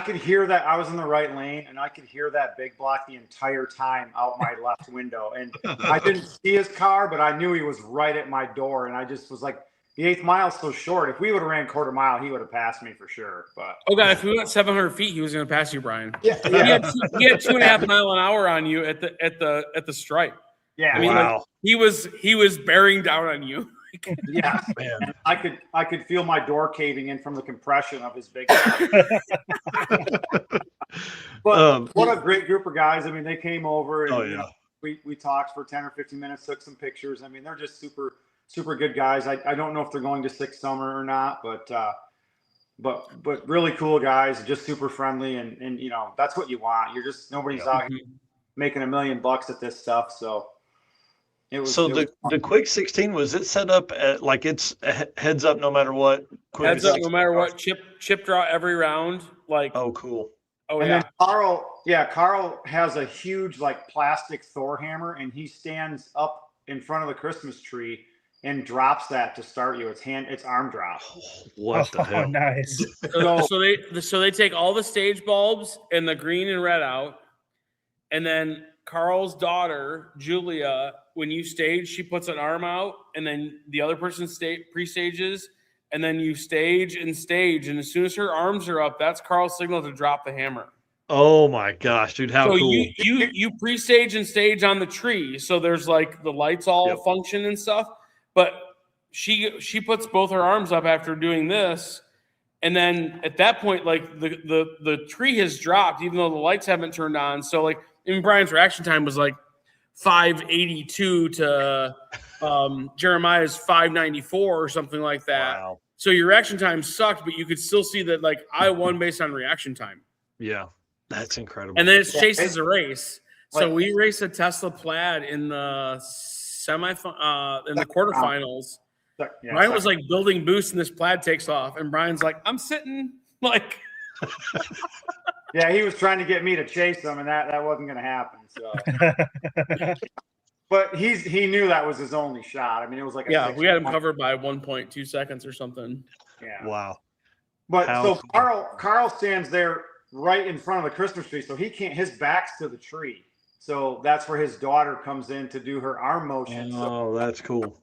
could hear that. I was in the right lane, and I could hear that big block the entire time out my left window. And I didn't see his car, but I knew he was right at my door. And I just was like, the 8th mile is so short. If we would have ran quarter mile, he would have passed me for sure. But God, if we went 700 feet, he was going to pass you, Brian. Yeah. He had 2.5 mile an hour on you at the stripe. Yeah, I mean, wow. He was bearing down on you. Yeah, man. I could feel my door caving in from the compression of his big. But what a great group of guys! I mean, they came over and we talked for 10 or 15 minutes, took some pictures. I mean, they're just super good guys. I don't know if they're going to Six Summer or not, but really cool guys, just super friendly and that's what you want. You're just nobody's out here making $1 million at this stuff, so. The quick 16, was it set up at like it's heads up no matter what? Heads up no matter what. Chip draw every round. Like cool. Oh and yeah. Carl has a huge like plastic Thor hammer, and he stands up in front of the Christmas tree and drops that to start you. It's arm drop. What the hell? Nice. So they take all the stage bulbs and the green and red out, and then Carl's daughter Julia, when you stage, she puts an arm out, and then the other person pre-stages, and then you stage, and as soon as her arms are up, that's Carl's signal to drop the hammer. Oh my gosh, dude! How cool! You pre-stage and stage on the tree, so there's like the lights all function and stuff. But she puts both her arms up after doing this, and then at that point, like the tree has dropped, even though the lights haven't turned on. So like, Brian's reaction time was like 582 to Jeremiah's 594 or something like that. Wow. So your reaction time sucked, but you could still see that like I won based on reaction time. Yeah, that's incredible. And then it chases a race. So we raced a Tesla Plaid in the in the quarterfinals. Brian was like building boost, and this Plaid takes off, and Brian's like, "I'm sitting like." Yeah, he was trying to get me to chase him, and that wasn't going to happen. So, but he knew that was his only shot. I mean, it was like we had him covered by 1.2 seconds or something. Yeah. Wow. But Carl stands there right in front of the Christmas tree, so he can't. His back's to the tree, so that's where his daughter comes in to do her arm motion. Oh, that's cool.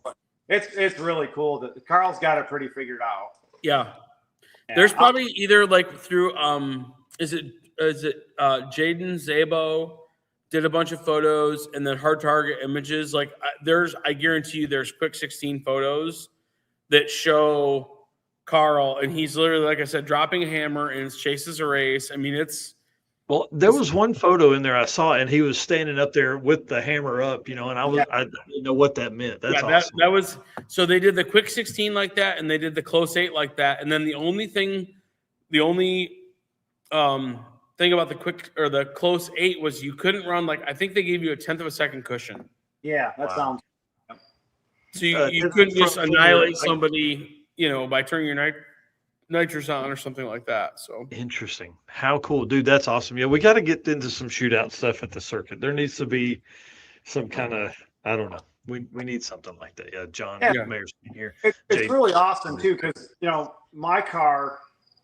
It's really cool that Carl's got it pretty figured out. Yeah. There's probably either like through is it Jaden Zabo did a bunch of photos, and then Hard Target Images. Like I guarantee you, there's quick 16 photos that show Carl, and he's literally, like I said, dropping a hammer and chases a race. I mean, well, there was one photo in there I saw, and he was standing up there with the hammer up, and I didn't know what that meant. That's awesome. That was so they did the quick 16 like that, and they did the close 8 like that, and then the only thing about the quick or the close 8 was you couldn't run, like, I think they gave you a 1/10 of a second cushion. Yeah, that sounds. So you couldn't just annihilate somebody, by turning your nitrous on or something like that. So interesting. How cool, dude. That's awesome. Yeah, we got to get into some shootout stuff at the circuit. There needs to be some kind of, I don't know. We need something like that. Yeah, John Mayer's here. It's really awesome too, because my car,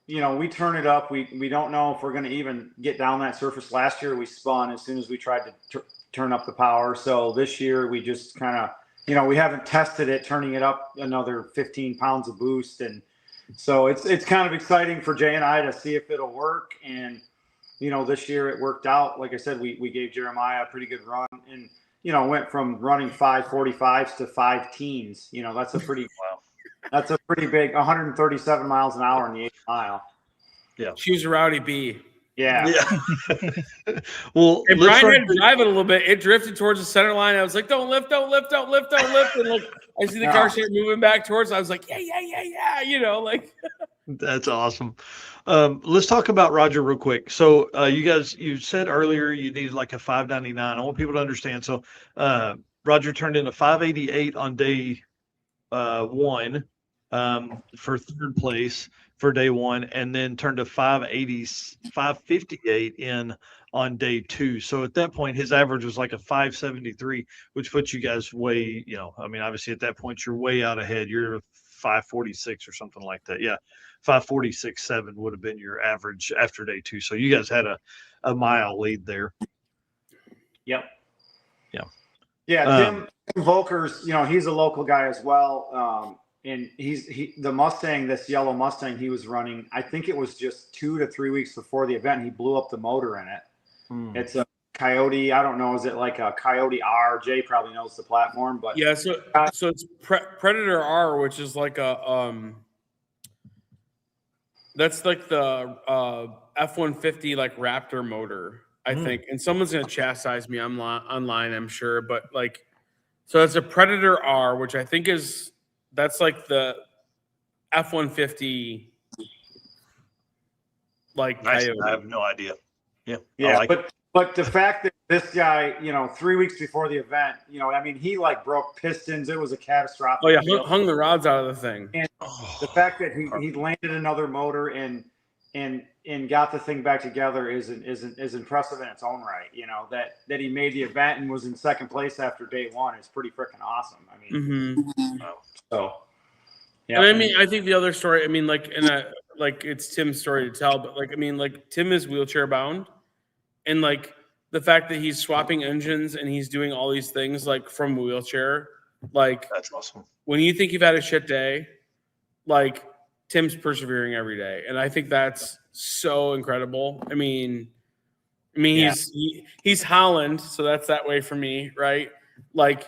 we turn it up. We don't know if we're going to even get down that surface. Last year we spun as soon as we tried to turn up the power. So this year we just kind of, we haven't tested it, turning it up another 15 pounds of boost. And so it's kind of exciting for Jay and I to see if it'll work. And, this year it worked out. Like I said, we gave Jeremiah a pretty good run and, went from running 5:45s to 5 teens. That's a pretty That's a pretty big 137 miles an hour in the 8th mile. Yeah. She was a rowdy bee. Yeah. Well, and Brian had to drive it a little bit. It drifted towards the center line. I was like, don't lift. And like, I see the car start moving back towards. I was like, yeah. That's awesome. Let's talk about Roger real quick. So you said earlier you needed like a 599. I want people to understand. So Roger turned in a 588 on day 1 for 3rd place for day 1, and then turned to 558 in on day 2. So at that point, his average was like a 573, which puts you guys way, obviously at that point you're way out ahead. You're 546 or something like that. Yeah, 546.7 would have been your average after day 2. So you guys had a mile lead there. Yep. Yeah. Tim Volkers, he's a local guy as well. And the Mustang, this yellow Mustang he was running, I think it was just 2 to 3 weeks before the event, he blew up the motor in it. It's a Coyote. I don't know. Is it like a Coyote R? Jay probably knows the platform, but yeah. So it's Predator R, which is like a that's like the F-150 like Raptor motor, I think. And someone's gonna chastise me online, I'm sure, but like, so it's a Predator R, which I think that's like the F-150. Like nice. I have no idea. Yeah, but the fact that this guy, 3 weeks before the event, he like broke pistons. It was a catastrophic. Oh yeah, hung the rods out of the thing. And the fact that he landed another motor and got the thing back together is impressive in its own right. That he made the event and was in 2nd place after day 1 is pretty freaking awesome. So. Yeah. And I think the other story, it's Tim's story to tell, but Tim is wheelchair bound, and like the fact that he's swapping engines and he's doing all these things like from a wheelchair, like that's awesome. When you think you've had a shit day, like Tim's persevering every day, and I think that's so incredible. He's Holland, so that's that way for me, right? Like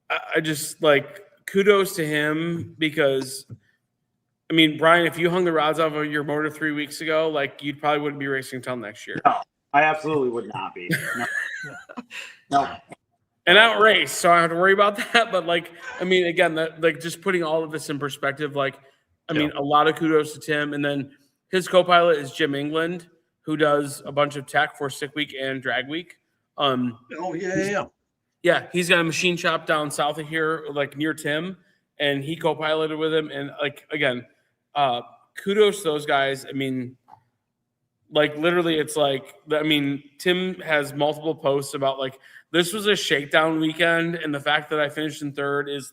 I just like. Kudos to him because, Brian, if you hung the rods off of your motor 3 weeks ago, like you probably wouldn't be racing until next year. No, I absolutely would not be. No. And I don't race, so I don't have to worry about that. But again, just putting all of this in perspective, a lot of kudos to Tim. And then his co-pilot is Jim England, who does a bunch of tech for Sick Week and Drag Week. Yeah, he's got a machine shop down south of here, like near Tim, and he co-piloted with him. And again, kudos to those guys. Literally, it's Tim has multiple posts about this was a shakedown weekend, and the fact that I finished in 3rd is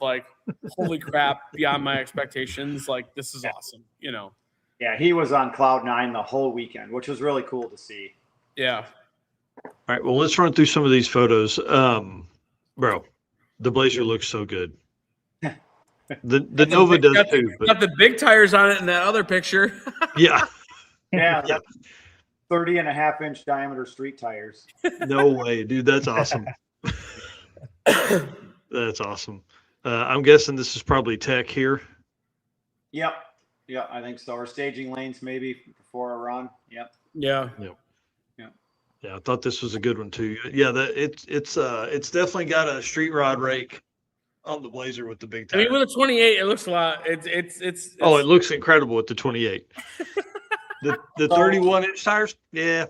holy crap, beyond my expectations. This is awesome, Yeah, he was on cloud 9 the whole weekend, which was really cool to see. Yeah. All right, well, let's run through some of these photos. Bro, the Blazer looks so good. The Nova does too. Got the big tires on it in that other picture. Yeah. 30.5-inch diameter street tires. No way, dude. That's awesome. That's awesome. I'm guessing this is probably tech here. Yep. Yeah, I think so. Or staging lanes maybe before a run. Yep. Yeah. Yeah, I thought this was a good one too. Yeah, it's definitely got a street rod rake on the Blazer with the big I tire. mean, with a 28, it looks a lot. It's Oh, it looks incredible with the 28. The 31-inch tires, yeah,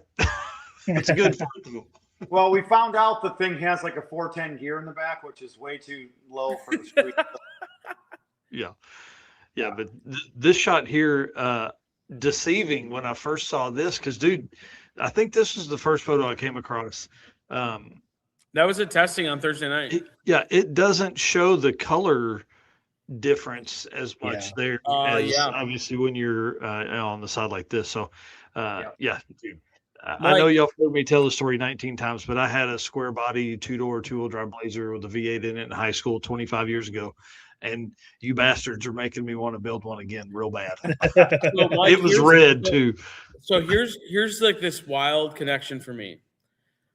it's good for them. Well, we found out the thing has like a 410 gear in the back, which is way too low for the street. Yeah, but this shot here, deceiving when I first saw this, because dude, I think this was the first photo I came across. That was a testing on Thursday night. It doesn't show the color difference as much there as obviously when you're on the side like this. So, dude. I know y'all heard me tell the story 19 times, but I had a square body 2-door 2-wheel drive Blazer with a V8 in it in high school 25 years ago. And you bastards are making me want to build one again real bad. It was red too. So here's like this wild connection for me.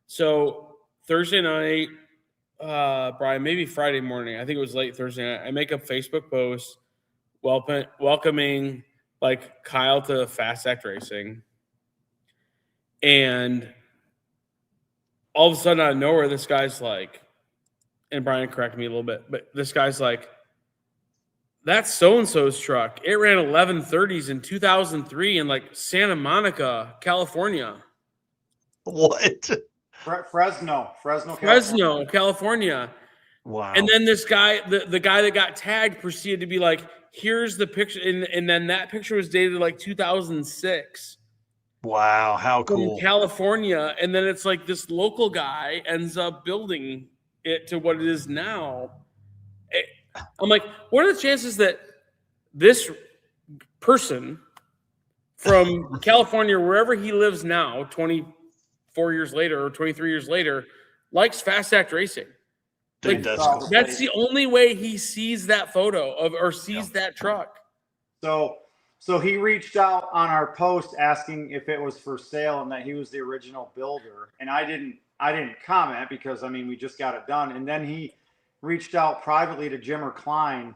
So Thursday night, Brian, maybe Friday morning, I think it was late Thursday night, I make a Facebook post welcoming like Kyle to Fast Act Racing. And all of a sudden out of nowhere, this guy's like, and Brian corrected me a little bit, but this guy's like, that's so-and-so's truck. It ran 1130s in 2003 in like Santa Monica, California. What? Fresno, California. Wow. And then this guy, the guy that got tagged proceeded to be like, here's the picture. And then that picture was dated like 2006. Wow, how cool. From California. And then it's like this local guy ends up building it to what it is now. I'm like, what are the chances that this person from California, wherever he lives now, 24 years later or 23 years later, likes Fast Act Racing? Dude, like, that's the only way he sees that photo or sees that truck. So he reached out on our post asking if it was for sale and that he was the original builder. And I didn't comment because, I mean, we just got it done. And then he reached out privately to Jimmer Klein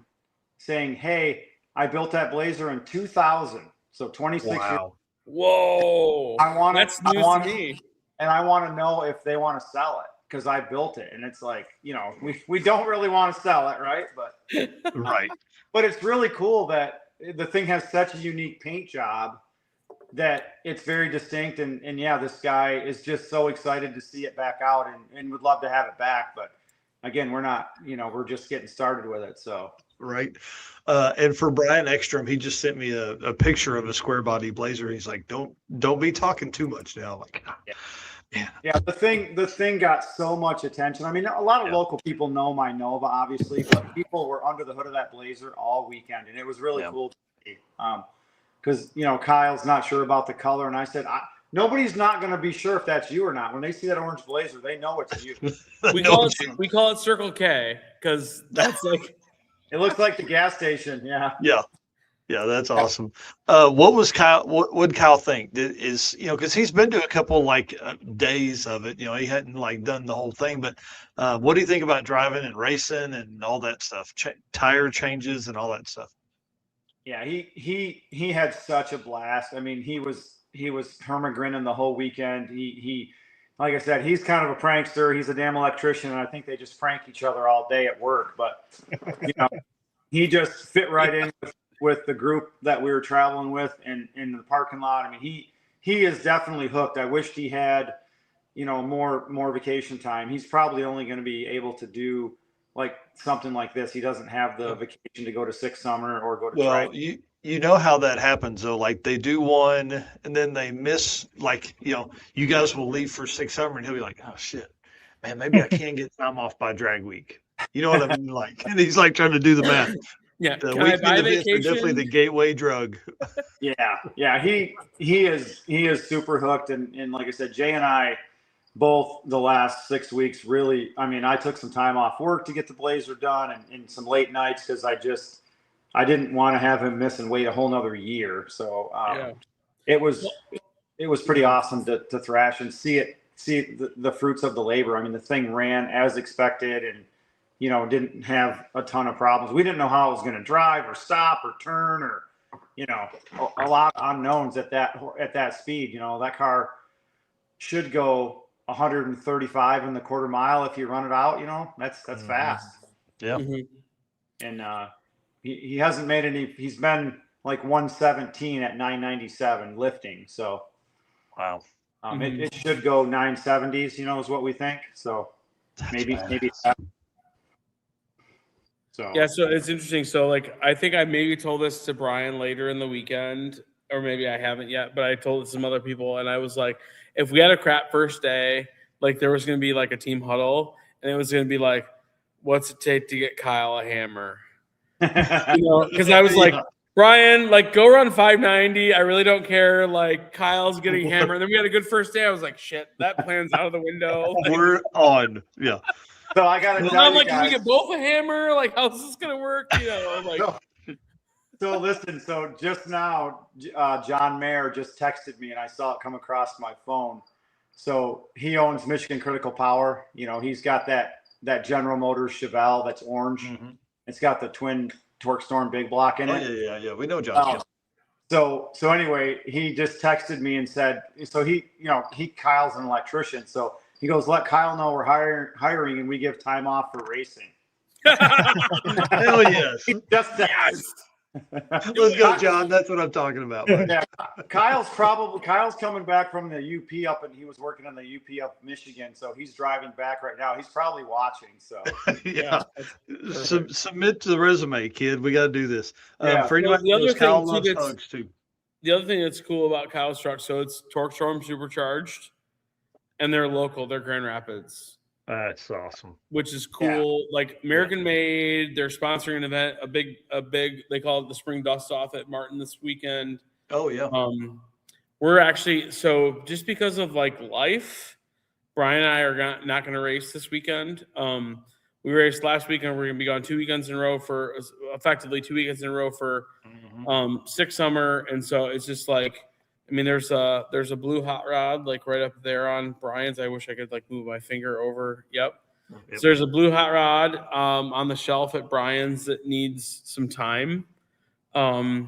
saying, hey, I built that Blazer in 2000. So 26 years. Whoa. That's news to me. And I want to know if they want to sell it because I built it. And it's like, you know, we don't really want to sell it, right? But right. But it's really cool that the thing has such a unique paint job that it's very distinct. And yeah, this guy is just so excited to see it back out and would love to have it back. But again, we're not, you know, we're just getting started with it. So, right. And for Brian Ekstrom, he just sent me a picture of a square body Blazer. He's like, don't be talking too much now. Like, yeah. The thing got so much attention. I mean, a lot of local people know my Nova, obviously, but people were under the hood of that Blazer all weekend. And it was really cool to see. Because, you know, Kyle's not sure about the color. And I said, nobody's not going to be sure if that's you or not. When they see that orange Blazer, they know it's you. We call it Circle K because that's like it looks like the gas station. Yeah, that's awesome. What was Kyle? What would Kyle think? Is, you know, because he's been to a couple like days of it. You know, he hadn't like done the whole thing. But what do you think about driving and racing and all that stuff? Tire changes and all that stuff. Yeah, he had such a blast. I mean, he was hermagrinning the whole weekend. He like I said, he's kind of a prankster. He's a damn electrician, and I think they just prank each other all day at work. But you know, he just fit right in with the group that we were traveling with in the parking lot. I mean, he is definitely hooked. I wished he had, you know, more vacation time. He's probably only going to be able to do like something like this. He doesn't have the vacation to go to Six Summer or go to Well, you know how that happens though. Like they do one and then they miss, like, you know, you guys will leave for Six Summer and he'll be like, oh shit, man, maybe I can get time off by drag week. You know what I mean? Like, and he's like trying to do the math. Yeah, the weekend events are definitely the gateway drug. Yeah. He is super hooked, and like I said, Jay and I both the last 6 weeks really. I mean, I took some time off work to get the Blazer done, and some late nights because I didn't want to have him miss and wait a whole nother year. So it was it was pretty awesome to thrash and see the fruits of the labor. I mean, the thing ran as expected, and didn't have a ton of problems. We didn't know how it was going to drive or stop or turn, or a lot of unknowns at that speed. That car should go 135 in the quarter mile if you run it out. That's fast. Yeah. And he hasn't made any. He's been like 117 at 997 lifting. So wow. It should go 970s. Is what we think. So maybe. So yeah, so it's interesting. So like, I think I maybe told this to Brian later in the weekend, or maybe I haven't yet, but I told it to some other people, and I was like, if we had a crap first day, like there was going to be like a team huddle, and it was going to be like, what's it take to get Kyle a hammer? Because I was like, Brian, like go run 590. I really don't care. Like Kyle's getting hammered. And then we had a good first day. I was like, shit, that plan's out of the window. Like, we're on. Yeah. So I got to tell I'm you like, guys, can we get both a hammer? Like, how's this going to work? Like. So listen, so just now, John Mayer just texted me, and I saw it come across my phone. So he owns Michigan Critical Power. He's got that General Motors Chevelle that's orange. Mm-hmm. It's got the twin Torque Storm big block in it. Yeah. We know John. So anyway, he just texted me and said, so Kyle's an electrician. So he goes, let Kyle know we're hiring and we give time off for racing. Hell yes. Yes. Let's go, John. That's what I'm talking about. Yeah. Kyle's coming back from the UP up, and he was working on the UP up Michigan, so he's driving back right now. He's probably watching. So yeah. Submit to the resume, kid. We got to do this. For anybody who knows, Kyle loves hugs too. The other thing that's cool about Kyle's truck, so it's Torque Storm supercharged, and they're local. They're Grand Rapids. That's awesome. Which is cool. Yeah. Like American made, they're sponsoring an event, a big, they call it the Spring Dust Off at Martin this weekend. Oh yeah. We're actually, so just because of like life, Brian and I are not going to race this weekend. We raced last weekend. We're going to be gone 2 weekends in a row for 2 weekends in a row for 6 summer. And so it's just like, I mean, there's a blue hot rod like right up there on Brian's. I wish I could like move my finger over. Yep. So there's a blue hot rod on the shelf at Brian's that needs some time. Yeah,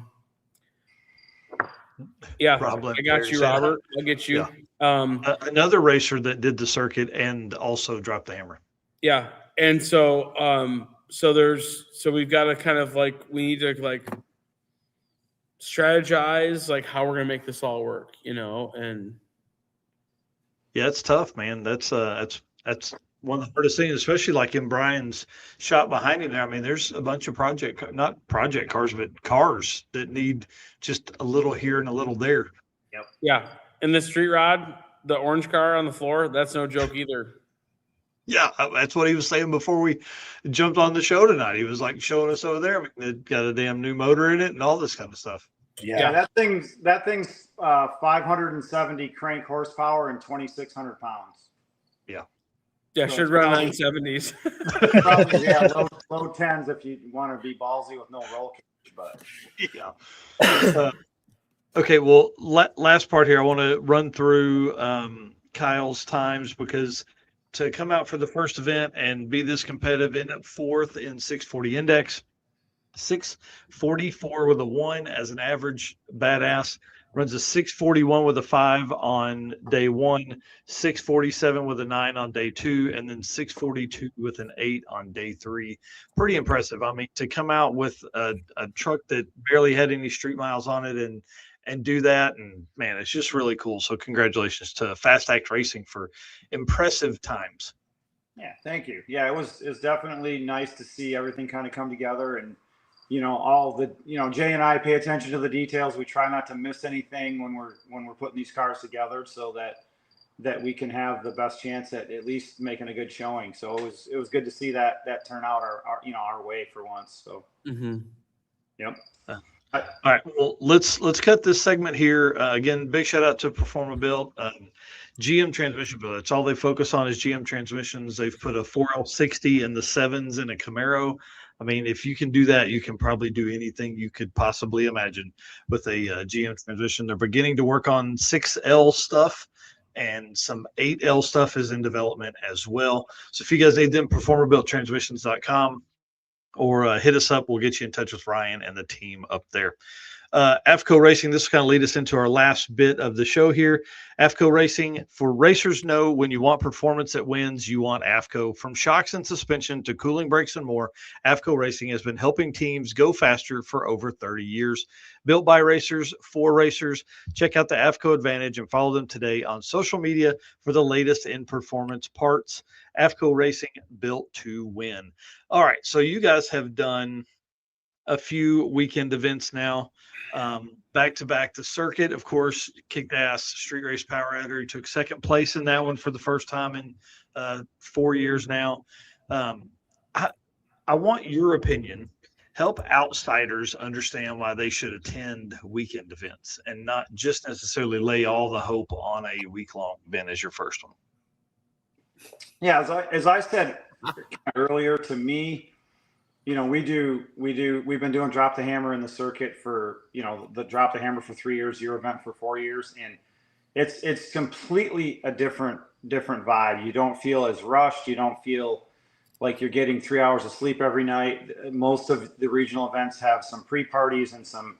I got you, Robert. I'll get you. Yeah. Another racer that did the circuit and also dropped the hammer. Yeah, and so we've got to kind of like, we need to like strategize like how we're gonna make this all work, and yeah, it's tough, man. That's one of the hardest things, especially like in Brian's shop behind him there. I mean, there's a bunch of not project cars, but cars that need just a little here and a little there. Yep. Yeah, and the street rod, the orange car on the floor, that's no joke either. Yeah, that's what he was saying before we jumped on the show tonight. He was like showing us over there. I mean, it got a damn new motor in it and all this kind of stuff. Yeah. That thing's 570 crank horsepower and 2,600 pounds. Yeah. Yeah, so should run 970s. Probably, low 10s if you want to be ballsy with no roll cage. But yeah. Okay, well, last part here, I want to run through Kyle's times, because to come out for the first event and be this competitive, end up 4th in 640 index, 644 with a 1 as an average badass, runs a 641 with a 5 on day 1, 647 with a 9 on day 2, and then 642 with an 8 on day 3. Pretty impressive. I mean, to come out with a truck that barely had any street miles on it and do that, and man, it's just really cool. So congratulations to Fast Act Racing for impressive times. Yeah, thank you. Yeah, it was definitely nice to see everything kind of come together, and all the Jay and I pay attention to the details. We try not to miss anything when we're putting these cars together, so that we can have the best chance at least making a good showing. So it was good to see that turn out our way for once. So yep. All right, well, let's cut this segment here. Again, big shout out to Performabuilt, GM transmission build. That's all they focus on is GM transmissions. They've put a 4L60 in the 7s in a Camaro. I mean, if you can do that, you can probably do anything you could possibly imagine with a GM transmission. They're beginning to work on 6L stuff, and some 8L stuff is in development as well. So if you guys need them, performerbuilttransmissions.com, or hit us up. We'll get you in touch with Ryan and the team up there. AFCO Racing, this will kind of lead us into our last bit of the show here. AFCO Racing, for racers know when you want performance that wins, you want AFCO. From shocks and suspension to cooling brakes and more, AFCO Racing has been helping teams go faster for over 30 years. Built by racers, for racers. Check out the AFCO Advantage and follow them today on social media for the latest in performance parts. AFCO Racing, built to win. All right, so you guys have done a few weekend events now. Back to back. The circuit, of course, kicked ass. Street Race Power Adder. He took second place in that one for the first time in 4 years now. I want your opinion. Help outsiders understand why they should attend weekend events and not just necessarily lay all the hope on a week-long event as your first one. Yeah, as I said earlier, to me, you know, we've been doing Drop the Hammer in the circuit for, you know, the Drop the Hammer for 3 years, your event for 4 years. And it's completely a different vibe. You don't feel as rushed. You don't feel like you're getting 3 hours of sleep every night. Most of the regional events have some pre-parties and some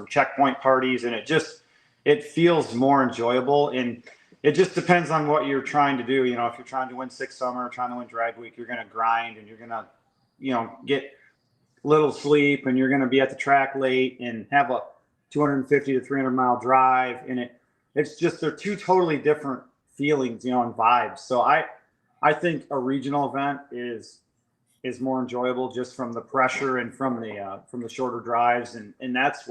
checkpoint parties. And it feels more enjoyable. And it just depends on what you're trying to do. You know, if you're trying to win Six Summer, trying to win Drag Week, you're going to grind and you're going to, you know, get little sleep, and you're going to be at the track late and have a 250 to 300 mile drive. And it's just, they're two totally different feelings, you know, and vibes. So I think a regional event is more enjoyable just from the pressure and from the shorter drives. And that's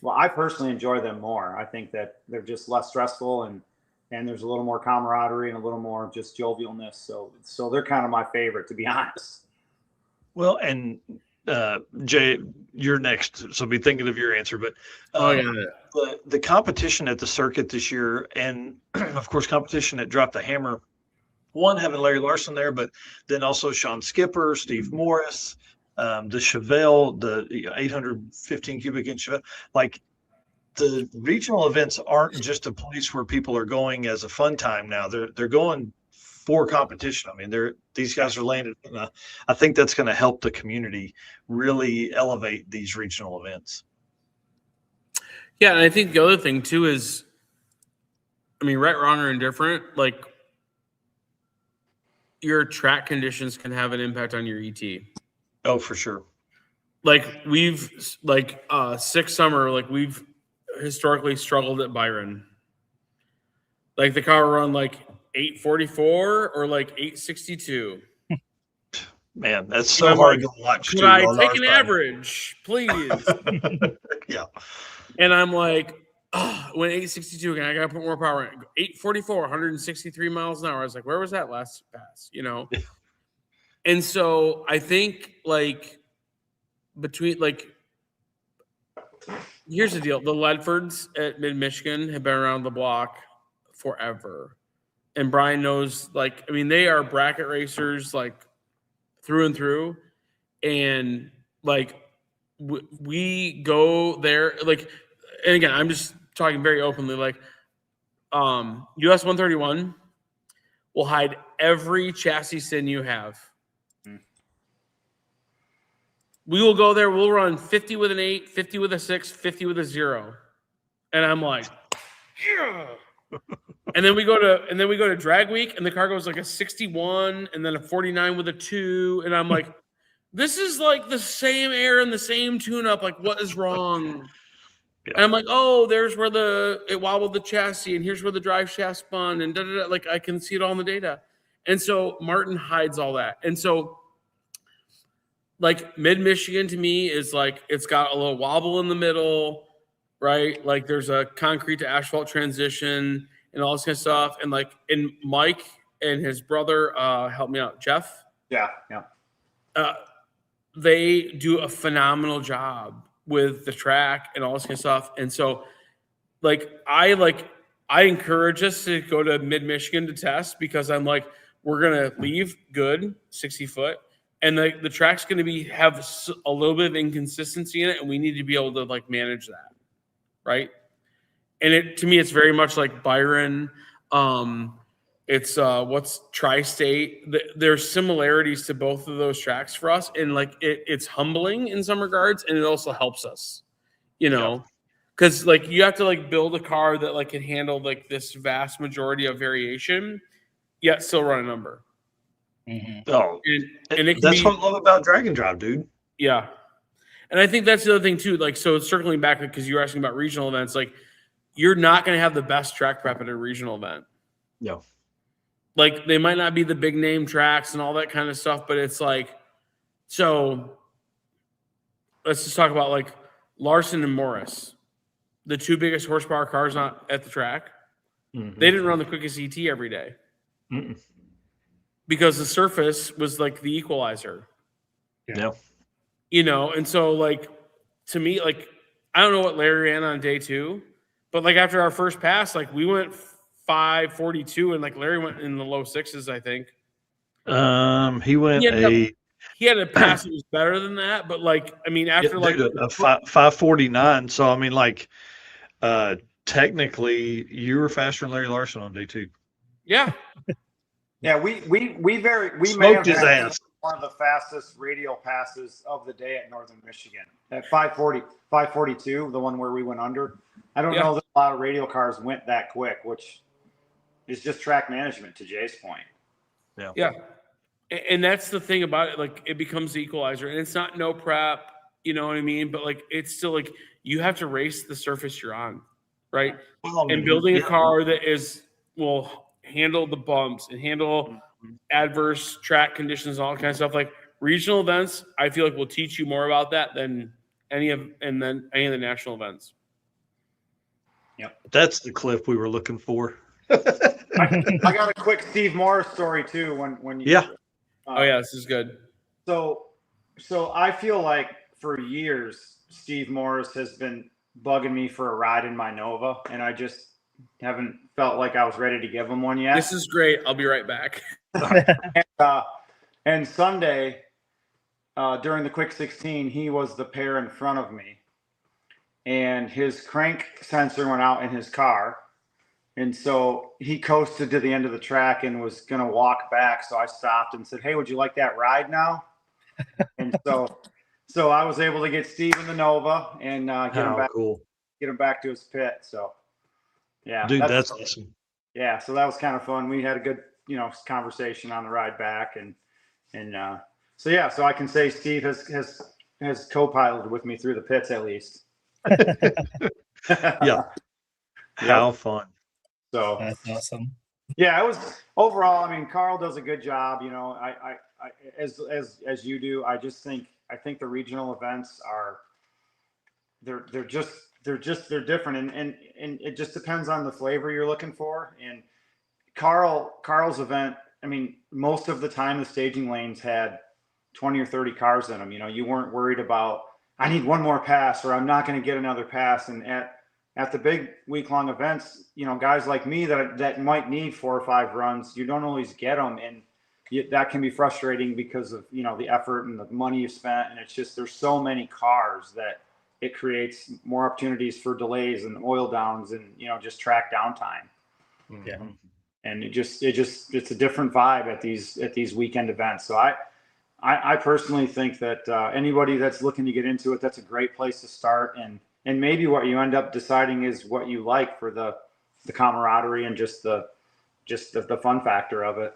I personally enjoy them more. I think that they're just less stressful and there's a little more camaraderie and a little more just jovialness. So they're kind of my favorite, to be honest. Well, and Jay, you're next, so be thinking of your answer. But the competition at the circuit this year, and of course competition at Drop the Hammer, one having Larry Larson there, but then also Sean Skipper, Steve Morris, the Chevelle, the 815 cubic inch Chevelle. Like, the regional events aren't just a place where people are going as a fun time now. They're going for competition. I mean, these guys are landed. I think that's going to help the community really elevate these regional events. Yeah, and I think the other thing too is, I mean, right, wrong, or indifferent, like your track conditions can have an impact on your ET. Oh, for sure. Like Six Summer, like we've historically struggled at Byron. Like the car run like 844 or like 862. Man, that's so hard to watch. Could I take an average, please? Yeah. And I'm like, when 862 again, I gotta put more power in. 844, 163 miles an hour. I was like, where was that last pass? You know? And so I think like between like, here's the deal. The Ledfords at Mid-Michigan have been around the block forever. And Brian knows, like, I mean, they are bracket racers, like, through and through. And, like, we go there, like, and again, I'm just talking very openly, like, US 131 will hide every chassis sin you have. We will go there, we'll run 50 with an 8, 50 with a 6, 50 with a 0. And I'm like, yeah. And then we go to Drag Week, and the car goes like a 61, and then a 49 with a 2, and I'm like, this is like the same air and the same tune-up. Like, what is wrong? Yeah. And I'm like, oh, there's where it wobbled the chassis, and here's where the drive shaft spun, and da-da-da. Like, I can see it all in the data. And so Martin hides all that. And so, like, Mid-Michigan to me is like, it's got a little wobble in the middle, right? Like, there's a concrete to asphalt transition and all this kind of stuff. And like, and Mike and his brother helped me out, Jeff. Yeah. They do a phenomenal job with the track and all this kind of stuff. And so I encourage us to go to Mid-Michigan to test, because I'm like, we're going to leave good 60 foot. and the track's going to have a little bit of inconsistency in it, and we need to be able to like manage that, right? And to me, it's very much like Byron. It's what's Tri-State. There's similarities to both of those tracks for us, and like it's humbling in some regards, and it also helps us, because like you have to like build a car that like can handle like this vast majority of variation, yet still run a number. Mm-hmm. Oh, and that's what I love about Drag and Drive, dude. Yeah, and I think that's the other thing too. Like, so circling back because you were asking about regional events, like you're not going to have the best track prep at a regional event. No. Like they might not be the big name tracks and all that kind of stuff, but it's like, so let's just talk about like Larson and Morris, the two biggest horsepower cars at the track. Mm-hmm. They didn't run the quickest ET every day. Mm-mm. Because the surface was like the equalizer. Yeah. And so like, to me, like, I don't know what Larry ran on day 2, but like after our first pass, like we went 5:42 and like Larry went in the low 6s, I think. He had a pass that was better than that, but like, I mean, after like a 5:49. So I mean, like, technically, you were faster than Larry Larson on day 2. Yeah. Yeah, we smoked may have his had ass. One of the fastest radial passes of the day at Northern Michigan at 5:42, the one where we went under. I don't know that a lot of radial cars went that quick, which is just track management, to Jay's point. Yeah. Yeah. And that's the thing about it. Like, it becomes the equalizer, and it's not no prep, you know what I mean? But like, it's still like, you have to race the surface you're on, right? And building a car that will handle the bumps and handle adverse track conditions and all kind of stuff. Like regional events, I feel like will teach you more about that than any of the national events. Yep. That's the clip we were looking for. I got a quick Steve Morris story too. When you this is good. So I feel like for years Steve Morris has been bugging me for a ride in my Nova, and I just haven't felt like I was ready to give him one yet. This is great. I'll be right back. And Sunday, during the quick 16, he was the pair in front of me, and his crank sensor went out in his car. And so he coasted to the end of the track and was going to walk back. So I stopped and said, "Hey, would you like that ride now?" And so I was able to get Steve in the Nova and get him back to his pit. So yeah, dude, that's awesome. Yeah. So that was kind of fun. We had a good, conversation on the ride back so I can say Steve has co-piloted with me through the pits at least. Yeah. How fun. So that's awesome. Yeah, it was overall. I mean, Carl does a good job. I as you do. I think the regional events they're different, and it just depends on the flavor you're looking for. And Carl's event, I mean, most of the time the staging lanes had 20 or 30 cars in them. You weren't worried about, I need one more pass or I'm not going to get another pass. And at the big week-long events, guys like me that might need 4 or 5 runs, you don't always get them. And that can be frustrating because of, the effort and the money you spent. And it's just, there's so many cars that it creates more opportunities for delays and oil downs and, just track downtime. Yeah. And it's a different vibe at these weekend events. So I personally think that anybody that's looking to get into it, that's a great place to start. And maybe what you end up deciding is what you like for the camaraderie and just the fun factor of it.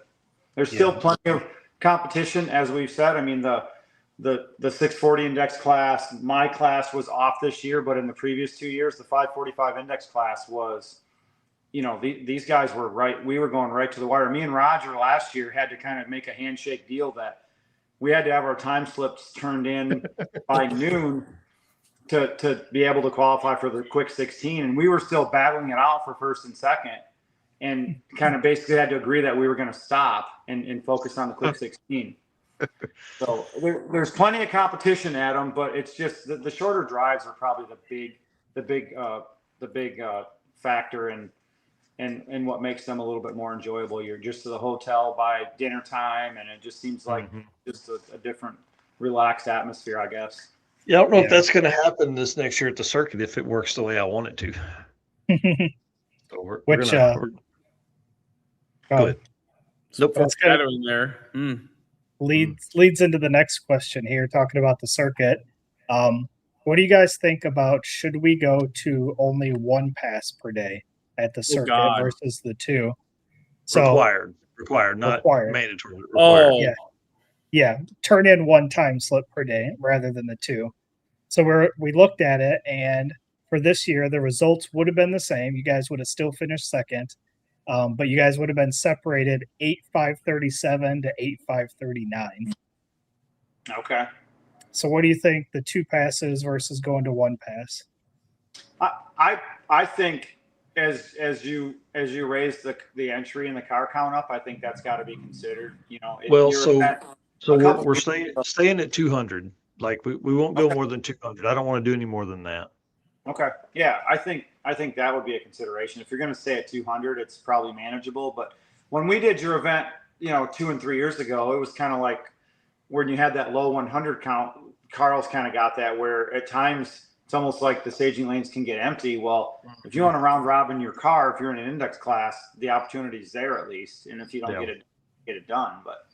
There's still plenty of competition, as we've said. I mean, the 640 index class, my class was off this year, but in the previous 2 years, the 545 index class was, these guys were right. We were going right to the wire. Me and Roger last year had to kind of make a handshake deal that we had to have our time slips turned in by noon to be able to qualify for the quick 16. And we were still battling it out for first and second, and kind of basically had to agree that we were going to stop and focus on the quick 16. So there's plenty of competition, Adam, but it's just the shorter drives are probably the big factor. And and what makes them a little bit more enjoyable. You're just to the hotel by dinner time, and it just seems like just a different, relaxed atmosphere, I guess. Yeah, I don't know if that's going to happen this next year at the circuit if it works the way I want it to. So we're go ahead. Nope. That's good. In there. Leads into the next question here, talking about the circuit. What do you guys think about, should we go to only one pass per day at the circuit versus the two? So required, not mandatory. Required. Oh, yeah. Turn in one time slip per day rather than the two. So we looked at it, and for this year, the results would have been the same. You guys would have still finished second, but you guys would have been separated 8,537 to 8,539. Okay. So what do you think the two passes versus going to one pass? I think as you raise the entry and the car count up, I think that's got to be considered. You know, we're staying at 200. Like we won't go more than 200. I don't want to do any more than that. Okay. Yeah, I think that would be a consideration. If you're going to stay at 200, it's probably manageable. But when we did your event, 2 and 3 years ago, it was kind of like when you had that low 100 count. Carl's kind of got that where at times it's almost like the staging lanes can get empty. Well, if you want to round robin your car, if you're in an index class, the opportunity is there at least. And if you don't get it done, but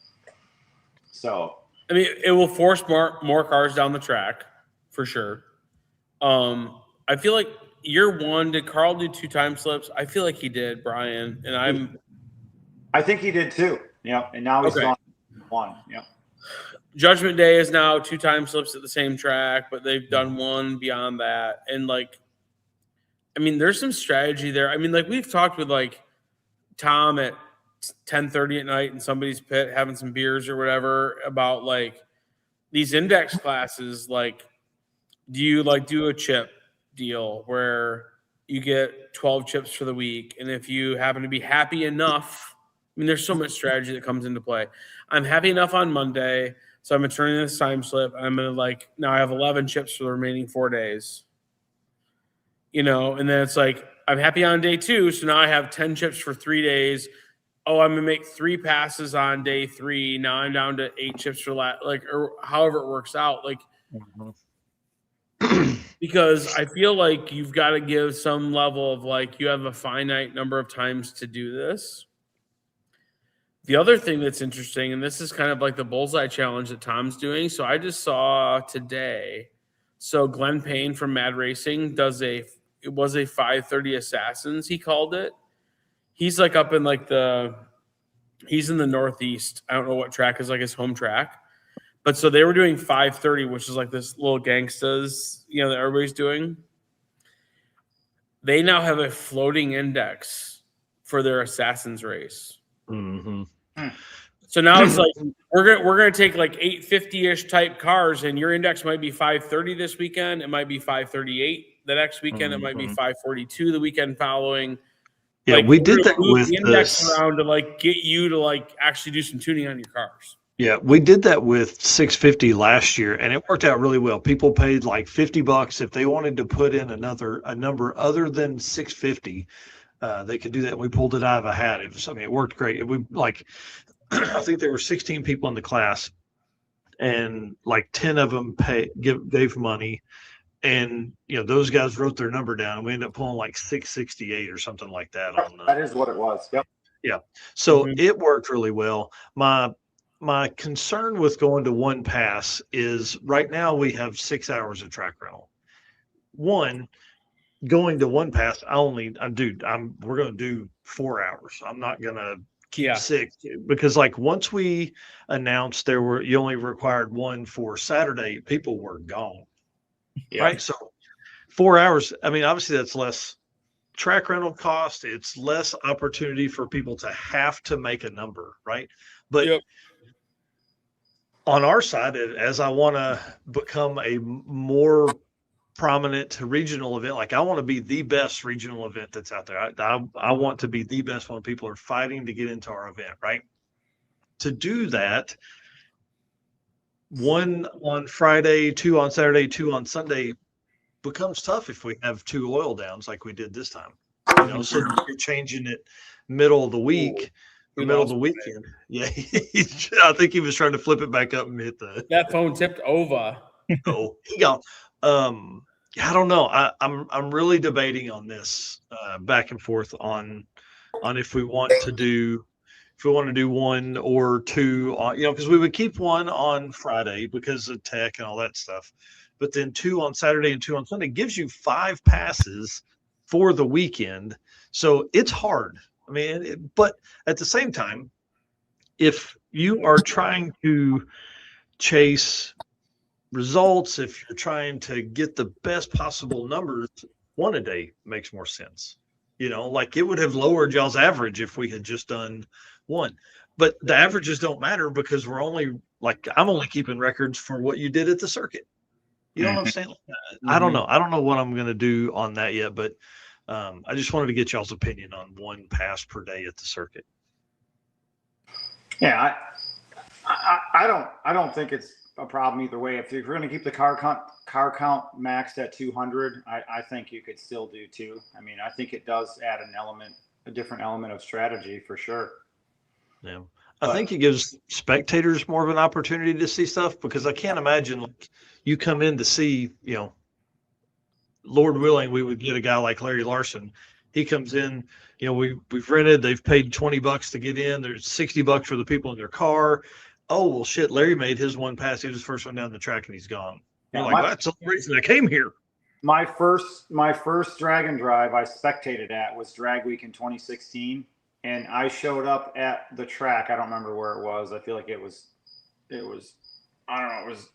so. I mean, it will force more cars down the track for sure. I feel like year one, did Carl do 2 time slips? I feel like he did, Brian. And I think he did too. Yeah. And now he's gone 1. Yeah. Judgment Day is now 2 time slips at the same track, but they've done 1 beyond that. And there's some strategy there. I mean, we've talked with Tom at 10:30 at night in somebody's pit having some beers or whatever about these index classes. Do you do a chip deal where you get 12 chips for the week? And if you happen to be happy enough, there's so much strategy that comes into play. I'm happy enough on Monday, so I'm going to turn in this time slip. I'm going to now I have 11 chips for the remaining 4 days. And then it's I'm happy on day 2, so now I have 10 chips for 3 days. Oh, I'm going to make 3 passes on day 3. Now I'm down to 8 chips for or however it works out. Because I feel like you've got to give some level of you have a finite number of times to do this. The other thing that's interesting, and this is kind of like the bullseye challenge that Tom's doing. So I just saw today. So Glenn Payne from Mad Racing it was a 530 Assassins, he called it. He's up in he's in the Northeast. I don't know what track is his home track. But so they were doing 530, which is this little gangstas, that everybody's doing. They now have a floating index for their Assassins race. Mm-hmm. So now it's we're gonna take 850-ish type cars, and your index might be 530 this weekend. It might be 538 the next weekend. It might be 542 the weekend following. Yeah, we did that with the index around to get you to actually do some tuning on your cars. Yeah, we did that with 650 last year, and it worked out really well. People paid $50 if they wanted to put in a number other than 650. They could do that. We pulled it out of a hat. It worked great. I think there were 16 people in the class, and 10 of them gave money, and those guys wrote their number down, and we ended up pulling 668 or something like that. That is what it was. Yep. Yeah. So it worked really well. My concern with going to one pass is right now we have 6 hours of track rental. Going to one pass, we're going to do 4 hours. I'm not going to keep 6 because once we announced you only required 1 for Saturday, people were gone. Yeah. Right. So 4 hours. Obviously that's less track rental cost. It's less opportunity for people to have to make a number. Right. But on our side, as I want to become a more prominent regional event, I want to be the best regional event that's out there. I want to be the best when people are fighting to get into our event, right? To do that, 1 on Friday, 2 on Saturday, 2 on Sunday becomes tough if we have 2 oil downs like we did this time. You know, so you're changing it middle of the week, middle of the weekend. Yeah, I think he was trying to flip it back up and hit that phone tipped over. Oh, he got. I don't know. I'm really debating on this back and forth on if we want to do one or two on, because we would keep one on Friday because of tech and all that stuff, but then two on Saturday and two on Sunday gives you 5 passes for the weekend. So it's hard. I mean, but at the same time, if you are trying to chase results, if you're trying to get the best possible numbers, one a day makes more sense. Like it would have lowered y'all's average if we had just done one, but the averages don't matter because I'm only keeping records for what you did at the circuit. You know what I'm saying? I don't know. I don't know what I'm going to do on that yet, but I just wanted to get y'all's opinion on 1 pass per day at the circuit. Yeah, I don't think it's a problem either way. If you're going to keep the car count maxed at 200, I think you could still do 2. I mean, I think it does add a different element of strategy for sure. Yeah, I think it gives spectators more of an opportunity to see stuff, because I can't imagine like you come in to see, Lord willing, we would get a guy like Larry Larson. He comes in, we've rented, they've paid $20 to get in. There's $60 for the people in their car. Oh, well, shit, Larry made his 1 pass. He was the first one down the track and he's gone. You're like, that's the reason I came here. My first drag and drive I spectated at was Drag Week in 2016. And I showed up at the track. I don't remember where it was. I feel like it was, I don't know, it was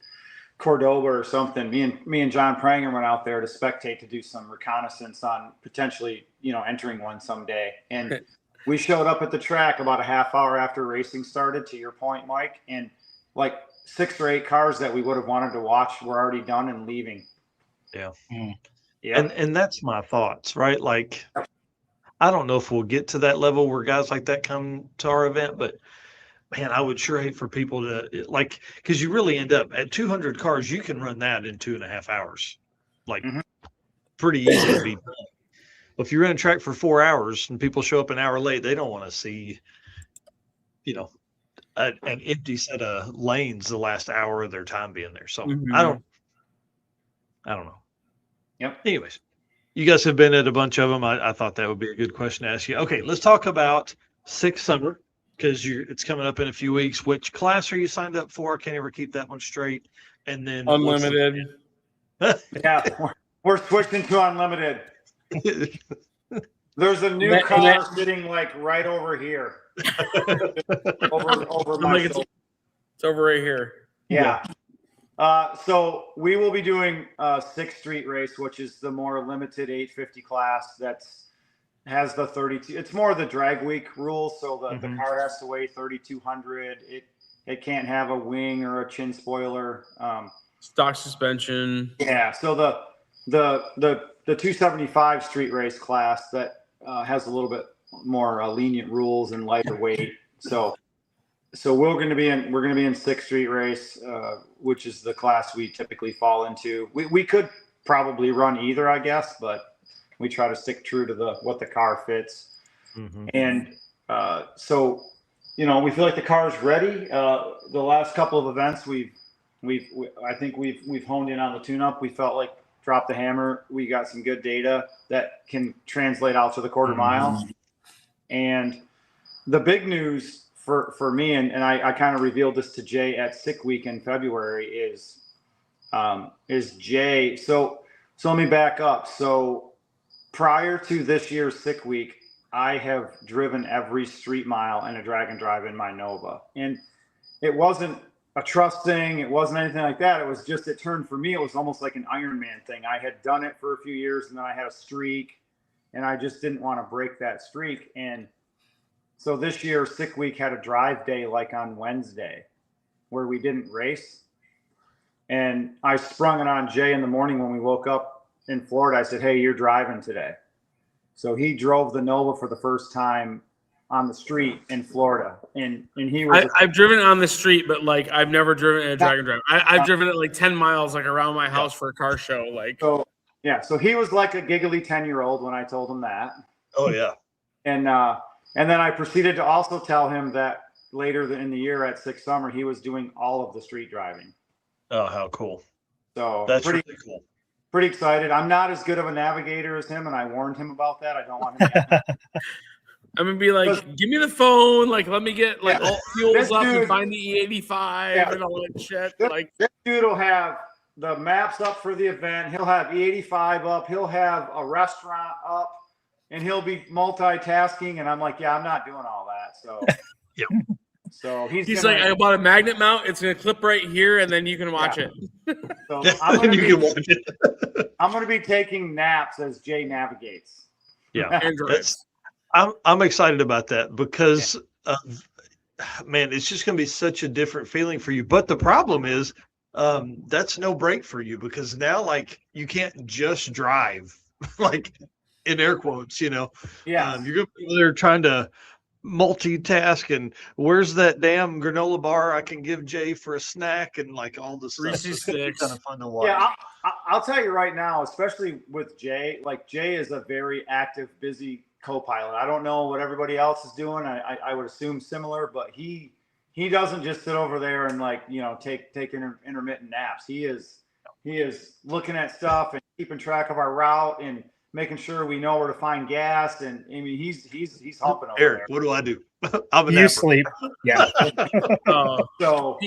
Cordoba or something. Me and John Pranger went out there to spectate, to do some reconnaissance on potentially, entering one someday. And we showed up at the track about a half hour after racing started, to your point, Mike. And like 6 or 8 cars that we would have wanted to watch were already done and leaving. Yeah. Yeah. And that's my thoughts, right? Like, I don't know if we'll get to that level where guys like that come to our event, but man, I would sure hate for people to because you really end up at 200 cars. You can run that in 2.5 hours, like pretty easy to be done. If you run a track for 4 hours and people show up an hour late, they don't want to see, an empty set of lanes the last hour of their time being there. So I don't know. Yep. Anyways. You guys have been at a bunch of them. I thought that would be a good question to ask you. Okay, let's talk about 6th Summer, because it's coming up in a few weeks. Which class are you signed up for? I can't ever keep that one straight. And then Unlimited. Yeah, we're switching to Unlimited. There's a new car sitting like right over here. over my shoulder. It's over right here. Yeah. So we will be doing a 6th Street race, which is the more limited 850 class has the 32. It's more the drag week rules. So the car has to weigh 3,200. It can't have a wing or a chin spoiler. Stock suspension. Yeah. So the 275 street race class that has a little bit more lenient rules and lighter weight. So we're going to be in 6th Street race, which is the class we typically fall into. We could probably run either, I guess, but we try to stick true to what the car fits. And so, we feel like the car is ready. The last couple of events I think we've honed in on the tune-up. We felt like drop the hammer. We got some good data that can translate out to the quarter mile. And the big news for me, and I kind of revealed this to Jay at Sick Week in February, is Jay. So let me back up. So prior to this year's Sick Week, I have driven every street mile in a drag and drive in my Nova. And it wasn't a trust thing. It wasn't anything like that. It was just, it turned for me, it was almost like an Ironman thing. I had done it for a few years and then I had a streak and I just didn't want to break that streak. And so this year, Sick Week had a drive day like on Wednesday where we didn't race. And I sprung it on Jay in the morning when we woke up in Florida. I said, hey, you're driving today. So he drove the Nova for the first time on the street in Florida. And he was I've driven it on the street, but like I've never driven in a drag and drive. I've driven it like 10 miles like around my house for a car show. Like so he was like a giggly 10-year-old when I told him that. Oh yeah. And then I proceeded to also tell him that later in the year at Six Summer, he was doing all of the street driving. Oh, how cool. So That's really cool. Pretty excited. I'm not as good of a navigator as him, and I warned him about that. I don't want him to I'm gonna be like, give me the phone, like let me get like all fuels up and find the E85 and all that shit. This dude will have the maps up for the event. He'll have E85 up. He'll have a restaurant up, and he'll be multitasking. And I'm like, yeah, I'm not doing all that. So, So he's like, I bought a magnet mount. It's gonna clip right here, and then you can watch it. So I'm gonna be taking naps as Jay navigates. Yeah, I'm excited about that because, man, it's just gonna be such a different feeling for you. But the problem is, that's no break for you because now, like, you can't just drive, like, in air quotes, you know. Yeah, you're gonna be there trying to multitask and where's that damn granola bar I can give Jay for a snack and like all this stuff. Reese's Sticks. Kind of fun to watch. Yeah, I'll tell you right now, especially with Jay, like Jay is a very active, busy co-pilot. I don't know what everybody else is doing. I would assume similar, but he doesn't just sit over there and like, you know, take intermittent naps. He is looking at stuff and keeping track of our route and making sure we know where to find gas, and I mean he's humping over Eric, there. what do I do? I'm a You sleep. Yeah. So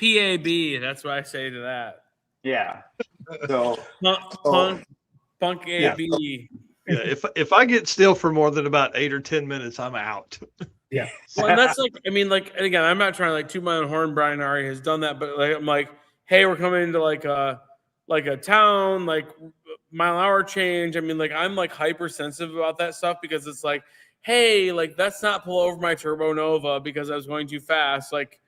PAB, that's what I say to that. Yeah. So punk AB. Yeah, if I get still for more than about 8 or 10 minutes, I'm out. Yeah. Well, and that's like, I mean, like, and again, I'm not trying to like toot my own horn. Brian Ari has done that, but like, I'm like, hey, we're coming into like a town, like mile-hour change. I mean, like, I'm like hypersensitive about that stuff because it's like, hey, like, let's not pull over my Turbo Nova because I was going too fast. Like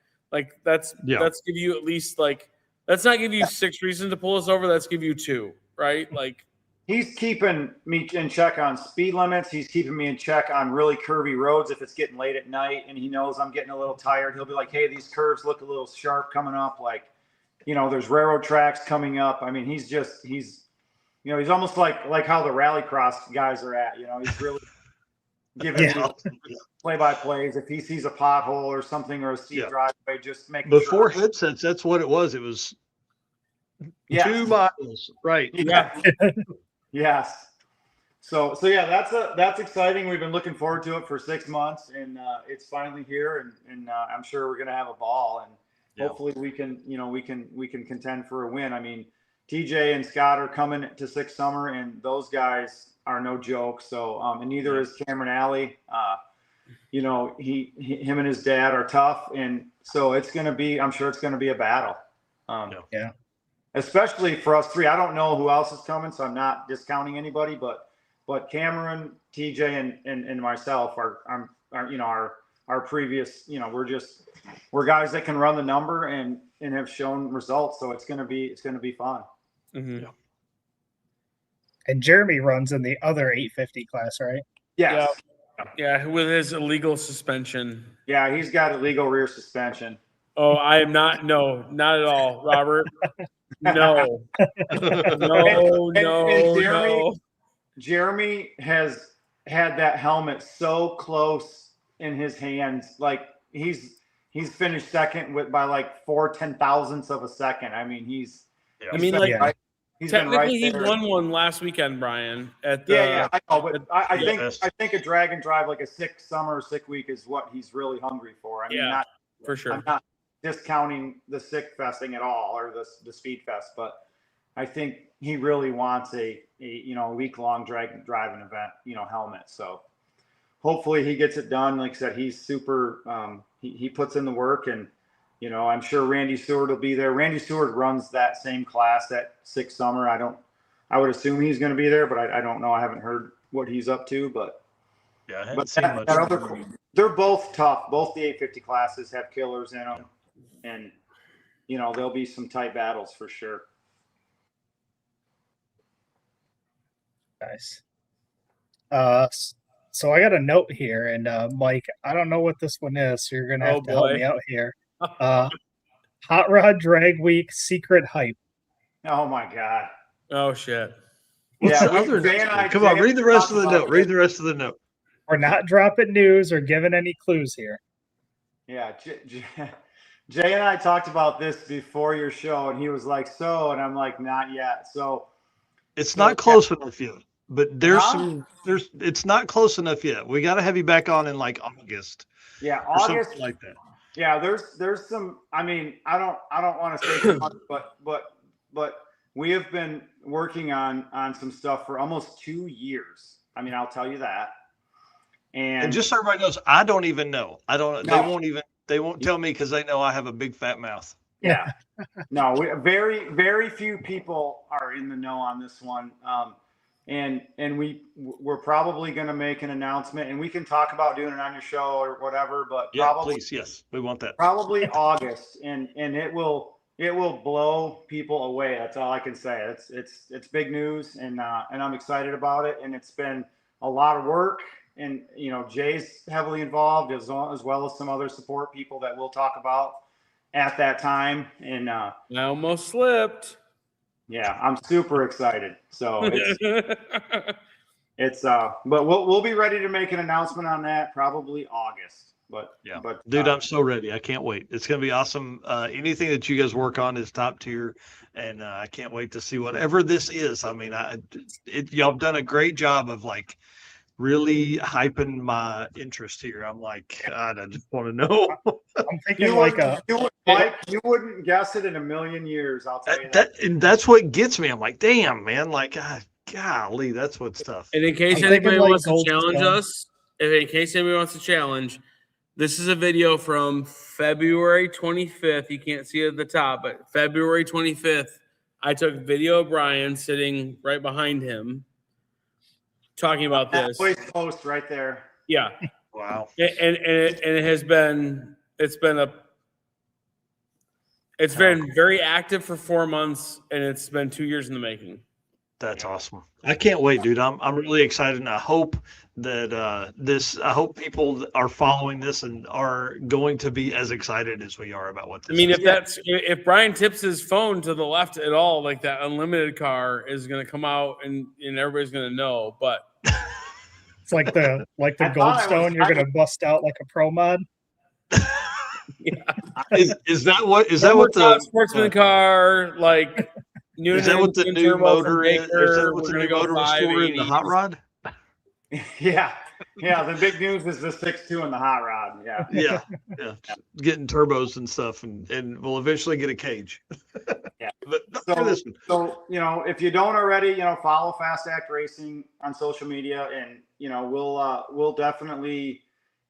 let's give you at least like, let's not give you 6 reasons to pull us over. Let's give you 2, right? Like, he's keeping me in check on speed limits. He's keeping me in check on really curvy roads if it's getting late at night and he knows I'm getting a little tired. He'll be like, hey, these curves look a little sharp coming up. Like, you know, there's railroad tracks coming up. I mean, he's almost like how the rallycross guys are at, you know, he's really giving me play-by-plays. If he sees a pothole or something or a steep driveway, just making Before sure. headsets, that's what it was. It was 2 miles. Right. Yeah. Yes. So yeah, that's exciting. We've been looking forward to it for 6 months and it's finally here and I'm sure we're going to have a ball and hopefully we can contend for a win. I mean, TJ and Scott are coming to Six Summer, and those guys are no joke. So, and neither is Cameron Alley. You know, him and his dad are tough, and so I'm sure it's going to be a battle. Especially for us three. I don't know who else is coming, so I'm not discounting anybody, but Cameron, TJ, and myself our previous, you know, we're guys that can run the number and have shown results. So it's going to be fun. Mm-hmm. And Jeremy runs in the other 850 class, right? Yes. Yeah. With his illegal suspension. Yeah. He's got illegal rear suspension. Oh, I am not. No, not at all, Robert. No. No. Jeremy has had that helmet so close in his hands. Like he's finished second by like 4/10,000ths of a second. I mean, technically he won one last weekend, Brian. At I know, but I think a drag and drive like a summer sick week is what he's really hungry for. I mean, for sure. I'm not discounting the sick festing at all or the speed fest, but I think he really wants a week-long drag and driving event, helmet. So hopefully he gets it done. Like I said, he's super, he puts in the work and, I'm sure Randy Seward will be there. Randy Seward runs that same class at Six Summer. I would assume he's going to be there, but I don't know. I haven't heard what he's up to, but I haven't seen much. They're both tough. Both the 850 classes have killers in them. And, there'll be some tight battles for sure. Nice. So I got a note here, and Mike, I don't know what this one is, so you're gonna have to help me out here. Hot Rod Drag Week secret hype. Oh my God. Oh shit. What's the Yeah, other Jay note? and I- Come on, Jay read the rest of the talked note. about Read the rest of the note. We're not dropping news or giving any clues here. Yeah, Jay and I talked about this before your show, and he was like, "So," and I'm like, "Not yet." So It's not close enough yet, but it's not close enough yet. We got to have you back on in like August. Yeah, or something August. like that. Yeah, there's some. I mean, I don't want to say too much, but we have been working on some stuff for almost 2 years. I mean, I'll tell you that. And just so everybody knows, I don't even know. I don't. No. They won't tell me because they know I have a big fat mouth. Yeah. No, very few people are in the know on this one. And we're probably going to make an announcement, and we can talk about doing it on your show or whatever, but probably, please, yes, we want that. Probably August, and it will blow people away. That's all I can say. It's big news, and I'm excited about it. And it's been a lot of work, and Jay's heavily involved as well as some other support people that we'll talk about at that time. And I almost slipped. Yeah, I'm super excited. So but we'll be ready to make an announcement on that probably August. But dude, I'm so ready. I can't wait. It's going to be awesome. Anything that you guys work on is top tier, and I can't wait to see whatever this is. I mean, y'all have done a great job of like really hyping my interest here. I'm like, God, I just want to know. I'm thinking you wouldn't guess it in a million years. I'll tell you that. And that's what gets me. I'm like, damn, man. Like, golly, that's what's tough. And in case anybody wants to challenge us, this is a video from February 25th. You can't see it at the top, but February 25th, I took video of Brian sitting right behind him, talking about this. Voice post right there. Yeah. Wow. And it's been very active for 4 months, and it's been 2 years in the making. That's awesome. I can't wait, dude. I'm really excited, and I hope that I hope people are following this and are going to be as excited as we are about what this is. If Brian tips his phone to the left at all, like that unlimited car is going to come out and everybody's going to know, but it's like the Goldstone, you're going to bust out like a pro mod. Yeah. Is that what the sportsman car like? Is that what the new motor is? Is that what the new motor was for in the hot rod? Yeah. The big news is the 6.2 in the hot rod. Yeah. Getting turbos and stuff, and we'll eventually get a cage. Yeah. But so if you don't already, follow Fast Act Racing on social media, and we'll definitely,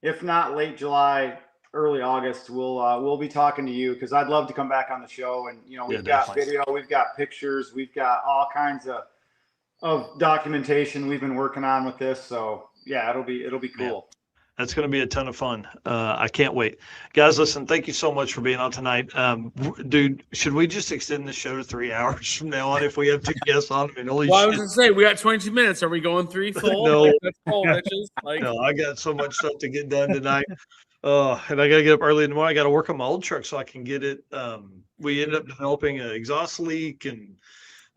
if not late July, early August, we'll be talking to you, because I'd love to come back on the show. And we've got video, we've got pictures, we've got all kinds of documentation we've been working on with this. So yeah, it'll be cool. That's going to be a ton of fun. I can't wait, guys. Listen, thank you so much for being on tonight. Dude, should we just extend the show to 3 hours from now on if we have two guests on? I was going to say, we got 22 minutes. Are we going 3 full? No. That's full, bitches. No, I got so much stuff to get done tonight. And I got to get up early in the morning. I got to work on my old truck so I can get it. We ended up developing an exhaust leak, and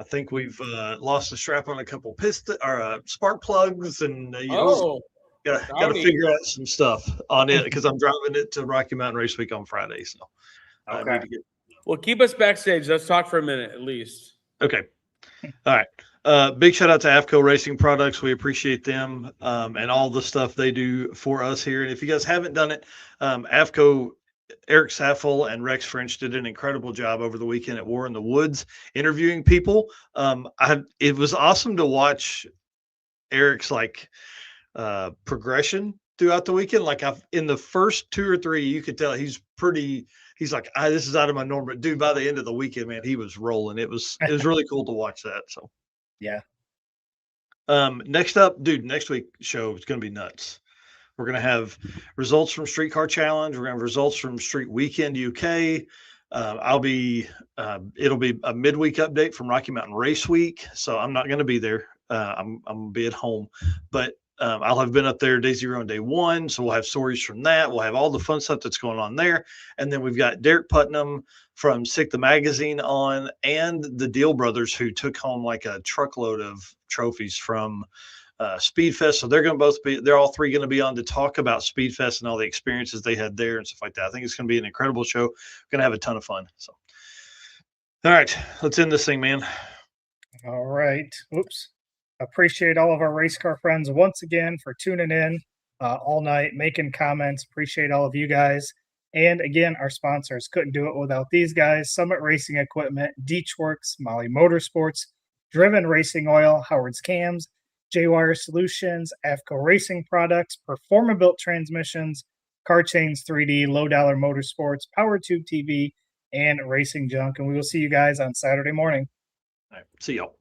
I think we've lost the strap on a couple piston or spark plugs, and got to figure out some stuff on it, because I'm driving it to Rocky Mountain Race Week on Friday. So I need to get. Well, keep us backstage. Let's talk for a minute at least. Okay. All right. Big shout out to AFCO Racing Products. We appreciate them and all the stuff they do for us here. And if you guys haven't done it, AFCO, Eric Saffel and Rex French did an incredible job over the weekend at War in the Woods interviewing people. It was awesome to watch Eric's progression throughout the weekend. Like in the first 2 or 3, you could tell he's like, this is out of my norm. But dude, by the end of the weekend, man, he was rolling. It was really cool to watch that. So yeah. Next up, dude, next week's show is going to be nuts. We're going to have results from Streetcar Challenge. We're going to have results from Street Weekend UK. It'll be a midweek update from Rocky Mountain Race Week. So I'm not going to be there. I'm going to be at home, but I'll have been up there day 0 and day 1, so we'll have stories from that. We'll have all the fun stuff that's going on there, and then we've got Derek Putnam from Sick the Magazine on, and the Diehl Brothers, who took home like a truckload of trophies from Speedfest. So they're all three going to be on to talk about Speedfest and all the experiences they had there and stuff like that. I think it's going to be an incredible show. Going to have a ton of fun. So, all right, let's end this thing, man. All right. Oops. Appreciate all of our race car friends once again for tuning in all night, making comments. Appreciate all of you guys. And again, our sponsors, couldn't do it without these guys: Summit Racing Equipment, Deechworks, Molly Motorsports, Driven Racing Oil, Howard's Cams, J-Wire Solutions, AFCO Racing Products, Performa-Built Transmissions, Car Chains 3D, Low Dollar Motorsports, Power Tube TV, and Racing Junk. And we will see you guys on Saturday morning. All right. See y'all.